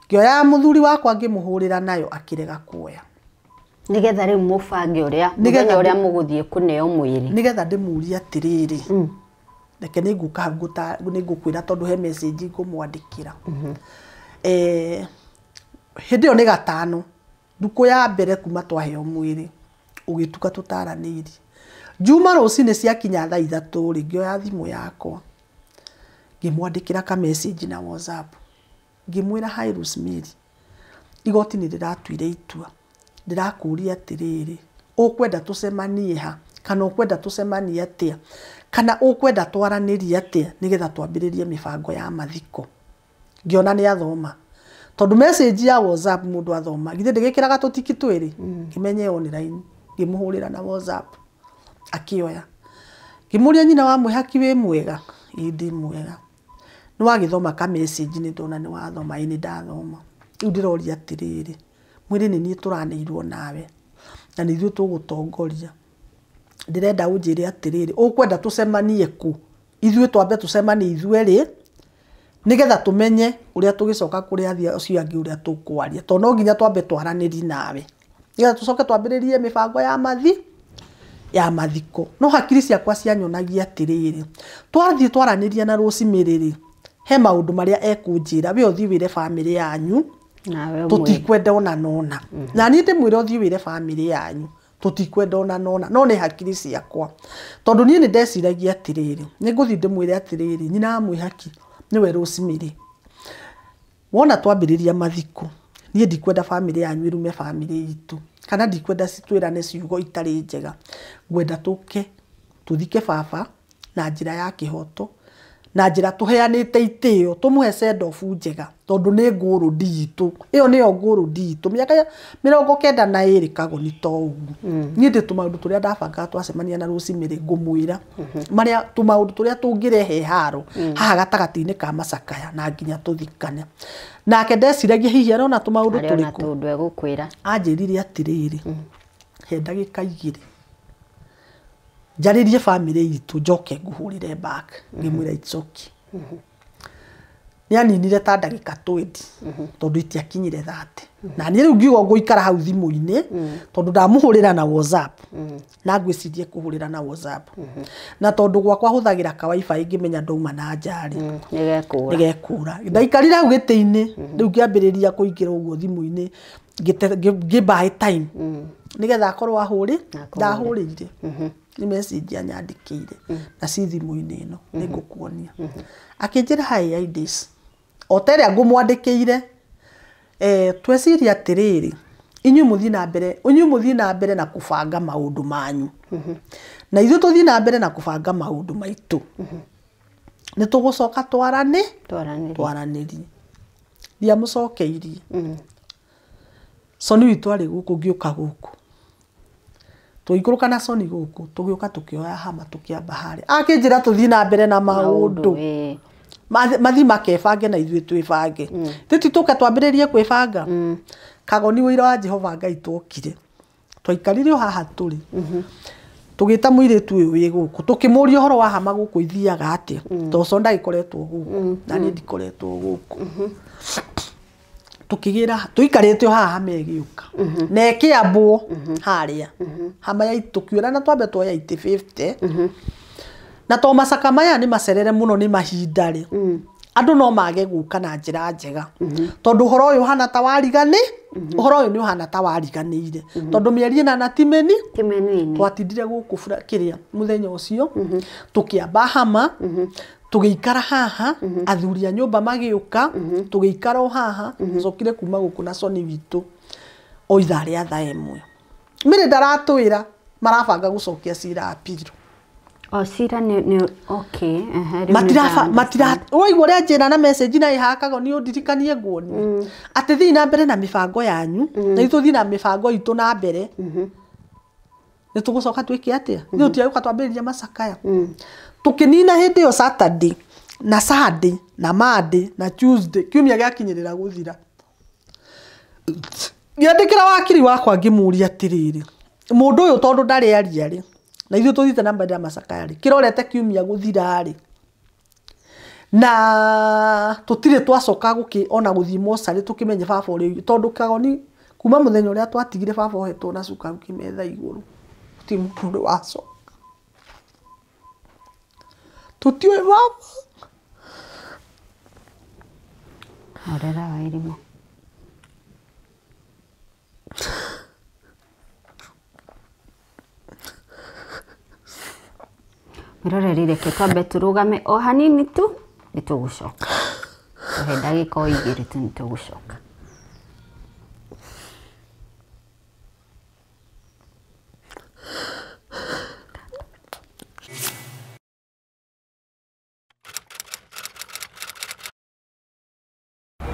Ngioya muthuri wakwa ngimuhurira nayo akirega kuoya. Nigetha riu mubange uria muthenya uria muguthie kuneo mwiri nigetha ndimuria atiriri reke nigukwira tondu he message ngumwandikira. Hindi yo ni gatano nduku ya mbere kuma twaheo mwiri ugituka tutaraniri juma rucini ciakinya thaa 3 ri ngioya thimu yakwa ngimwandikira ka message na WhatsApp ngimwira hi Rosemary igoti ni ndiratuire itua ndirakuria atiriri ukwenda tucemanie ha kana ukwenda tucemanie atia kana ukwenda twaranirie atia nigetha twambiririe mibango ya mathiko. Ngiona ni athoma tondu message ya WhatsApp mundu athoma githe ndigikiraga tutiki twiri kimenye online ngimuhurira na WhatsApp akioya kimuria nyina wa mwihaki wi mwega ndi mwega no agithoma ka message ni ndona ni wathoma ini ndathoma riu ndiroria atiriri mwiri ni nie turaneirwo nawe na nithu tugutongoria ndirenda unjire atiriri ukwenda tucemanie ku ithuĩ twambe tucemanie ithuĩ nigetha tumenye uria tugicoka kuri athia ucio angi uria tukwaria to no nginya twambe twaraniri nawe nigetha tucoke twambiririe mibango ya mathiko. No hakiri ciakwa cianyonagia atiriri twathie twaraniria na Rosemary he maundu maria ekunjira we uthiwire family yanyu tutikwenda ona nona na ni ndimwire uthiwire family yanyu tutikwenda ona nona no ni hakiri ciakwa tondu nie ni ndeciragia atiriri ninguthi ndimwire atiriri nyina mwihaki niwe Rosemary wona twambiriria mathiko nie ndikwenda family yanyu irume family itu kana ndikwenda citwirane ciugo itari njega ngwenda tuke tuthike baba na njira ya kihoto na njira tuheanite itio tumuhe send off njega tondu ni nguru nditu iyo niyo nguru nditu miaka 92 kagoni to ugu nie ndi tumaundu turia ndabanga twacemania na Rosemary ngumwira maria tumaundu turia tungirehe haro haha gatagati-ini ka macakaya na nginya tuthikane nake ndeciragia hihi arona tumaundu turiku tundu egukwira anjirire atiriri he ndagika igiri njaririe family itu njoke nguhurire back ngimwira it's okay ni aninire ta ndagika 20 tondu itiakinyire 30 na ni riu ngiuga nguikara hau thimu-ini tondu ndamuhurira na WhatsApp na ngwicirie kuhurira na WhatsApp na tondu gwakwa huthagira ka wifi ngimenya ndauma na njari nigekura ndaikarira hau giti-ini riu ngiambiriria kuingira uguo thimu-ini ngibahe time nigetha akorwo ahuri ndahurire ni message anyandikire na si thimu-ini ino nigukuonia akinjira hi IDs otere ngumwandikire tweciria atiriri inyu muthi na mbere na kubanga maundu manyu na ithu tuthi na mbere na kubanga maundu maitu ni tugucoka twaraniri dia mucokeirie soni witu ari guku ngiuka guku tuikuruka na soni guku tugiuka tukioya hama tukiamba hari akinjira tuthi na mbere na maundu mathi makebange na ithuĩ twĩbange tũtituka twambĩrĩrie kwĩbanga kagoni wĩra wa Jehova Ngai twokire twaikarire o haha tũrĩ tũgĩta mũirĩtu ũyũ wĩ gũkũ tũkĩmũria ũhoro wa hama gũkũ ithiaga atĩa tondũ ndagĩkoretwo gũkũ na niĩ ndikoretwo gũkũ tukigĩra tũikarĩte o haha megĩũka na ĩkĩambwo harĩa hama ya tukiura na twambe twoya 50 na to macaka maya ni macerere muno ni mahindari andu no mage guka na njira njega tondu horo uyu hana ta warigani horo uyu ni hana ta wariganire tondu mieri na timeni twatindire guku fura kiria muthenya ucio tukiamba hama tugiikara haha athuria nyumba magiuka tugiikara o haha cokire kuma guku na soni witu o ithari atha emwe mire ndaratwira marabanga gucokia cira apiro cira ni okay matira oigwo ria njira na message na ihakaga ni undirikanie nguoni ati thi na mbere na mibango yanyu na ithu thi na mibango itu na mbere ni tugucoka twike atia ni utiauka twambiriria macakaya tukinina hindi yo Saturday na Sunday na Monday na Tuesday kiumia giakinyirira guthira ngiandikira wakiri wakwa ngimuria atiriri mundu uyu tondu ndari ariari na ithu tuthite na mbere macakaya kirorete kiumia guthira ri na tutire twacoka guki ona guthii mosari tukimenye baba uri tondu kagoni kuma muthenya uria twatigire baba ohetwo na cuka kimetha iguru ti mundu wacoka tutiwe baba orera wairimo miroreri reke twambe turugame o hanini tu nitugucoka he ndagika o igiri tu nitugucoka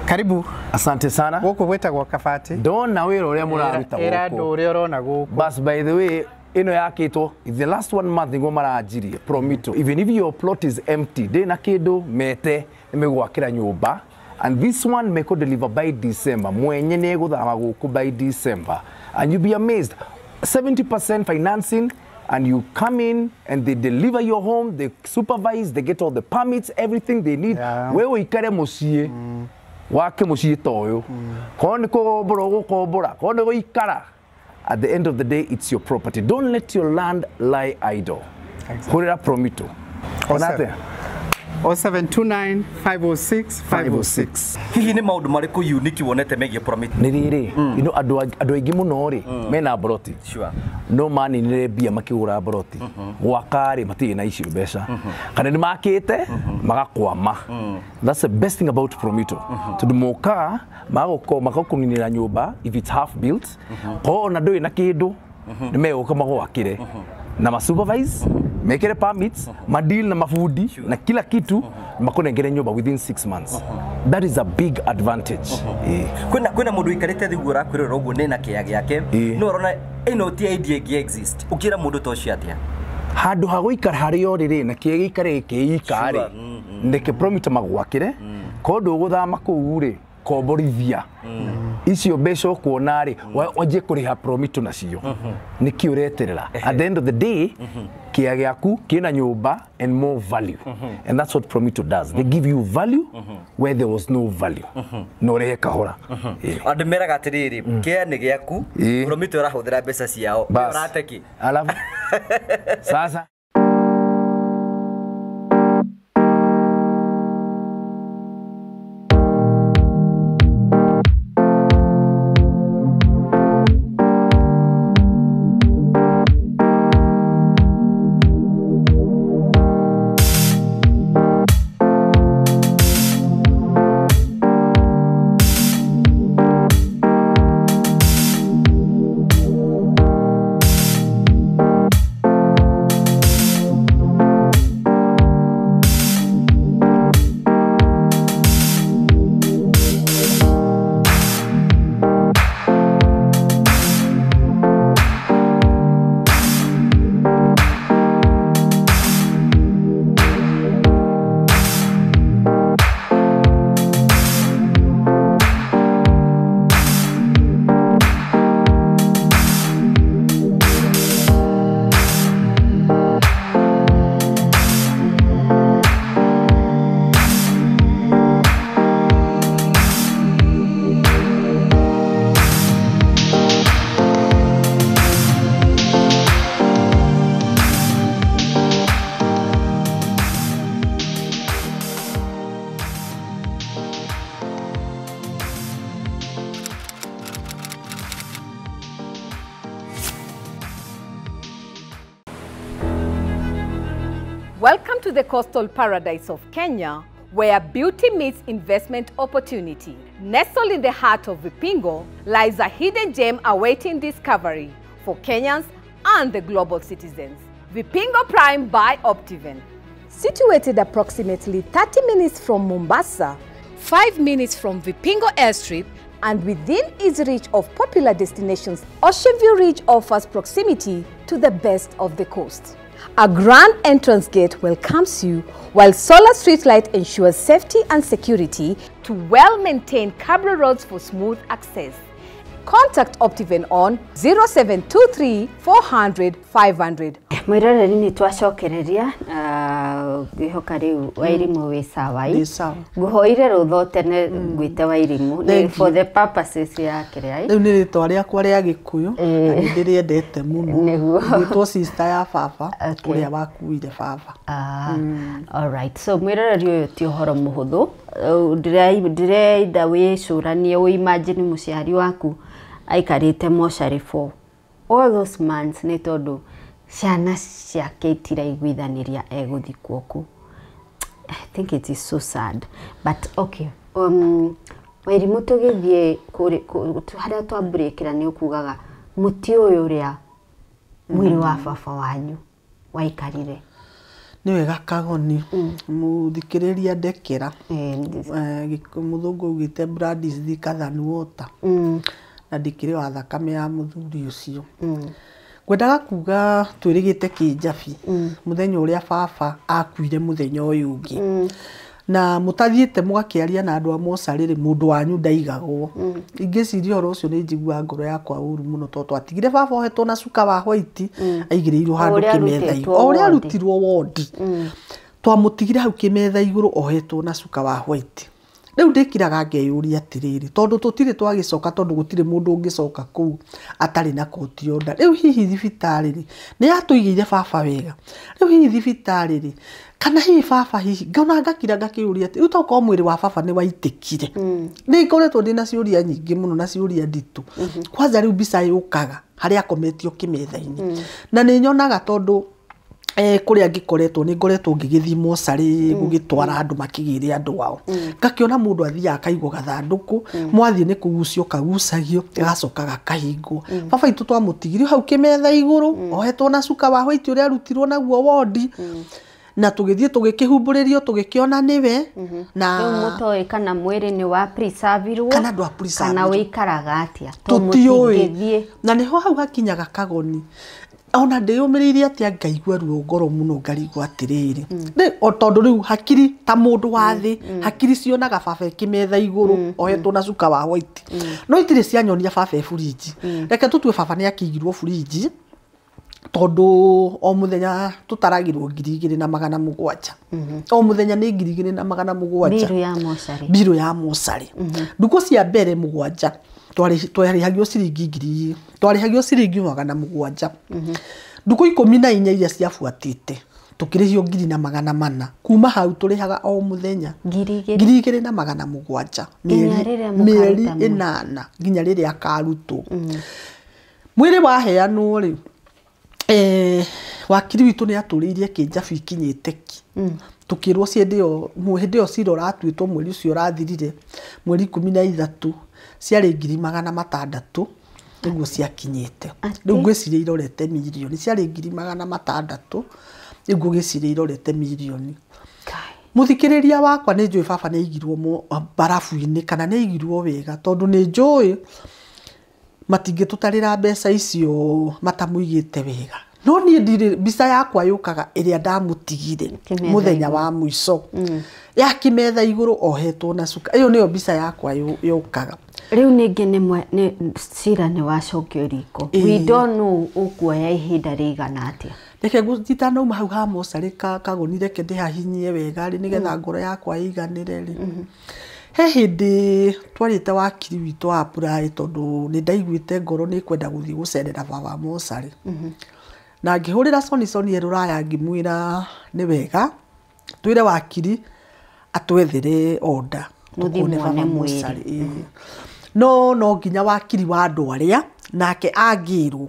Karibu. Asante sana. Guku gwetagwo Kabati. Ndona wira uria muraruta guku. Era ndu uria urona guku. But by the way, ino yakitwo the last 1 month ngo maranjirie Promito. Even if your plot is empty, de na kindu mete nimegwakira nyumba, and this one may could deliver by December. Mwenye ne guthama guku by December. And you be amazed. 70% financing, and you come in and they deliver your home, they supervise, they get all the permits, everything they need. Wewe ikare mucie. Wake mucie toyo. Kone ko boro ko bora. Kone go ikara. At the end of the day, it's your property. Don't let your land lie idle. Put it up, Promito. 0729 506 506. Hihi ni maundu mariku unique wonete megie Promito? Ni riri, andu aingi muno ri mena broti. Sure. No mani ni bia makigura broti. Gwakari mati na icio mbeca. Kana ni makite magakwama. That's the best thing about Promito. Tudumoka magakuninira nyumba if it's half built. Ko na ndui na kindu ni meguka magwakire. Na ma supervise, mekere permits, madeal na mafundi na kila kitu makonengere nyumba within 6 months. That is a big advantage. Kwena mundu ikarite thigura kwirira uguo nina kia giake no rona ino ti idea gi exist ukira mundu tocio atia handu ha guikara hari oriri na kie gikare kiikari ndeke Promito magwakire kondu guthama kuu ri komborithia icio mbeca ukuona ri waje kuriha promito nacio niki ureterera at the end of the day kia giaku kina nyumba and more value and that's what promito does. They give you value where there was no value no rehe kahora andu meraga atiriri kia ni giaku promito rahuthira mbeca ciao urateki alafu sasa Welcome to the coastal paradise of Kenya, where beauty meets investment opportunity. Nestled in the heart of Vipingo lies a hidden gem awaiting discovery for Kenyans and the global citizens. Vipingo Prime by Optiven. Situated approximately 30 minutes from Mombasa, 5 minutes from Vipingo Airstrip, and within easy reach of popular destinations, Ocean View Ridge offers proximity to the best of the coast. A grand entrance gate welcomes you, while solar street light ensures safety and security to well-maintained cable roads for smooth access. Contact Optiven on 0723 400 500. Mwiroreri ni twacokereria gihoka riu Wairimu wi sawai nguhoire rutho tene gwite Wairimu for the purposes ya kiria riu ni ritwa riakwa ria Gikuyu na ndiriendete muno gwitwo sister ya baba uria wakuire baba. All right, so mwiroreri uyu ti uhoro muhuthu ndireida wicuranie uimagine muciari waku aikarite mochari for all those months ni tondu ciana ciake itiraiguithaniria eguthikwo ku. I think it is so sad, but okay. Wairimu tugithie haria twamburiikira ni ukugaga muti uyu uria mwiri wa baba wanyu waikarire ni wega Kagoni muthikiriria ndekera muthungu ugite blood is thicker than water na ndikire wa thakame ya muthuri ucio. Kwendaga kuga twirigite kinjabi muthenya uria baba akuire muthenya uyu ungi na mutathiite mugakiaria na andu a mocariri mundu wanyu ndaigagwo ingiciria oro ucio ni njigua ngoro yakwa uru muno to twatigire baba ohetwo na cuka wa white aigireirwo handu kimetha iguru o uria rutirwo wodi twamutigire hau kimetha iguru ohetwo na cuka wa white. Riu ndikiraga ngeyuria atiriri tondu tutire twagicoka tondu gutire mundu ungicoka kuu atari na koti onda. Riu hihi thibitari ni atuigire baba wega. Riu hihi thibitari kana hihi baba hihi ngona ngakira ngakiuria ati utoko mwiri wa baba ni waitikire. Ni ngoretwo ndina ciuria nyingi muno na ciuria nditu. Kwanza riu mbica yukaga haria akometio kimetha-ini na ni nyonaga tondu kuria ngikoretwo ni ngoretwo ngigithii mochari gugitwara andu makigire andu wao ngakiona mundu athia akaigwo gathanduku mwathie ni kugucio kagucagio gacoka gakahingwo baba itu twamutigirio hau kimetha iguru ohetwo na cuka wa white uria rutirwo naguo wodi na tugithie tugikihumburerio tugikiona niwe na mutoi kana mwiri ni wa preserve kana ndwa preserve kana wikaraga atia to mutingithie na niho hau hakinyaga Kagoni ona ndĩyũmĩrĩirie atĩ ngaigua ruo ngoro mũno ngarigwo atĩrĩrĩ o tondũ rĩu hakiri ta mũndũ wa thĩ hakiri cionaga baba ĩkĩmetha igũrũ ohetwo na cuka wa white no itirĩ cianyonia baba burinji reke tũtue baba nĩ akĩigirwo burinji tondũ o mũthenya tũtaragirwo 2,700 o mũthenya nĩ 2,700 biro ya mocarĩ ndukũ cia mbere 7 twarĩhagio ciringi 700 ndukũ 14 iria ciabuatĩte tũkĩrĩhio 4,400 kuma hau tũrĩhaga o mũthenya 2,700 mĩeri 8 nginya rĩrĩa akarutwo mwĩrĩ waheanwo rĩ wakiri witũ nĩ atũrĩirie kĩnjabi ikinyĩte ki tukirwo ciendio hĩndĩ ciro ratuĩtwo mweri ũcio ũrathirire mweri 13 ciarĩ 600,000 nĩguo ciakinyĩte rĩu ngwĩciria irorete milioni ciarĩ 600,000 nĩguo ngwĩciria irorete milioni muthikĩrĩria wakwa nĩ njũĩ baba nĩ aigirwo barafu-inĩ kana nĩ aigirwo wega tondũ nĩ njũĩ matingĩtũtarĩra mbeca icio matamũigĩte wega no niĩ ndirĩ mbica yakwa yũkaga ĩrĩa ndamũtigire mũthenya wa mũico yakimetha igũrũ ohetwo na cuka ĩyo nĩyo mbica yakwa yũkaga rĩu ningĩ nĩ cira nĩ wacokio riko we don't know ũkuoya ihinda rĩigana atĩa reke ngũtitanauma hau ha mocarĩ kagoni reke ndĩhahinyie wega rĩ nĩgetha ngoro yakwa ĩiganĩre rĩ he hĩndĩ twarĩte wakiri witũ wa apply tondũ nĩ ndaiguĩte ngoro nĩ kwenda gũthiĩ gũcerera baba mocarĩ na ngĩhũrĩra Soni Rũraya ngĩmwĩra nĩ wega twĩre wakiri atwethere order mũthimone mwĩrĩ no nginya wakiri wa andũ arĩa nake angĩrwo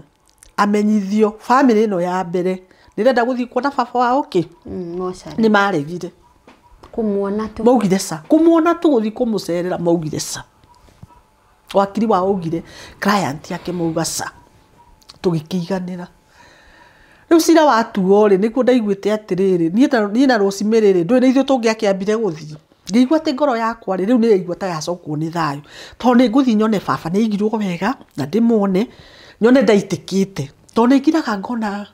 amenyithio family ĩno ya mbere nĩrenda gũthiĩ kuona baba wao nĩ maregire kumuona tu maugire sa kumuona tu gũthiĩ kũmũcerera maugire sa wakiri wao augire client yake mauga sa tũgĩkĩiganĩra rĩu cira watuo rĩ nĩguo ndaiguĩte atĩrĩrĩ niĩ na Rosemary rĩ ndũĩ nĩ ithuĩ tũngĩakĩambire gũthiĩ ngĩigua atĩ ngoro yakwa rĩ rĩu nĩ yaigua ta yacokwo nĩ thayũ tondũ nĩ ngũthiĩ nyone baba nĩ aigirwo wega na ndĩmwone nyone ndaitĩkĩte tondũ nĩ ngiraga ngona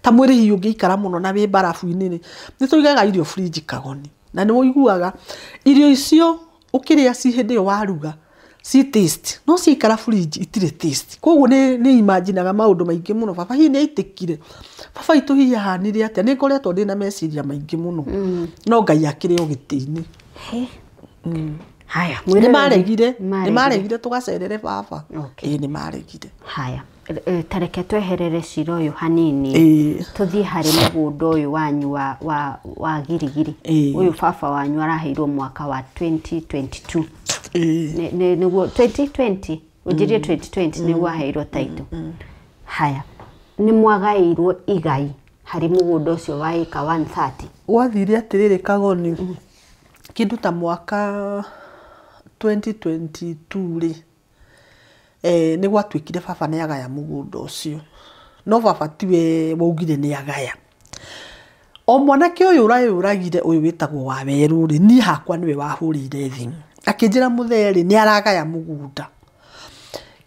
ta mwĩrĩ hiũ ũngĩikara mũno na wĩ barafu-inĩ rĩ nĩ tũigaga irio fridge kagoni na nĩ ũiguaga irio icio ũkĩrĩa ci hĩndĩ ĩyo waruga ci taste no ciikara fridge itirĩ taste koguo nĩ imaginaga maũndũ maingĩ mũno baba hihi nĩ aitikire baba itũ hihi ahanire atĩa nĩ ngoretwo ndĩ na meciria maingĩ mũno no Ngai akĩrĩ o gĩtĩ-inĩ haya nĩ maregire tũgacerere baba nĩ maregire haya tareke tweherere cira ũyũ hanini tũthiĩ harĩ mũgũnda ũyũ wanyu wa girigiri ũyũ baba wanyu araheirwo mwaka wa 2022 nĩguo 2020 ũnjirie 2020 nĩguo aheirwo title haya nĩ mwagaĩirwo igai harĩ mũgũnda ũcio wa ĩka 130 gwathire atĩrĩrĩ kagoni kĩndũ ta mwaka 2022 rĩ nĩ gwatuĩkire baba nĩ agaya mũgũnda ũcio no baba tiwe waugire nĩ agaya o mwanake ũyũ ũragire ũyũ wĩtagwo wa werũ rĩ niĩ hakwa nĩwe wahũrĩire thimũ akĩnjĩra mũtherĩ nĩ aragaya mũgũnda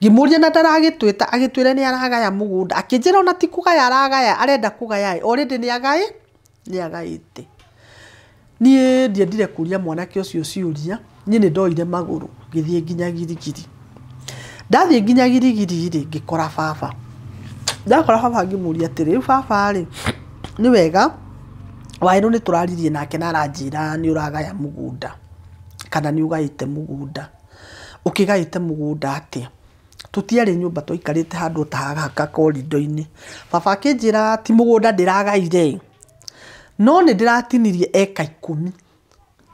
ngĩmũria na ndaragĩtwĩta agĩtwĩre nĩ aragaya mũgũnda akĩnjĩra ona ti kũgaya aragaya arenda kũgaya already nĩ agaĩte niĩ ndiendire kũria mwanake ũcio ciũria niĩ nĩ ndoire magũrũ ngĩthiĩ nginya girigiri ndathiĩ nginya girigiri rĩ ngĩkora baba ndakora baba ngĩmũria atĩrĩ baba rĩ nĩ wega Wairũ nĩ tũraririe nake na aranjĩra nĩ ũragaya mũgũnda kana nĩ ũgaĩte mũgũnda ũkĩgaĩte mũgũnda atĩa tũtiarĩ nyũmba tũikarĩte handũ ta gaka korido-inĩ baba akĩnjĩra ti mũgũnda ndĩragaire no nĩ ndĩratinirie eka 10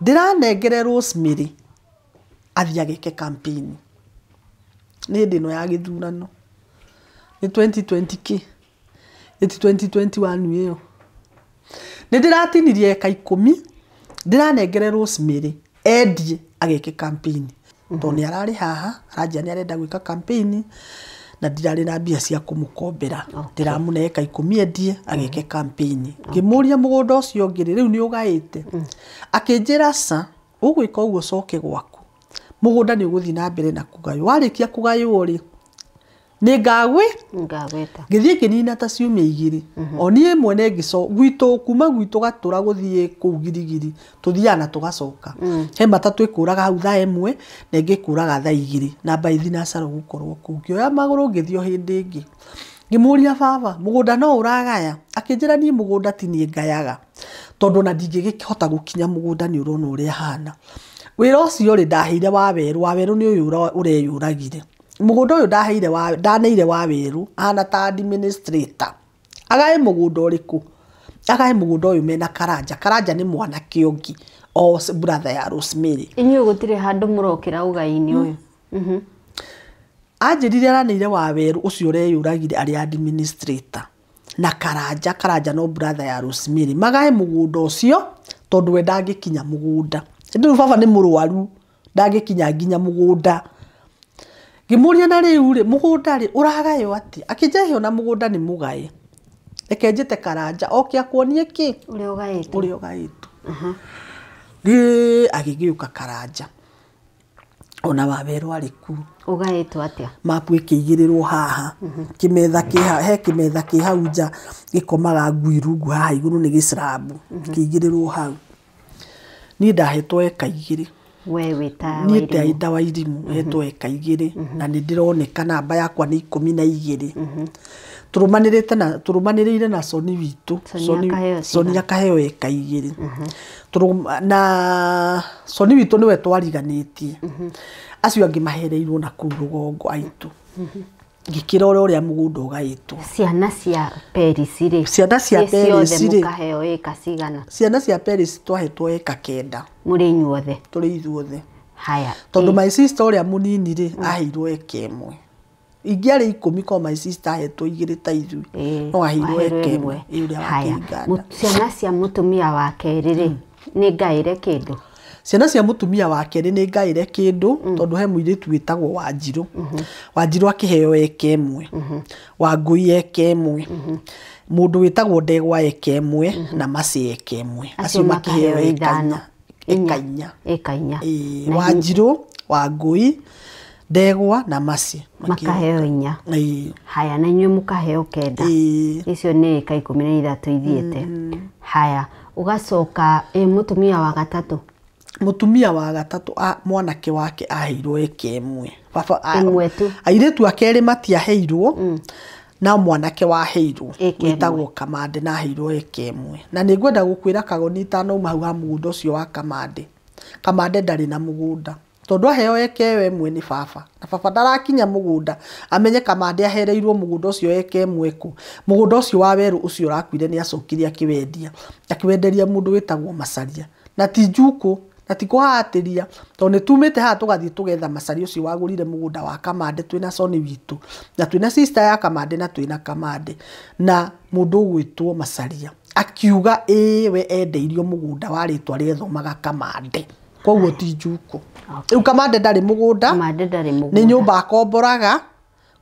ndĩranengere Rosemary athiĩ agĩke campaign nĩ hĩndĩ ĩno ya gĩthurano nĩ 2020 kĩ 2021 ĩyo nĩ ndĩratinirie eka 10 ndĩranengere Rosemary endie agĩke campaign tondũ nĩ ararĩ haha aranjia nĩ arenda gwĩka campaign na ndirarĩ na mbia cia kũmũkombera ndĩramũne eka 10 endie agĩke campaign ngĩmũria mũgũnda ũcio ũngĩ rĩu nĩ ũgaĩte akĩnjĩra ca ũgwĩka ũguo coke gwaku mũgũnda nĩ ũgũthiĩ na mbere na kũgaywo warĩkia kũgaywo rĩ nĩ ngagwĩ ngagwĩta ngĩthiĩ kĩnina ta ciumia 2 o niĩ mwene gwitũ kuma gwitũ gatũra gũthiĩ kũu Girigiri tũthiaga na tũgacoka he matatũ ĩkũraga hau thaa 1 na ĩngĩ ĩkũraga thaa 2 na mbaithĩ na Saro gũkorwo kũu ngĩoya magũrũ ngĩthiĩ o hĩndĩ ĩngĩ ngĩmũria baba mũgũnda no ũragaya akĩnjĩra niĩ mũgũnda ti niĩ ngayaga tondũ na ndingĩhota gũkinya mũgũnda nĩ ũrona ũrĩa hana wĩra ũcio rĩ ndaheire Waweru nĩ ũyũ ũreyũragire mũgũnda ũyũ ndaneire Waweru hana ta administrator agae mũgũnda ũrĩkũ agae mũgũnda ũyũ mena Karanja nĩ mwanake ũngĩ o brother ya Rosemary inyuĩ gũtirĩ handũ mũrokĩra ũgai-inĩ ũyũ anjĩrire aranĩire Waweru ũcio ũreyũragire arĩ administrator na Karanja no brother ya Rosemary magae mũgũnda ũcio tondũ we ndangĩkinya mũgũnda ndĩrũ baba nĩ mũrwaru ndangĩkinya nginya mũgũnda ngĩmũria na rĩu rĩ mũgũnda rĩ ũragayo atĩ akĩnjehio na mũgũnda nĩ mũgae reke njĩte Karanja oke akuonie kĩ ũrĩa ũgaĩtwo agĩgĩũka Karanja ona Waweru arĩ kuo ũgaĩtwo atĩa mapu ĩkĩigĩrĩrwo haha kĩmetha he kĩmetha kĩ hau nja gĩkomaga ngui rungu haha igũrũ nĩ gĩcirabu kĩigĩrĩrwo hau niĩ ndahetwo eka 2 we wĩta niĩ ndaida wa Irimũ hetwo eka 2 na nĩ ndĩroneka namba yakwa nĩ 12 tũrũmanĩrĩire na Soni witũ Soni akaheo eka 2 na Soni witũ nĩwe twariganĩtie acio angĩ mahereirwo na kũu rũgongo aitũ ngĩkĩrora ũrĩa mũgũnda ũgaĩtwo ciana cia Paris rĩ mũkaheo eka cigana ciana cia Paris twahetwo eka 9 mũrĩ inyuothe tũrĩ ithuothe haya tondũ my sister ũrĩa mũnini rĩ aheirwo eka 1 ingĩarĩ 10 ko my sister ahetwo 2 ta ithuĩ no aheirwo eka 1 ũrĩa wakĩingana ciana cia mũtumia wa kerĩ rĩ nĩ ngaĩre kĩndũ ciana cia mũtumia wa kerĩ nĩ ngaĩre kĩndũ tondũ he mũirĩtu wĩtagwo Wanjirũ akĩheo eka 1 Wangũi eka 1 mũndũ wĩtagwo Ndegwa eka 1 na Maci eka 1 acio makĩheo eka 4 Wanjirũ Wangũi Ndegwa na Maci makaheo 4 haya na inyuĩ mũkaheo 9 icio nĩ eka 13 ithiĩte haya ũgacoka mũtumia wa gatatũ mũtumia wa gatatũ mwanake wake aheirwo eka 1 baba airĩtu akerĩ matiaheirwo na mwanake waheirwo wĩtagwo Kamande na aheirwo eka 1 na nĩ ngwenda gũkwĩra Kagoni itanauma hau ha mũgũnda ũcio wa Kamande ndarĩ na mũgũnda tondũ aheo eka 1 nĩ baba na baba ndarakinya mũgũnda amenye Kamande ahereirwo mũgũnda ũcio eka 1 kũ mũgũnda ũcio Waweru ũcio ũrakuire nĩ acokire akĩwenderia mũndũ wĩtagwo Macaria na ti Njuku na ti kũhatĩria tondũ nĩ tumĩte haha tũgathiĩ tũgetha Macaria ũcio wagũrire mũgũnda wa Kamande twĩna Soni witũ na twĩna sister ya Kamande na twĩna Kamande na mũndũ ũgwĩtwo Macaria akiuga we endeirio mũgũnda wa rĩtwa rĩethomaga Kamande koguo ti Njuku rĩu Kamande ndarĩ mũgũnda nĩ nyũmba akomboraga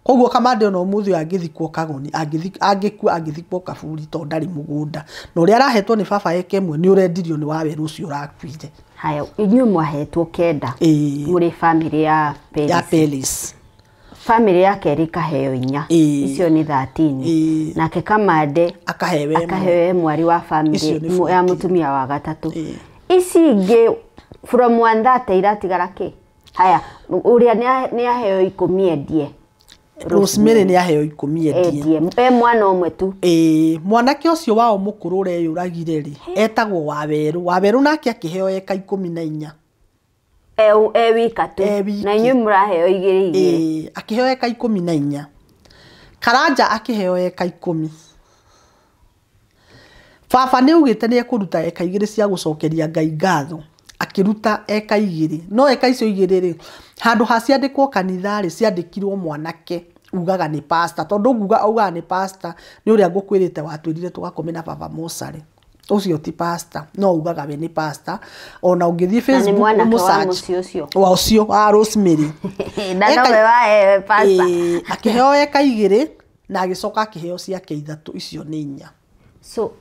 koguo Kamande ona ũmũthĩ angĩthikwo Kagoni angĩkua angĩthikwo Kaburi tondũ ndarĩ mũgũnda na ũrĩa arahetwo nĩ baba eka 1 nĩ ũrendirio nĩ Waweru ũcio ũrakuire haya inyuĩ mwahetwo 9 mũrĩ family ya Paris family yake ĩrĩ kaheo 4 icio nĩ 13 nake Kamande akaheo mwari wa family ya mũtumia wa gatatũ ici ingĩ from 130 iratigara kĩ haya ũrĩa nĩ aheo 10 endie Rosemary nĩ aheo 10 endie mwana ũmwe tu mwanake ũcio wao mũkũrũ ũreyũragire rĩ etagwo Waweru nake akĩheo eka 14 wika tu na inyuĩ mũraheo 2 akĩheo eka 14 Karanja akĩheo eka 10 baba nĩ ugĩte nĩ ekũruta eka 2 cia gũcokeria Ngai ngatho akĩruta eka 2 no eka icio 2 rĩ handũ ha ciandĩkwo kanitha rĩ ciandĩkirwo mwanake ugaga nĩ pastor tondũ ugaga nĩ pastor nĩ ũrĩa ngũkwĩrĩte watwĩrire tũgakome na baba Mosare ũcio ti pastor no ugaga we nĩ pastor ona ũngĩthiĩ Facebook ũcio wa Rosemary akĩheo eka 2 na agĩcoka akĩheo ciake 3 icio nĩ 4 so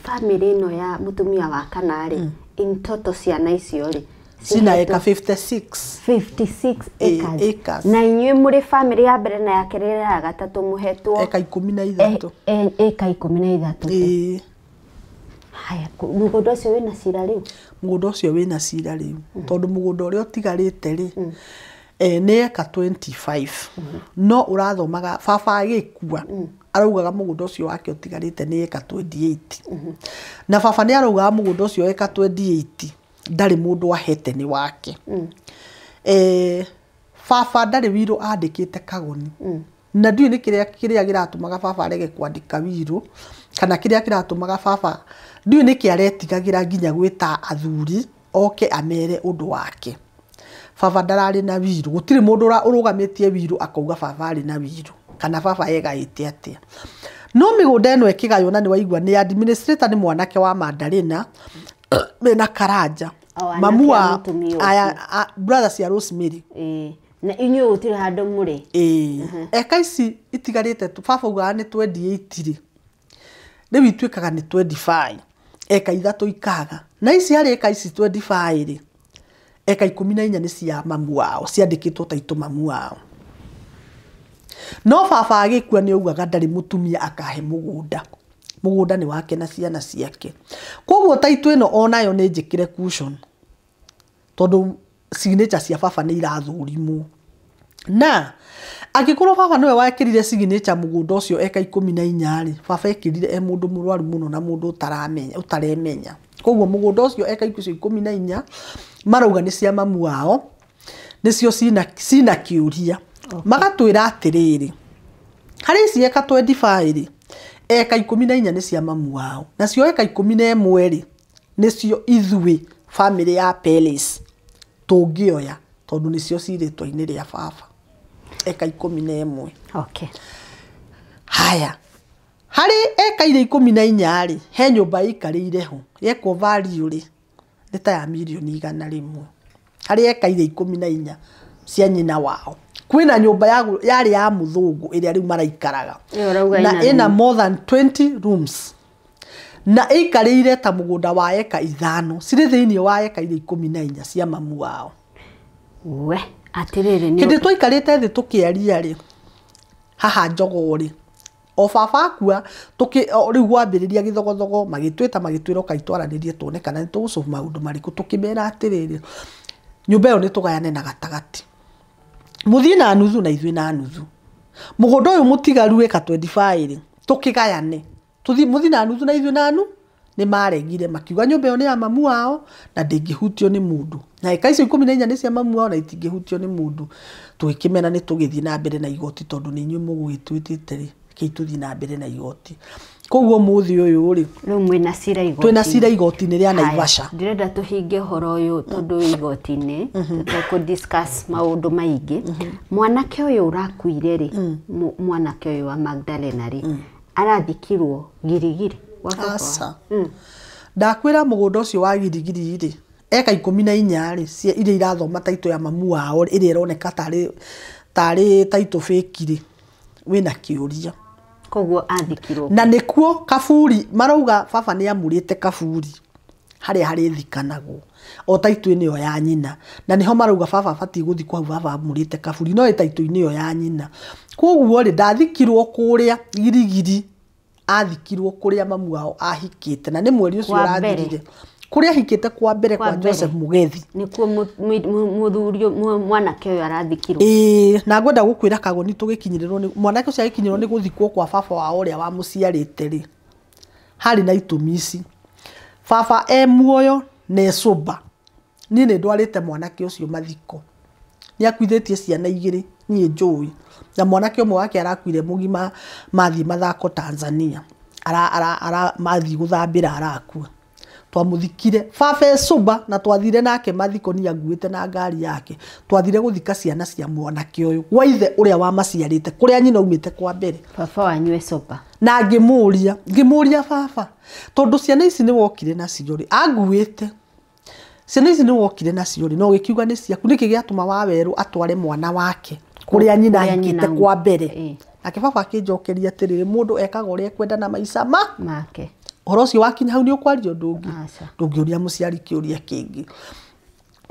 family ĩno ya mũtumia wa kana rĩ in total ciana icio rĩ Sina eka 56. 56 acres. Na inyuĩ mũrĩ family ya mbere na ya kerĩ na ya gatatũ mũhetwo eka 13. Eka 13. Haya, mũgũnda ũcio wĩna cira rĩu? Mũgũnda ũcio wĩna cira rĩu. Tondũ mũgũnda ũrĩa ũtigarĩte rĩ, nĩ eka 25. No ũrathomaga baba agĩkua. Araugaga mũgũnda ũcio wake ũtigarĩte nĩ eka 28. Na baba nĩ araugaga mũgũnda ũcio eka 28 ndarĩ mũndũ ahete nĩ wake. Baba ndarĩ wĩrũ andĩkĩte kagoni. Na ndiũ nĩ kĩrĩa kĩratũmaga baba arege kwandĩka wĩrũ kana kĩrĩa kĩratũmaga baba ndiũ nĩ kĩaretigagĩra nginya gwĩta athuri oke amere ũndũ wake. Baba ndararĩ na wĩrũ, gũtirĩ mũndũ ũrũgamĩtie wĩrũ akauga baba arĩ na wĩrũ kana baba egaĩte atĩa. No mĩgũnda ĩno ĩkĩgaywo na nĩ waigua nĩ administrator nĩ mwanake wa Madalena mena Karanja. Mamu wa brother cia Rosemary. Na inyuĩ gũtirĩ handũ mũrĩ? Eka ici itigarĩte baba ugaga nĩ 28 rĩ. Rĩu ituĩkaga nĩ 25. Eka ithatũ ikaga. Na ici harĩ eka ici 25 rĩ. Eka 14 nĩ cia mamu wao, ciandĩkĩtwo taitũ mamu wao. No baba agĩkua nĩ augaga ndarĩ mũtumia akahe mũgũnda. Mũgũnda nĩ wake na ciana ciake. Koguo taitũ ĩno onayo nĩ njĩkĩre cushion. Tondũ signature cia baba nĩ irathũrimwo. Na angĩkorwo baba nĩwe wekĩrire signature mũgũnda ũcio eka 14 rĩ, baba ekĩrire mũndũ mũrwaru mũno na mũndũ ũtaremenya. Koguo mũgũnda ũcio eka 14 marauga nĩ cia mamu wao, nĩcio cina kĩũria. Magatwĩra atĩrĩrĩ, harĩ ici eka 25 rĩ, eka 14 nĩ cia mamu wao. Nacio eka 11 rĩ, nĩcio ithuĩ family ya Peles tũngĩoya tondũ nĩcio cirĩtwa-inĩ rĩa baba. Eka 11. Okay. Haya. Harĩ eka 14 rĩ, he nyũmba ĩikarĩire ho. Yekwo value rĩ, nĩ ta ya $100,000. Harĩ eka 14 cia nyina wao. Kwĩna nyũmba yarĩ ya mũthũngũ ĩrĩa rĩu maraikaraga. Na ĩna more than 20 rooms. Na ĩikarĩire ta mũgũnda wa eka 5 cirĩ thĩinĩ wa eka 14 cia mamu wao. We, atĩrĩrĩ nĩ hĩndĩ tũikarĩte thĩ tũkĩaria rĩ, haha Njogoo rĩ, o baba akua rĩu gwambĩrĩria gĩthogothogo magĩtwĩra ũkaitwaranĩrie tuone kana nĩ tũgũcoba maũndũ marĩkũ. Tũkĩmera atĩrĩrĩ, nyũmba ĩyo nĩ tũgayane na gatagatĩ, mũthiĩ na nuthu na ithuĩ na nuthu. Mũgũnda ũyũ mũtigaru eka 25 rĩ, tũkĩgayane mũthiĩ na nuthu na ithuĩ na nuthu. Nĩ maregire makiuga nyũmba ĩyo nĩ ya mamu wao na ndĩngĩhutio nĩ mũndũ. Na eka icio 14 nĩ cia mamu wao na itingĩhutio nĩ mũndũ. Tũgĩkĩmena nĩ tũgĩthiĩ na mbere na igoti tondũ nĩ inyuĩ mũgwĩtwĩtĩte rĩ, kĩ tũthiĩ na mbere na igoti. Koguo mũthĩ ũyũ rĩ, rĩu mwĩna cira igoti. Twĩna cira igoti-inĩ rĩa Naivasha. Ndĩrenda tũhinge ũhoro ũyũ tondũ igoti-inĩ tũkũ discuss maũndũ maingĩ. Mwanake ũyũ ũrakuire rĩ, mwanake ũyũ wa Magdalena rĩ, arathikirwo Girigiri. Asa. Ndakwĩra mũgũnda ũcio wa Girigiri rĩ, eka 14 rĩ, cia iria irathoma taitũ ya mamu wao ĩrĩa ĩroneka tarĩ taitũ fake rĩ, wĩna kĩũria. Koguo athikirwo. Na nĩkuo kaburi marauga baba nĩ amũrĩte kaburi harĩa harĩthikanagwo o taitũ-inĩ ĩyo ya nyina. Na nĩho marauga baba abatiĩ gũthiĩ kwa baba amũrĩte kaburi no taitũ-inĩ ĩyo ya nyina. Koguo rĩ, ndathikirwo kũrĩa Girigiri, athikirwo kũrĩa mamu wao ahikĩte. Na nĩ mweri ũcio ũrathirire kũrĩa ahikĩte kwa mbere kwa Joseph Mugethi. Nĩkuo mũthuri mwanake ũyũ arathikirwo. Na ngwenda gũkwĩra Kagoni tũgĩkinyĩrĩrwo nĩ mwanake ũcio agĩkinyĩrwo nĩ gũthikwo kwa baba wao ũrĩa wamũciarĩte rĩ, harĩ na itũmi ici. Baba muoyo na soba. Niĩ nĩ ndwarĩte mwanake ũcio mathiko. Nĩ akuithĩtie ciana 2 niĩ njũĩ. Na mwanake ũmwe wake arakuire mũgima mathiĩ mathako Tanzania. Mathiĩ gũthambĩra arakua. Twamũthikire baba soba na twathire nake mathiko nĩ anguĩte na ngari yake. Twathire gũthika ciana cia mwanake ũyũ wa ithe ũrĩa wamaciarĩte kũrĩa nyina umĩte kwa mbere. Baba wanyue soba. Na ngĩmũria baba, tondũ ciana ici nĩ wokire nacio rĩ, anguĩte. Ciana ici nĩ wokire nacio rĩ, no gĩkiuga nĩ ciaku, nĩkĩ gĩatũma Wawerũ atware mwana wake kũrĩa nyina ahikĩte kwa mbere. Nake baba akĩnjokeria atĩrĩrĩ, mũndũ ekaga ũrĩa ekwenda na maica make. Ũhoro ũcio wakinya hau nĩ ũkwaria ũndũ ũngĩ. Ndũngĩũria mũciari kĩũria kĩngĩ.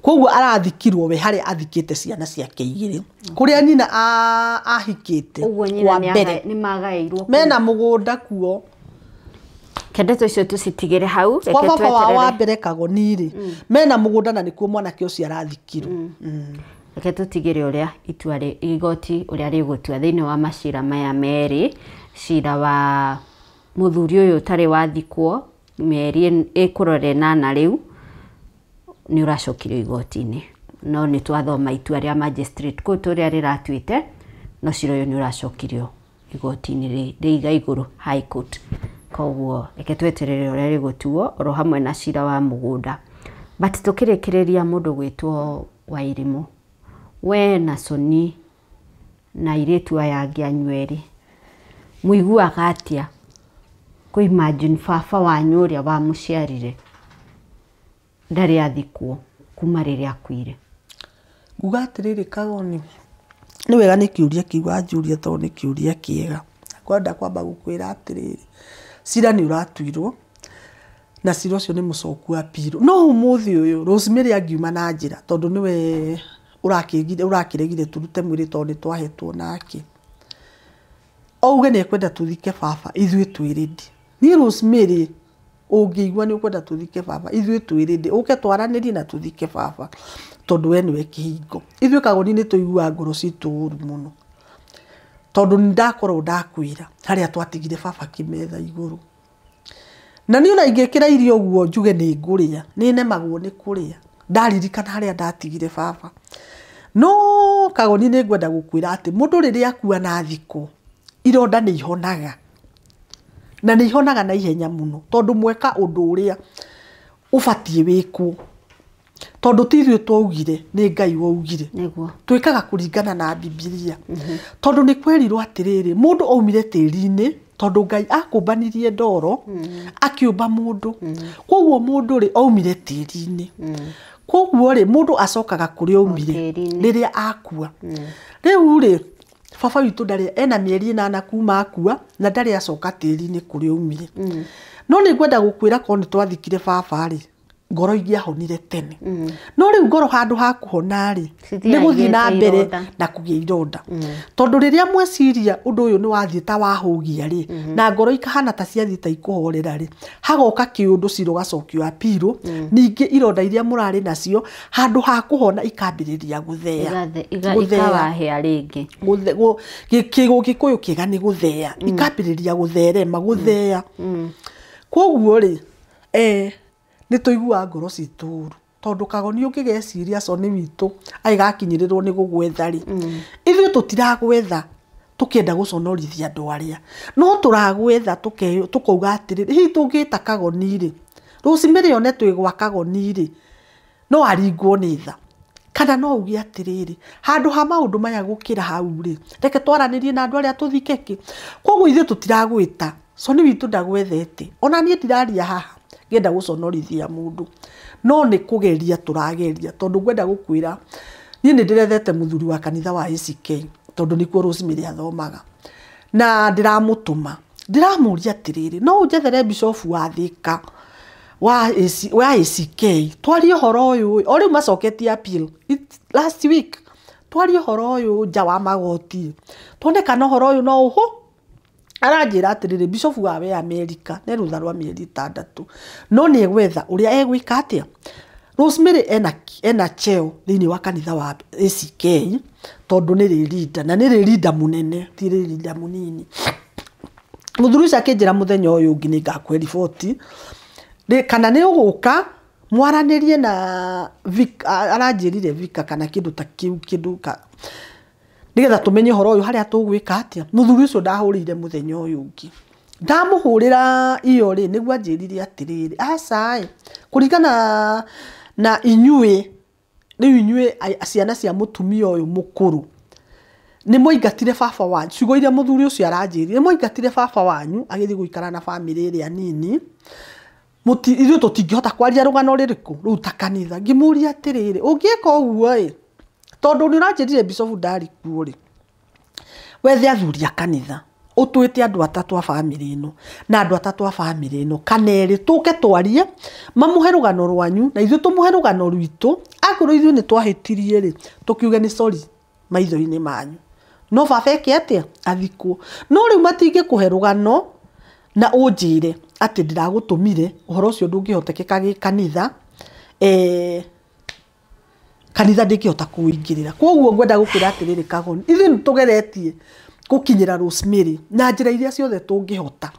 koguo arathikirwo we harä athikite ciana ciake igiri kuria nyina ahikite kwa mbere ni magairwo mena mugunda kuo kendeto icio tucitigire hau reke tweterere wa mbere Kagoni mena mugunda na nikuo mwanake ucio arathikirwo reke tutigire uria itua igoti uria rigutua thiini wa macira maya meri cira wa muthuri uyu tari wathikwo meri ikurore nana riu ni uracokirio igoti-ini no ni twathoma itua ria magistrate court uria riratuite no cira uyu ni uracokirio igoti-ini riiga iguru high court koguo reke tweterere uria rigutuo ro hamwe na cira wa mugunda but tukirikireria mundu gwitwo Wairimu we na Soni na iretu aya angi anyweri muiguaga atia ku imagine baba wanyu uria wa muciarire ndari athikwo kuma riria akwire nguga atiriri Kagoni ni wega ni kiuria kiwa njuria to ni kiuria kiega kwenda kwamba gukwira atiriri cira ni uratuirwo na cira ucio ni mucoku wa piro no umuthi uyu Rosemary angiuma na njira tondu niwe urakiregire turute mwiri tondu twahetwo nake ouge ni kwenda tuthike baba ithuĩ twirindi ni Rosemary ungiigua ni ukwenda tuthike baba ithuĩ twirindi uke twaranirie na tuthike baba tondu we niwe kihingo ithuĩ Kagoni ni tuigua ngoro cituru muno tondu ndakorwo ndakwira haria twatigire baba kimetha iguru na ni ona ingikira irio guo njuge ni nguria ni nemagwo ni kuria ndaririkana haria ndatigire baba no Kagoni ni ngwenda gukwira ati mundu riria akua na thiko ironda ni ihonaga na ni ihonaga na ihenya muno tondu mweka undu uria ubatie wikwo tondu tithwe twaugire ni Ngai waugire niguo twikaga kuringana na Biblia tondu ni kwerirwo atiriri mundu aumire tiri-ini tondu Ngai akumbanirie ndoro akiumba mundu koguo mundu ri aumire tiri-ini koguo ri mundu acokaga kuri aumire riria akua riu ri baba witu ndari ena mieri 8 kuma akua na ndari acoka tiri-ini kuri aumire no ni ngwenda gukwira ko ni twathikire baba ri ngoro ingiahonire tene no riu ngoro handu ha kuhona ri ni guthi na mbere na kugia ironda tondu riria mweciria undu uyu ni wathie ta wahugia ri na ngoro ikahana ta ciathie ta ikuhorera ri hagoka kiundu ciro gacokio apiro ningi ironda iria murari nacio handu ha kuhona ikambiriria guthea ikawahia ringi kigo gikuyu kiga ni guthea ikambiriria gutherema guthea koguo ri ni tuigua ngoro cituru tondu Kagoni ungigeciria Soni witu aigakinyirirwo ni gugwetha ri ithuĩ tutiragwetha tukienda guconorithia andu aria no turagwetha tukauga atiriri hihi tungita Kagoni ri Rosemary one twigwa Kagoni ri no aringwo ni tha kana no ugi atiriri handu ha maundu maya gukira hau ri reke twaranirie na andu aria tuthikeke koguo ithuĩ tutiragwita Soni witu ndagwethete ona nie ndiraria haha ngenda guconorithia mundu no ni kugeria turageria tondu ngwenda gukwira nie ni ndirethete muthuri wa kanitha wa ACK tondu nikuo Rosemary athomaga na ndiramutuma ndiramuria atiriri no unjethere bishop wa Thika wa ACK twari horo uyu ori macoketie appeal last week twari horo uyu nja wa magoti twonekana horo uyu no uhu aranjira atiriri bishop wawe America ne rutha rwa mieri 6 no ni egwetha uria egwika atia Rosemary ena cheo thini wa kanitha wa ACK tondu ni leader na ni leader munene ti leader munini muthuri ucio akinjira muthenya uyu ungi ni ngakwe riboti kana ni uguka mwaranirie na aranjirire Vika kana kindu ta kiu kindu ka nigetha tumenye horo uyu haria tugwika atia muthuri ucio ndahurire muthenya uyu ungi ndamuhurira iyo ri niguo anjirire atiriri acai kuringana na inyue ciana cia mutumia uyu mukuru ni moingatire baba wanyu ciugo iria muthuri ucio aranjirire ni moingatire baba wanyu agithi guikara na family iria nini ithuĩ tũtingĩhota kwaria rũgano rĩrĩkũ rĩu ta kanitha ngimuria atiriri ungieka ũguo ĩ tondu ni ũranjĩrire bishop ndari kuo ri wethe athuri a kanitha utwite andu atatu a family ino na andu atatu a family ino kaneri tuke twarie mamuhe rugano rwanyu na ithu tumuhe rugano rwitu akorwo ithu ni twahitirie ri tukiuge ni sorry maitho-ini manyu no baba eke atia athikwo no riu matingi kuhe rugano na unjire ati ndiragutumire uhoro ucio ndungihotekeka gi kanitha kanitha ndingihota kuingirira koguo ngwenda gukwira atiriri Kagoni ithu nitugeretie gukinyira Rosemary na njira iria ciothe tungihota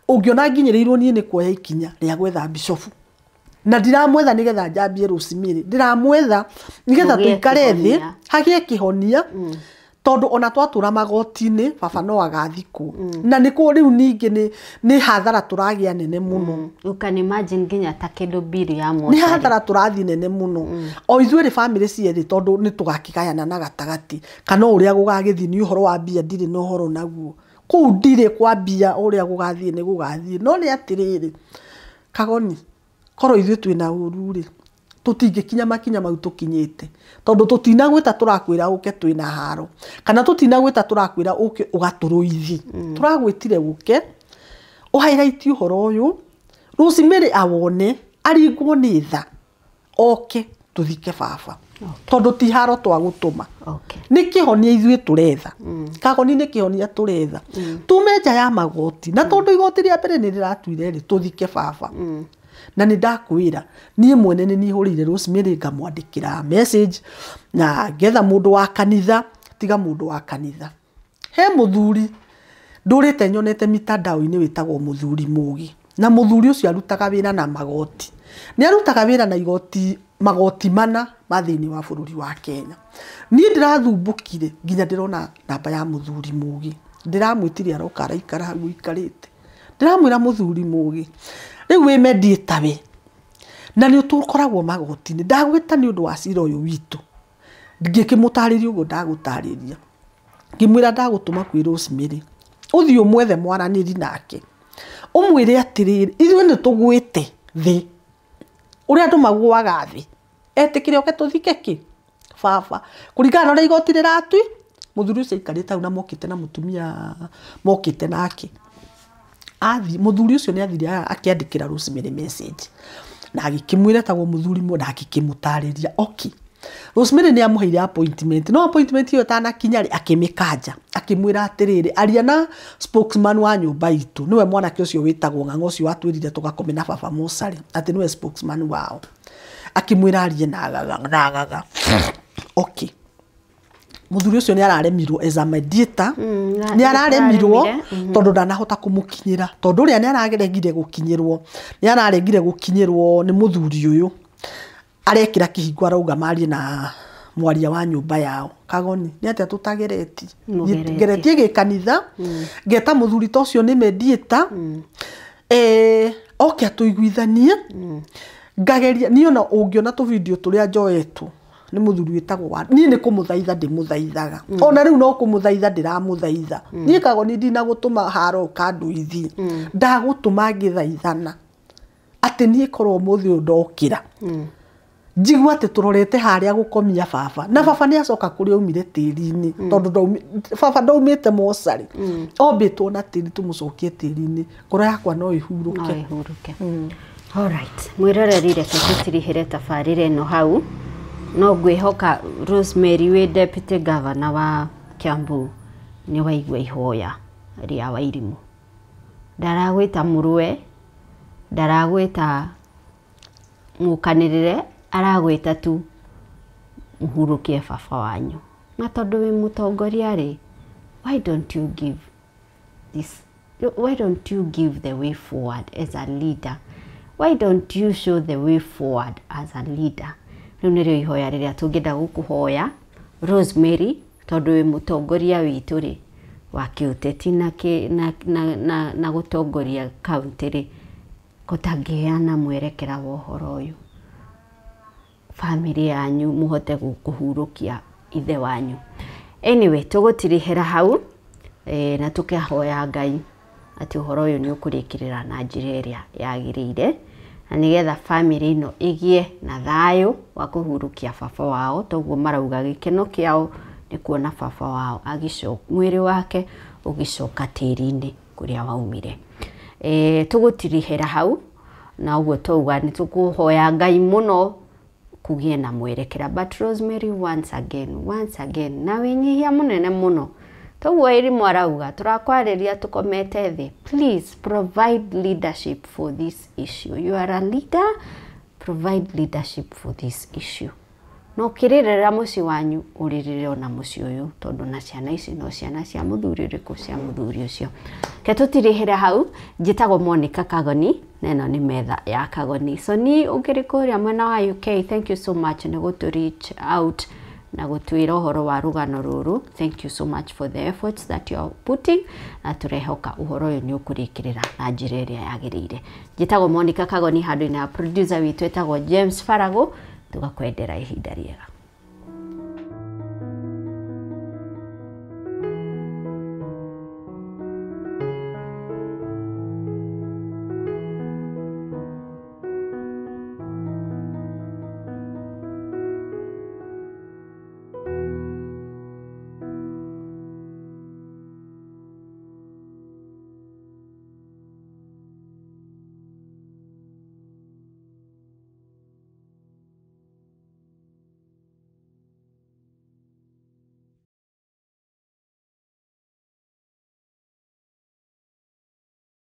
ungiona nginyirirwo nie ni kuoya ikinya ria gwetha bishop na ndiramwetha nigetha njambie Rosemary ndiramwetha nigetha tuikare thi hagie kihonia tondu ona twatura magoti-ini baba no agathikwo na niko riu ningi ni hathara turagia nene muno you can imagine nginya ta kindu biri ya moto ni hathara turathi nene muno o ithuĩ ri family cieri tondu ni tugakigayana na gatagati kana uria gugagithi ni uhoro wa bia ndiri no horo naguo kuu ndiri kwa bia uria gugathie ni gugathie no ni atiriri Kagoni koro ithuĩ twina uru ri tutingikinya makinya mau tukinyite tondu tutinagwita turakwira uke twina haro kana tutinagwita turakwira uke ugaturuithi turagwitire uke uhighlight uhoro uyu Rosemary awone aringwo ni tha oke tuthike baba tondu ti haro twagutuma ni kihonia ithuĩ turetha Kagoni ni kihonia turetha tume nja ya magoti na tondu igoti ria mbere ni riratuire ri tuthike baba na ni ndakwira nie mwene ni nihurire Rosemary ngamwandikira message na getha mundu wa kanitha tiga mundu wa kanitha he muthuri ndurite nyonete mitandao-ini witagwo muthuri Mugi na muthuri ucio arutaga wira na magoti ni arutaga wira na magoti mana mathini wa bururi wa Kenya ni ndirathubukire nginya ndirona namba ya muthuri Mugi ndiramwitiria aroka araikara hau ikarite ndiramwira muthuri Mugi riu we meditate na ni tukoragwo magoti-ini ndagwita ni undu wa cira uyu witu ngikimutariria ugo ndagutariria ngimwira ndagutuma kwi Rosemary uthi umwethe mwaraniri nake umwire atiriri ithuĩ ni tugwite thi uria andu maguaga thi etikire oke tuthike ki baba kuringana na igoti riratui muthuri ucio ikarite au na mokite na mutumia mokite nake athi muthuri ucio ni athire akiandikira Rosemary message na agikimwira tagwo muthuri mo ndagikimutariria oki Rosemary ni amuheire appointment no appointment iyo tana kinyari akimikanja akimwira atiriri aria na spokesman wa nyumba itu niwe mwanake ucio witagwo Ng'ang'a ucio watwirire tugakome na baba Musari ati niwe spokesman wao akimwira arie na gaga oki muthuri ucio ni araremirwo as a mediator ni araremirwo tondu ndanahota kumukinyira tondu ria ni arageregire gukinyirwo ni araregire gukinyirwo ni muthuri uyu arekira kihingo arauga marie na mwaria wa nyumba yao Kagoni ni atia tutagereti geretie gikanitha ngeta muthuri tocio ni mediator oke atuiguithanie ngageria ni ona ungiona tu video turia njoetu ni muthuri witagwo ni ni kumuthaitha ndimuthaithaga ona riu no kumuthaitha ndiramuthaitha ni Kagoni ndinagutuma haro kanduithi ndagutuma ngithaithana ati ni korwo muthi ndokira njigua ati turorete haria gukomia baba na baba ni acoka kuri umire tiri-ini tondu baba ndaumite Musari ombitwo na tiri tumucokie tiri-ini ngoro yakwa no ihuruke all right mwirorerire tutirihire tabarire no hau no ngwihoka Rosemary we deputy governor wa Kiambu ni waigua ihoya ria Wairimu ndaragwita murwe ndaragwita mukanirire aragwita tu muhurukie baba wanyu na tondu wi mutongoria ri why don't you give the way forward as a leader? Why don't you show the way forward as a leader? Riu nirio ihoya riria tungenda gukuhoya Rosemary tondu wi mutongoria witu ri wa kiuteti na gutongoria county ri kutangiana mwerekera wa uhoro uyu family yanyu muhote kuhurukia ithe wanyu. Anyway tugutirihera hau na tukihoya Ngai ati uhoro uyu ni ukurikirira na njira iria yagirire na nigetha family ino igie na thayo wa kuhurukia baba wao toguo marauga gikeno kiao ni kuona baba wao agicoka mwiri wake ugicoka tiri-ini kuria waumire. Tugutirihera hau na uguo twauga ni tukuhoya Ngai muno kugie na mwerekera. But Rosemary, once again na winyihia munene muno toguo iri mwarauga turakwariria tukomete thi, please provide leadership for this issue. You are a leader, provide leadership for this issue. No kiririra muci wanyu uririre ona muci uyu tondu na ciana ici no ciana cia muthuri riku cia muthuri ucio. Ke tutirihira hau njitagwo Monica Kagoni neno ni metha ya Kagoni. So ni ukirikuria mwena wa UK, thank you so much ni gutu reach out na gutwira uhoro wa rugano ruru. Thank you so much for the efforts that you are putting, na turehoka uhoro uyu ni ukurikirira na njira iria yagirire. Njitagwo Monica Kagoni, handu na producer witu etagwo James Farago, tugakwendera ihinda riega.